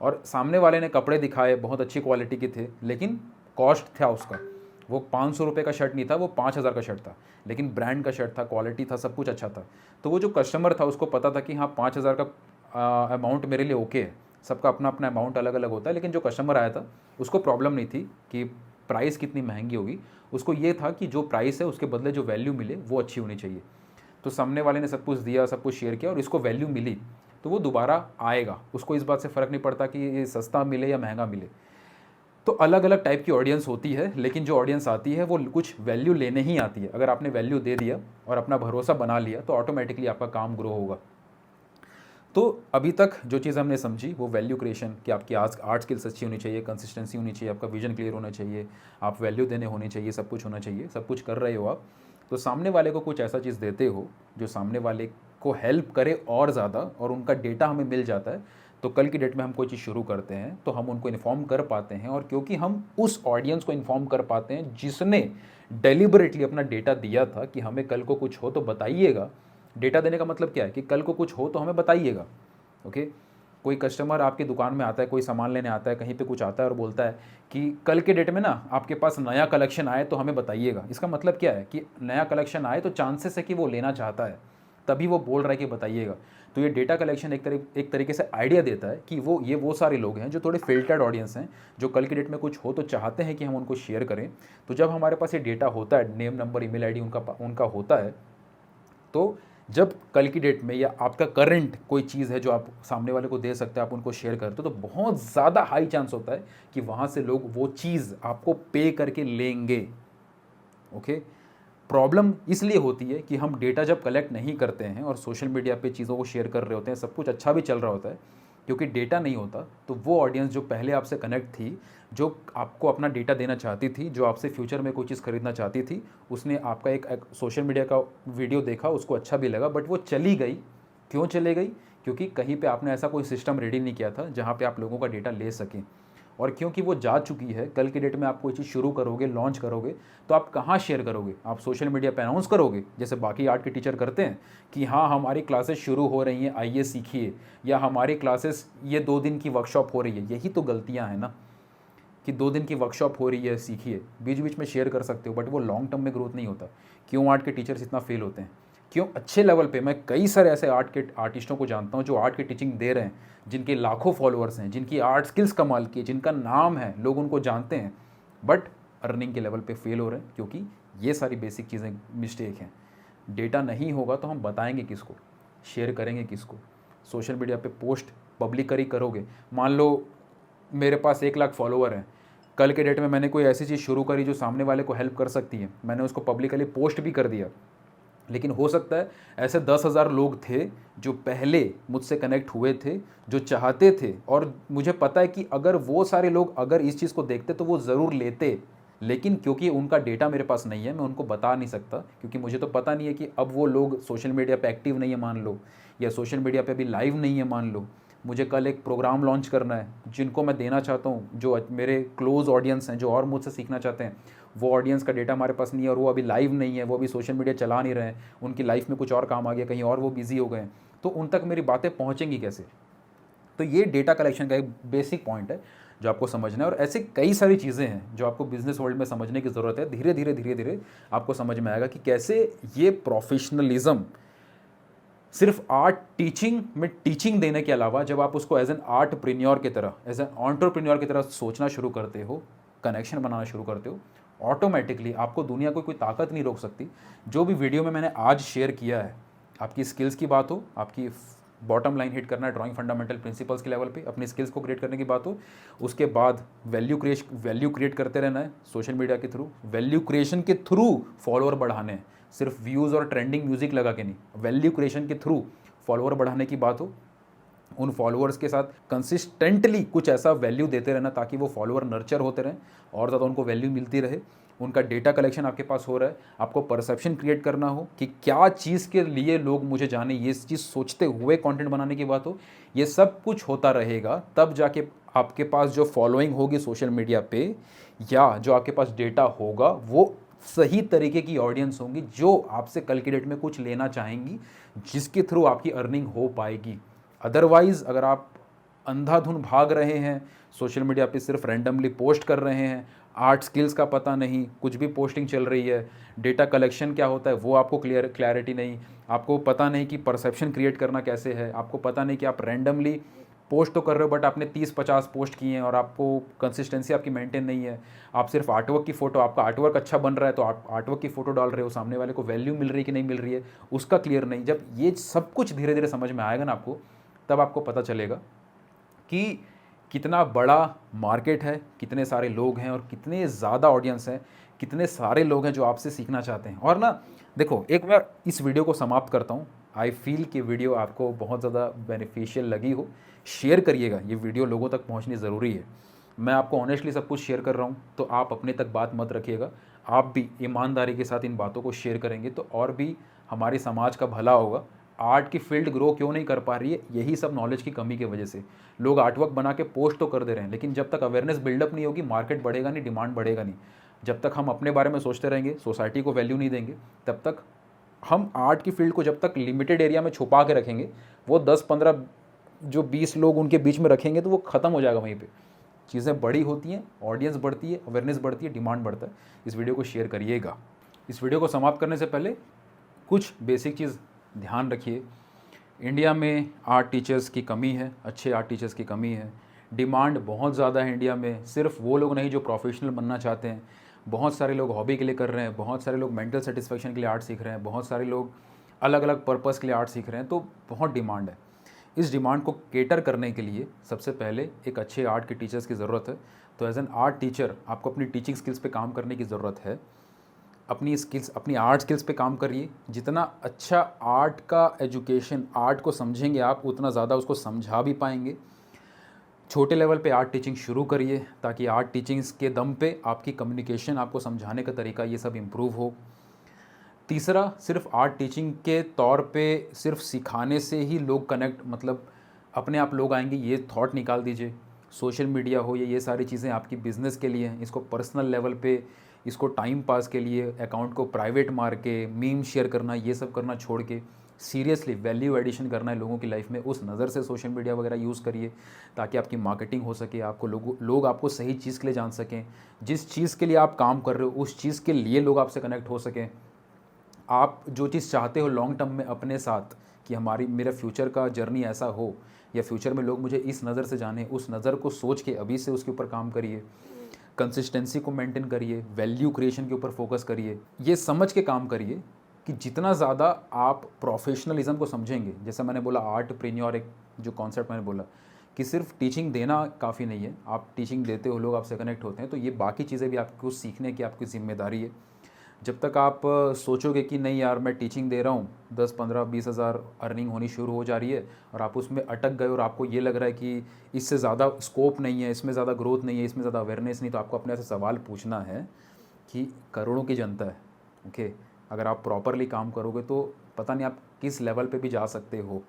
और सामने वाले ने कपड़े दिखाए बहुत अच्छी क्वालिटी के थे, लेकिन कॉस्ट था उसका, वो 500 रुपये का शर्ट नहीं था, वो 5,000 का शर्ट था, लेकिन ब्रांड का शर्ट था, क्वालिटी था, सब कुछ अच्छा था। तो वो जो कस्टमर था उसको पता था कि हाँ 5,000 का अमाउंट मेरे लिए ओके है। सबका अपना अपना अमाउंट अलग अलग होता है, लेकिन जो कस्टमर आया था उसको प्रॉब्लम नहीं थी कि प्राइस कितनी महंगी होगी, उसको ये था कि जो प्राइस है उसके बदले जो वैल्यू मिले वो अच्छी होनी चाहिए। तो सामने वाले ने सब कुछ दिया, सब कुछ शेयर किया और इसको वैल्यू मिली, तो वो दोबारा आएगा, उसको इस बात से फ़र्क नहीं पड़ता कि ये सस्ता मिले या महंगा मिले। तो अलग अलग टाइप की ऑडियंस होती है, लेकिन जो ऑडियंस आती है वो कुछ वैल्यू लेने ही आती है। अगर आपने वैल्यू दे दिया और अपना भरोसा बना लिया तो ऑटोमेटिकली आपका काम ग्रो होगा। तो अभी तक जो चीज़ हमने समझी वो वैल्यू क्रिएशन, कि आपकी आर्ट स्किल्स अच्छी होनी चाहिए, कंसिस्टेंसी होनी चाहिए, आपका विजन क्लियर होना चाहिए, आप वैल्यू देने होनी चाहिए, सब कुछ होना चाहिए, सब कुछ कर रहे हो आप, तो सामने वाले को कुछ ऐसा चीज़ देते हो जो सामने वाले को हेल्प करे और ज़्यादा, और उनका डेटा हमें मिल जाता है, तो कल की डेट में हम कोई चीज़ शुरू करते हैं तो हम उनको इन्फॉर्म कर पाते हैं। और क्योंकि हम उस ऑडियंस को इन्फॉर्म कर पाते हैं जिसने डेलिबरेटली अपना डेटा दिया था कि हमें कल को कुछ हो तो बताइएगा। डेटा देने का मतलब क्या है कि कल को कुछ हो तो हमें बताइएगा। ओके, कोई कस्टमर आपकी दुकान में आता है, कोई सामान लेने आता है, कहीं पे कुछ आता है और बोलता है कि कल के डेट में ना आपके पास नया कलेक्शन आए तो हमें बताइएगा। इसका मतलब क्या है कि नया कलेक्शन आए तो चांसेस है कि वो लेना चाहता है, तभी वो बोल रहा है कि बताइएगा। तो ये डेटा कलेक्शन एक तरीके से आइडिया देता है कि वो सारे लोग हैं जो थोड़े फिल्टर्ड ऑडियंस हैं, जो कल की डेट में कुछ हो तो चाहते हैं कि हम उनको शेयर करें। तो जब हमारे पास ये डेटा होता है, नेम नंबर ईमेल आईडी उनका होता है, तो जब कल की डेट में या आपका करंट कोई चीज़ है जो आप सामने वाले को दे सकते हैं, आप उनको शेयर करते हो, तो बहुत ज़्यादा हाई चांस होता है कि वहाँ से लोग वो चीज़ आपको पे करके लेंगे। ओके, प्रॉब्लम इसलिए होती है कि हम डेटा जब कलेक्ट नहीं करते हैं और सोशल मीडिया पे चीज़ों को शेयर कर रहे होते हैं, सब कुछ अच्छा भी चल रहा होता है, क्योंकि डेटा नहीं होता, तो वो ऑडियंस जो पहले आपसे कनेक्ट थी, जो आपको अपना डेटा देना चाहती थी, जो आपसे फ्यूचर में कोई चीज़ खरीदना चाहती थी, उसने आपका एक सोशल मीडिया का वीडियो देखा, उसको अच्छा भी लगा, बट वो चली गई। क्यों चले गई? क्योंकि कहीं पे आपने ऐसा कोई सिस्टम रेडी नहीं किया था जहाँ पे आप लोगों का डेटा ले सकें। और क्योंकि वो जा चुकी है, कल की डेट में आप कोई चीज़ शुरू करोगे, लॉन्च करोगे, तो आप कहाँ शेयर करोगे? आप सोशल मीडिया पे अनाउंस करोगे जैसे बाकी आर्ट के टीचर करते हैं कि हाँ हमारी क्लासेस शुरू हो रही हैं, आइए सीखिए, या हमारी क्लासेस ये 2 दिन की वर्कशॉप हो रही है। यही तो गलतियाँ हैं ना, कि 2 दिन की वर्कशॉप हो रही है, सीखिए, बीच बीच में शेयर कर सकते हो, बट वो लॉन्ग टर्म में ग्रोथ नहीं होता। क्यों आर्ट के टीचर्स इतना फेल होते हैं? क्यों अच्छे लेवल पे मैं कई सारे ऐसे आर्टिस्टों को जानता हूँ जो आर्ट की टीचिंग दे रहे हैं, जिनके लाखों फॉलोअर्स हैं, जिनकी आर्ट स्किल्स कमाल की है, जिनका नाम है, लोग उनको जानते हैं, बट अर्निंग के लेवल पे फेल हो रहे हैं, क्योंकि ये सारी बेसिक चीज़ें मिस्टेक हैं। डेटा नहीं होगा तो हम बताएंगे किसको, शेयर करेंगे किसको? सोशल मीडिया पे पोस्ट पब्लिकली करोगे, मान लो मेरे पास 1 लाख फॉलोअर हैं, कल के डेट में मैंने कोई ऐसी चीज़ शुरू करी जो सामने वाले को हेल्प कर सकती है, मैंने उसको पब्लिकली पोस्ट भी कर दिया, लेकिन हो सकता है ऐसे 10,000 लोग थे जो पहले मुझसे कनेक्ट हुए थे, जो चाहते थे, और मुझे पता है कि अगर वो सारे लोग अगर इस चीज़ को देखते तो वो ज़रूर लेते। लेकिन क्योंकि उनका डेटा मेरे पास नहीं है, मैं उनको बता नहीं सकता, क्योंकि मुझे तो पता नहीं है कि अब वो लोग सोशल मीडिया पे एक्टिव नहीं है मान लो, या सोशल मीडिया पे भी लाइव नहीं है मान लो। मुझे कल एक प्रोग्राम लॉन्च करना है, जिनको मैं देना चाहता हूँ, जो मेरे क्लोज ऑडियंस हैं, जो और मुझसे सीखना चाहते हैं, वो ऑडियंस का डेटा हमारे पास नहीं है, और वो अभी लाइव नहीं है, वो अभी सोशल मीडिया चला नहीं रहे हैं, उनकी लाइफ में कुछ और काम आ गया, कहीं और वो बिजी हो गए हैं, तो उन तक मेरी बातें पहुँचेंगी कैसे? तो ये डेटा कलेक्शन का एक बेसिक पॉइंट है जो आपको समझना है। और ऐसे कई सारी चीज़ें हैं जो आपको बिजनेस वर्ल्ड में समझने की ज़रूरत है। धीरे धीरे आपको समझ में आएगा कि कैसे ये प्रोफेशनलिज्म सिर्फ आर्ट टीचिंग में टीचिंग देने के अलावा, जब आप उसको एज एन आर्टप्रेन्योर की तरह, एज एन एंटरप्रेन्योर की तरह सोचना शुरू करते हो, कनेक्शन बनाना शुरू करते हो, ऑटोमेटिकली आपको दुनिया को कोई ताकत नहीं रोक सकती। जो भी वीडियो में मैंने आज शेयर किया है, आपकी स्किल्स की बात हो, आपकी बॉटम लाइन हिट करना है ड्राइंग फंडामेंटल प्रिंसिपल्स के लेवल पे, अपनी स्किल्स को क्रिएट करने की बात हो, उसके बाद वैल्यू क्रिएट करते रहना है सोशल मीडिया के थ्रू, वैल्यू क्रिएशन के थ्रू फॉलोअर बढ़ाने हैं, सिर्फ व्यूज़ और ट्रेंडिंग म्यूजिक लगा के नहीं, वैल्यू क्रिएशन के थ्रू फॉलोअर बढ़ाने की बात हो, उन फॉलोअर्स के साथ कंसिस्टेंटली कुछ ऐसा वैल्यू देते रहना ताकि वो फॉलोअर नर्चर होते रहें और ज़्यादा उनको वैल्यू मिलती रहे, उनका डेटा कलेक्शन आपके पास हो रहा है, आपको परसेप्शन क्रिएट करना हो कि क्या चीज़ के लिए लोग मुझे जाने, ये चीज़ सोचते हुए कंटेंट बनाने की बात हो, ये सब कुछ होता रहेगा, तब जाके आपके पास जो फॉलोइंग होगी सोशल मीडिया पे, या जो आपके पास डेटा होगा, वो सही तरीके की ऑडियंस होंगी जो आपसे कल की डेट में कुछ लेना चाहेंगी, जिसके थ्रू आपकी अर्निंग हो पाएगी। अदरवाइज़ अगर आप अंधाधुन भाग रहे हैं सोशल मीडिया पे, सिर्फ रैंडमली पोस्ट कर रहे हैं, आर्ट स्किल्स का पता नहीं, कुछ भी पोस्टिंग चल रही है, डेटा कलेक्शन क्या होता है वो आपको क्लैरिटी नहीं, आपको पता नहीं कि परसेप्शन क्रिएट करना कैसे है, आपको पता नहीं कि आप रैंडमली पोस्ट तो कर रहे हो बट आपने 30-50 पोस्ट किए हैं और आपको कंसिस्टेंसी आपकी मेंटेन नहीं है, आप सिर्फ आर्टवर्क की फ़ोटो, आपका आर्टवर्क अच्छा बन रहा है तो आप आर्टवर्क की फ़ोटो डाल रहे हो, सामने वाले को वैल्यू मिल रही है कि नहीं मिल रही है उसका क्लियर नहीं। जब ये सब कुछ धीरे धीरे समझ में आएगा ना आपको, तब आपको पता चलेगा कि कितना बड़ा मार्केट है, कितने सारे लोग हैं और कितने ज़्यादा ऑडियंस हैं, कितने सारे लोग हैं जो आपसे सीखना चाहते हैं। और ना देखो, एक मैं इस वीडियो को समाप्त करता हूँ। आई फील कि वीडियो आपको बहुत ज़्यादा बेनिफिशियल लगी हो, शेयर करिएगा, ये वीडियो लोगों तक पहुँचनी ज़रूरी है। मैं आपको ऑनेस्टली सब कुछ शेयर कर रहा हूँ, तो आप अपने तक बात मत रखिएगा, आप भी ईमानदारी के साथ इन बातों को शेयर करेंगे तो और भी हमारे समाज का भला होगा। आर्ट की फील्ड ग्रो क्यों नहीं कर पा रही है, यही सब नॉलेज की कमी की वजह से। लोग आर्टवर्क बना के पोस्ट तो कर दे रहे हैं, लेकिन जब तक अवेयरनेस बिल्डअप नहीं होगी, मार्केट बढ़ेगा नहीं, डिमांड बढ़ेगा नहीं। जब तक हम अपने बारे में सोचते रहेंगे, सोसाइटी को वैल्यू नहीं देंगे, तब तक हम आर्ट की फील्ड को जब तक लिमिटेड एरिया में छुपा के रखेंगे, वो 10-15 जो 20 लोग उनके बीच में रखेंगे तो वो ख़त्म हो जाएगा वहीं पे। चीज़ें बड़ी होती हैं, ऑडियंस बढ़ती है, अवेयरनेस बढ़ती है, डिमांड बढ़ता है। इस वीडियो को शेयर करिएगा। इस वीडियो को समाप्त करने से पहले कुछ बेसिक चीज़ ध्यान रखिए। इंडिया में आर्ट टीचर्स की कमी है, अच्छे आर्ट टीचर्स की कमी है। डिमांड बहुत ज़्यादा है इंडिया में, सिर्फ वो लोग नहीं जो प्रोफेशनल बनना चाहते हैं, बहुत सारे लोग हॉबी के लिए कर रहे हैं, बहुत सारे लोग मेंटल सेटिस्फेक्शन के लिए आर्ट सीख रहे हैं, बहुत सारे लोग अलग अलग पर्पस के लिए आर्ट सीख रहे हैं, तो बहुत डिमांड है। इस डिमांड को केटर करने के लिए सबसे पहले एक अच्छे आर्ट के टीचर्स की ज़रूरत है। तो एज एन आर्ट टीचर आपको अपनी टीचिंग स्किल्स पे काम करने की ज़रूरत है। अपनी स्किल्स, अपनी आर्ट स्किल्स पे काम करिए। जितना अच्छा आर्ट का एजुकेशन, आर्ट को समझेंगे आप, उतना ज़्यादा उसको समझा भी पाएंगे। छोटे लेवल पे आर्ट टीचिंग शुरू करिए ताकि आर्ट टीचिंग्स के दम पे आपकी कम्युनिकेशन, आपको समझाने का तरीका, ये सब इम्प्रूव हो। तीसरा, सिर्फ आर्ट टीचिंग के तौर पे सिर्फ सिखाने से ही लोग कनेक्ट, मतलब अपने आप लोग आएंगे, ये थॉट निकाल दीजिए। सोशल मीडिया हो ये सारी चीज़ें आपकी बिज़नेस के लिए हैं, इसको पर्सनल लेवल पे, इसको टाइम पास के लिए, अकाउंट को प्राइवेट मार के मीम शेयर करना, ये सब करना छोड़ के सीरियसली वैल्यू एडिशन करना है लोगों की लाइफ में, उस नज़र से सोशल मीडिया वगैरह यूज़ करिए ताकि आपकी मार्केटिंग हो सके, आपको लोग आपको सही चीज़ के लिए जान सकें, जिस चीज़ के लिए आप काम कर रहे हो उस चीज़ के लिए लोग आपसे कनेक्ट हो सकें। आप जो चीज़ चाहते हो लॉन्ग टर्म में अपने साथ, कि मेरा फ्यूचर का जर्नी ऐसा हो, या फ्यूचर में लोग मुझे इस नज़र से जाने, उस नज़र को सोच के अभी से उसके ऊपर काम करिए। कंसिस्टेंसी को मेंटेन करिए, वैल्यू क्रिएशन के ऊपर फोकस करिए, ये समझ के काम करिए कि जितना ज़्यादा आप प्रोफेशनलिज्म को समझेंगे, जैसा मैंने बोला आर्टप्रेन्योर, एक जो कॉन्सेप्ट मैंने बोला कि सिर्फ टीचिंग देना काफ़ी नहीं है, आप टीचिंग देते हो, लोग आपसे कनेक्ट होते हैं, तो ये बाकी चीज़ें भी आपको सीखने की आपकी जिम्मेदारी है। जब तक आप सोचोगे कि नहीं यार मैं टीचिंग दे रहा हूँ, 10 15 20 हज़ार अर्निंग होनी शुरू हो जा रही है और आप उसमें अटक गए और आपको ये लग रहा है कि इससे ज़्यादा स्कोप नहीं है, इसमें ज़्यादा ग्रोथ नहीं है, इसमें ज़्यादा अवेयरनेस नहीं, तो आपको अपने से सवाल पूछना है कि करोड़ों की जनता है, ओके, अगर आप प्रॉपरली काम करोगे तो पता नहीं आप किस लेवल पे भी जा सकते हो।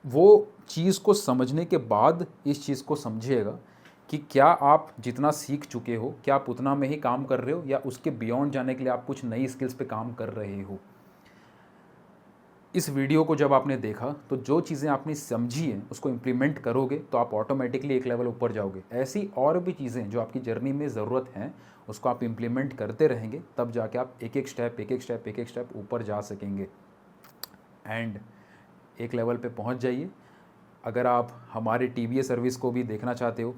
वो चीज़ को समझने के बाद इस चीज़ को समझिएगा कि क्या आप जितना सीख चुके हो, क्या आप उतना में ही काम कर रहे हो या उसके बियॉन्ड जाने के लिए आप कुछ नई स्किल्स पे काम कर रहे हो। इस वीडियो को जब आपने देखा तो जो चीज़ें आपने समझी हैं उसको इम्प्लीमेंट करोगे तो आप ऑटोमेटिकली एक लेवल ऊपर जाओगे। ऐसी और भी चीज़ें जो आपकी जर्नी में ज़रूरत हैं उसको आप इम्प्लीमेंट करते रहेंगे, तब जाके आप एक एक स्टेप ऊपर जा सकेंगे एंड एक लेवल पे पहुंच जाइए। अगर आप हमारे टीबीए सर्विस को भी देखना चाहते हो,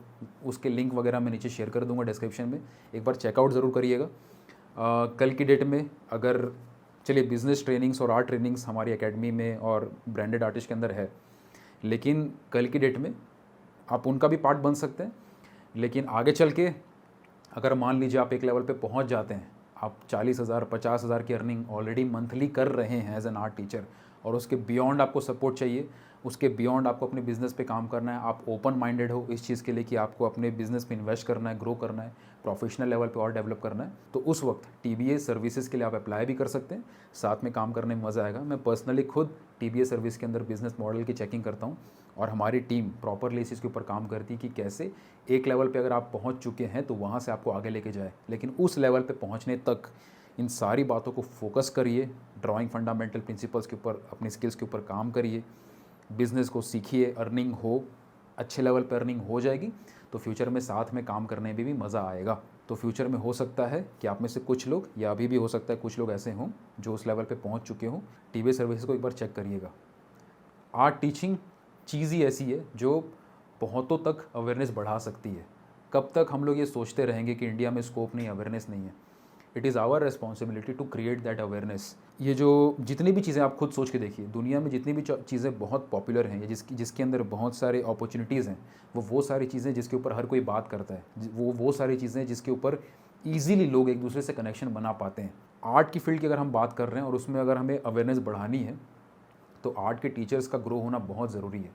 उसके लिंक वगैरह मैं नीचे शेयर कर दूंगा डिस्क्रिप्शन में, एक बार चेकआउट ज़रूर करिएगा। कल की डेट में अगर चलिए बिज़नेस ट्रेनिंग्स और आर्ट ट्रेनिंग्स हमारी एकेडमी में और ब्रांडेड आर्टिस्ट के अंदर है, लेकिन कल की डेट में आप उनका भी पार्ट बन सकते हैं। लेकिन आगे चल के अगर मान लीजिए आप एक लेवल पे पहुंच जाते हैं, आप 40,000 50,000 की अर्निंग ऑलरेडी मंथली कर रहे हैं एज एन आर्ट टीचर और उसके बियॉन्ड आपको सपोर्ट चाहिए, उसके बियॉन्ड आपको अपने बिज़नेस पे काम करना है, आप ओपन माइंडेड हो इस चीज़ के लिए कि आपको अपने बिज़नेस पे इन्वेस्ट करना है, ग्रो करना है, प्रोफेशनल लेवल पे और डेवलप करना है, तो उस वक्त टीबीए सर्विसेज के लिए आप अप्लाई भी कर सकते हैं। साथ में काम करने में मज़ा आएगा। मैं पर्सनली खुद टीबीए सर्विस के अंदर बिज़नेस मॉडल की चेकिंग करता हूँ और हमारी टीम प्रॉपरली इस चीज़ के ऊपर काम करती है कि कैसे एक लेवल पे अगर आप पहुँच चुके हैं तो वहाँ से आपको आगे लेके जाए, लेकिन उस लेवल पे पहुँचने तक इन सारी बातों को फोकस करिए। ड्राइंग फंडामेंटल प्रिंसिपल्स के ऊपर, अपनी स्किल्स के ऊपर काम करिए, बिज़नेस को सीखिए, अर्निंग हो, अच्छे लेवल पर अर्निंग हो जाएगी तो फ्यूचर में साथ में काम करने में भी मज़ा आएगा। तो फ्यूचर में हो सकता है कि आप में से कुछ लोग, या अभी भी हो सकता है कुछ लोग ऐसे हों जो उस लेवल पे पहुंच चुके हों। टीबीए सर्विसेज को एक बार चेक करिएगा। आर्ट टीचिंग चीज़ ही ऐसी है जो बहुतों तक अवेयरनेस बढ़ा सकती है। कब तक हम लोग ये सोचते रहेंगे कि इंडिया में स्कोप नहीं, अवेयरनेस नहीं है। It is our responsibility to create that awareness. ये जो जितनी भी चीज़ें आप खुद सोच के देखिए, दुनिया में जितनी भी चीज़ें बहुत पॉपुलर हैं या जिसके अंदर बहुत सारे अपॉर्चुनिटीज़ हैं, वो सारी चीज़ें जिसके ऊपर हर कोई बात करता है, वो सारी चीज़ें जिसके ऊपर ईजिली लोग एक दूसरे से कनेक्शन बना पाते हैं। आर्ट की फील्ड की अगर हम बात कर रहे हैं और उसमें अगर हमें अवेयरनेस बढ़ानी है तो आर्ट के टीचर्स का ग्रो होना बहुत ज़रूरी है।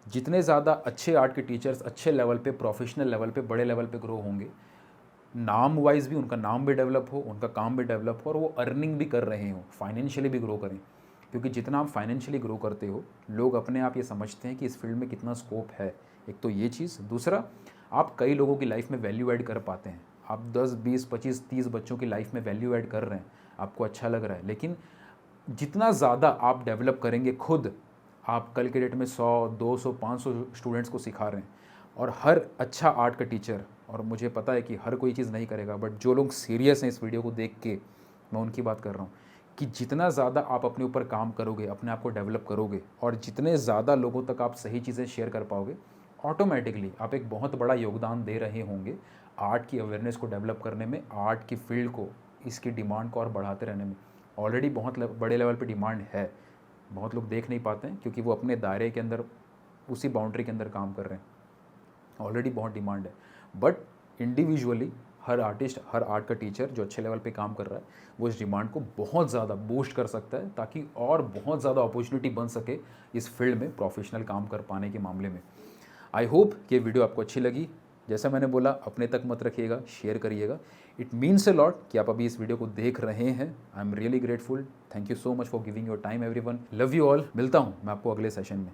जितने ज़्यादा अच्छे आर्ट के टीचर्स अच्छे लेवल पे, प्रोफेशनल लेवल पे, बड़े लेवल पे ग्रो होंगे, नाम वाइज भी उनका नाम भी डेवलप हो, उनका काम भी डेवलप हो और वो अर्निंग भी कर रहे हो, फाइनेंशियली भी ग्रो करें। क्योंकि जितना आप फाइनेंशियली ग्रो करते हो, लोग अपने आप ये समझते हैं कि इस फील्ड में कितना स्कोप है। एक तो ये चीज़, दूसरा आप कई लोगों की लाइफ में वैल्यू ऐड कर पाते हैं। आप 10 20 25 30 बच्चों की लाइफ में वैल्यू ऐड कर रहे हैं, आपको अच्छा लग रहा है। लेकिन जितना ज़्यादा आप डेवलप करेंगे खुद, आप कल के डेट में 100 200 500 स्टूडेंट्स को सिखा रहे हैं और हर अच्छा आर्ट का टीचर, और मुझे पता है कि हर कोई चीज़ नहीं करेगा, बट जो लोग सीरियस हैं इस वीडियो को देख के, मैं उनकी बात कर रहा हूँ कि जितना ज़्यादा आप अपने ऊपर काम करोगे, अपने आप को डेवलप करोगे और जितने ज़्यादा लोगों तक आप सही चीज़ें शेयर कर पाओगे, ऑटोमेटिकली आप एक बहुत बड़ा योगदान दे रहे होंगे आर्ट की अवेयरनेस को डेवलप करने में, आर्ट की फील्ड को, इसकी डिमांड को और बढ़ाते रहने में। ऑलरेडी बहुत बड़े लेवल पे डिमांड है, बहुत लोग देख नहीं पाते हैं क्योंकि वो अपने दायरे के अंदर, उसी बाउंड्री के अंदर काम कर रहे हैं। ऑलरेडी बहुत डिमांड है, but individually her artist, her art का टीचर जो अच्छे लेवल पे काम कर रहा है, वो इस डिमांड को बहुत ज़्यादा बूस्ट कर सकता है ताकि और बहुत ज़्यादा अपॉर्चुनिटी बन सके इस फील्ड में प्रोफेशनल काम कर पाने के मामले में। आई होप कि ये वीडियो आपको अच्छी लगी। जैसा मैंने बोला, अपने तक मत रखिएगा, शेयर करिएगा। इट मीन्स अ लॉट कि आप अभी इस वीडियो को देख रहे हैं। I am really grateful. Thank you so much for giving your time everyone. Love you all. मिलता हूँ मैं आपको अगले सेशन में।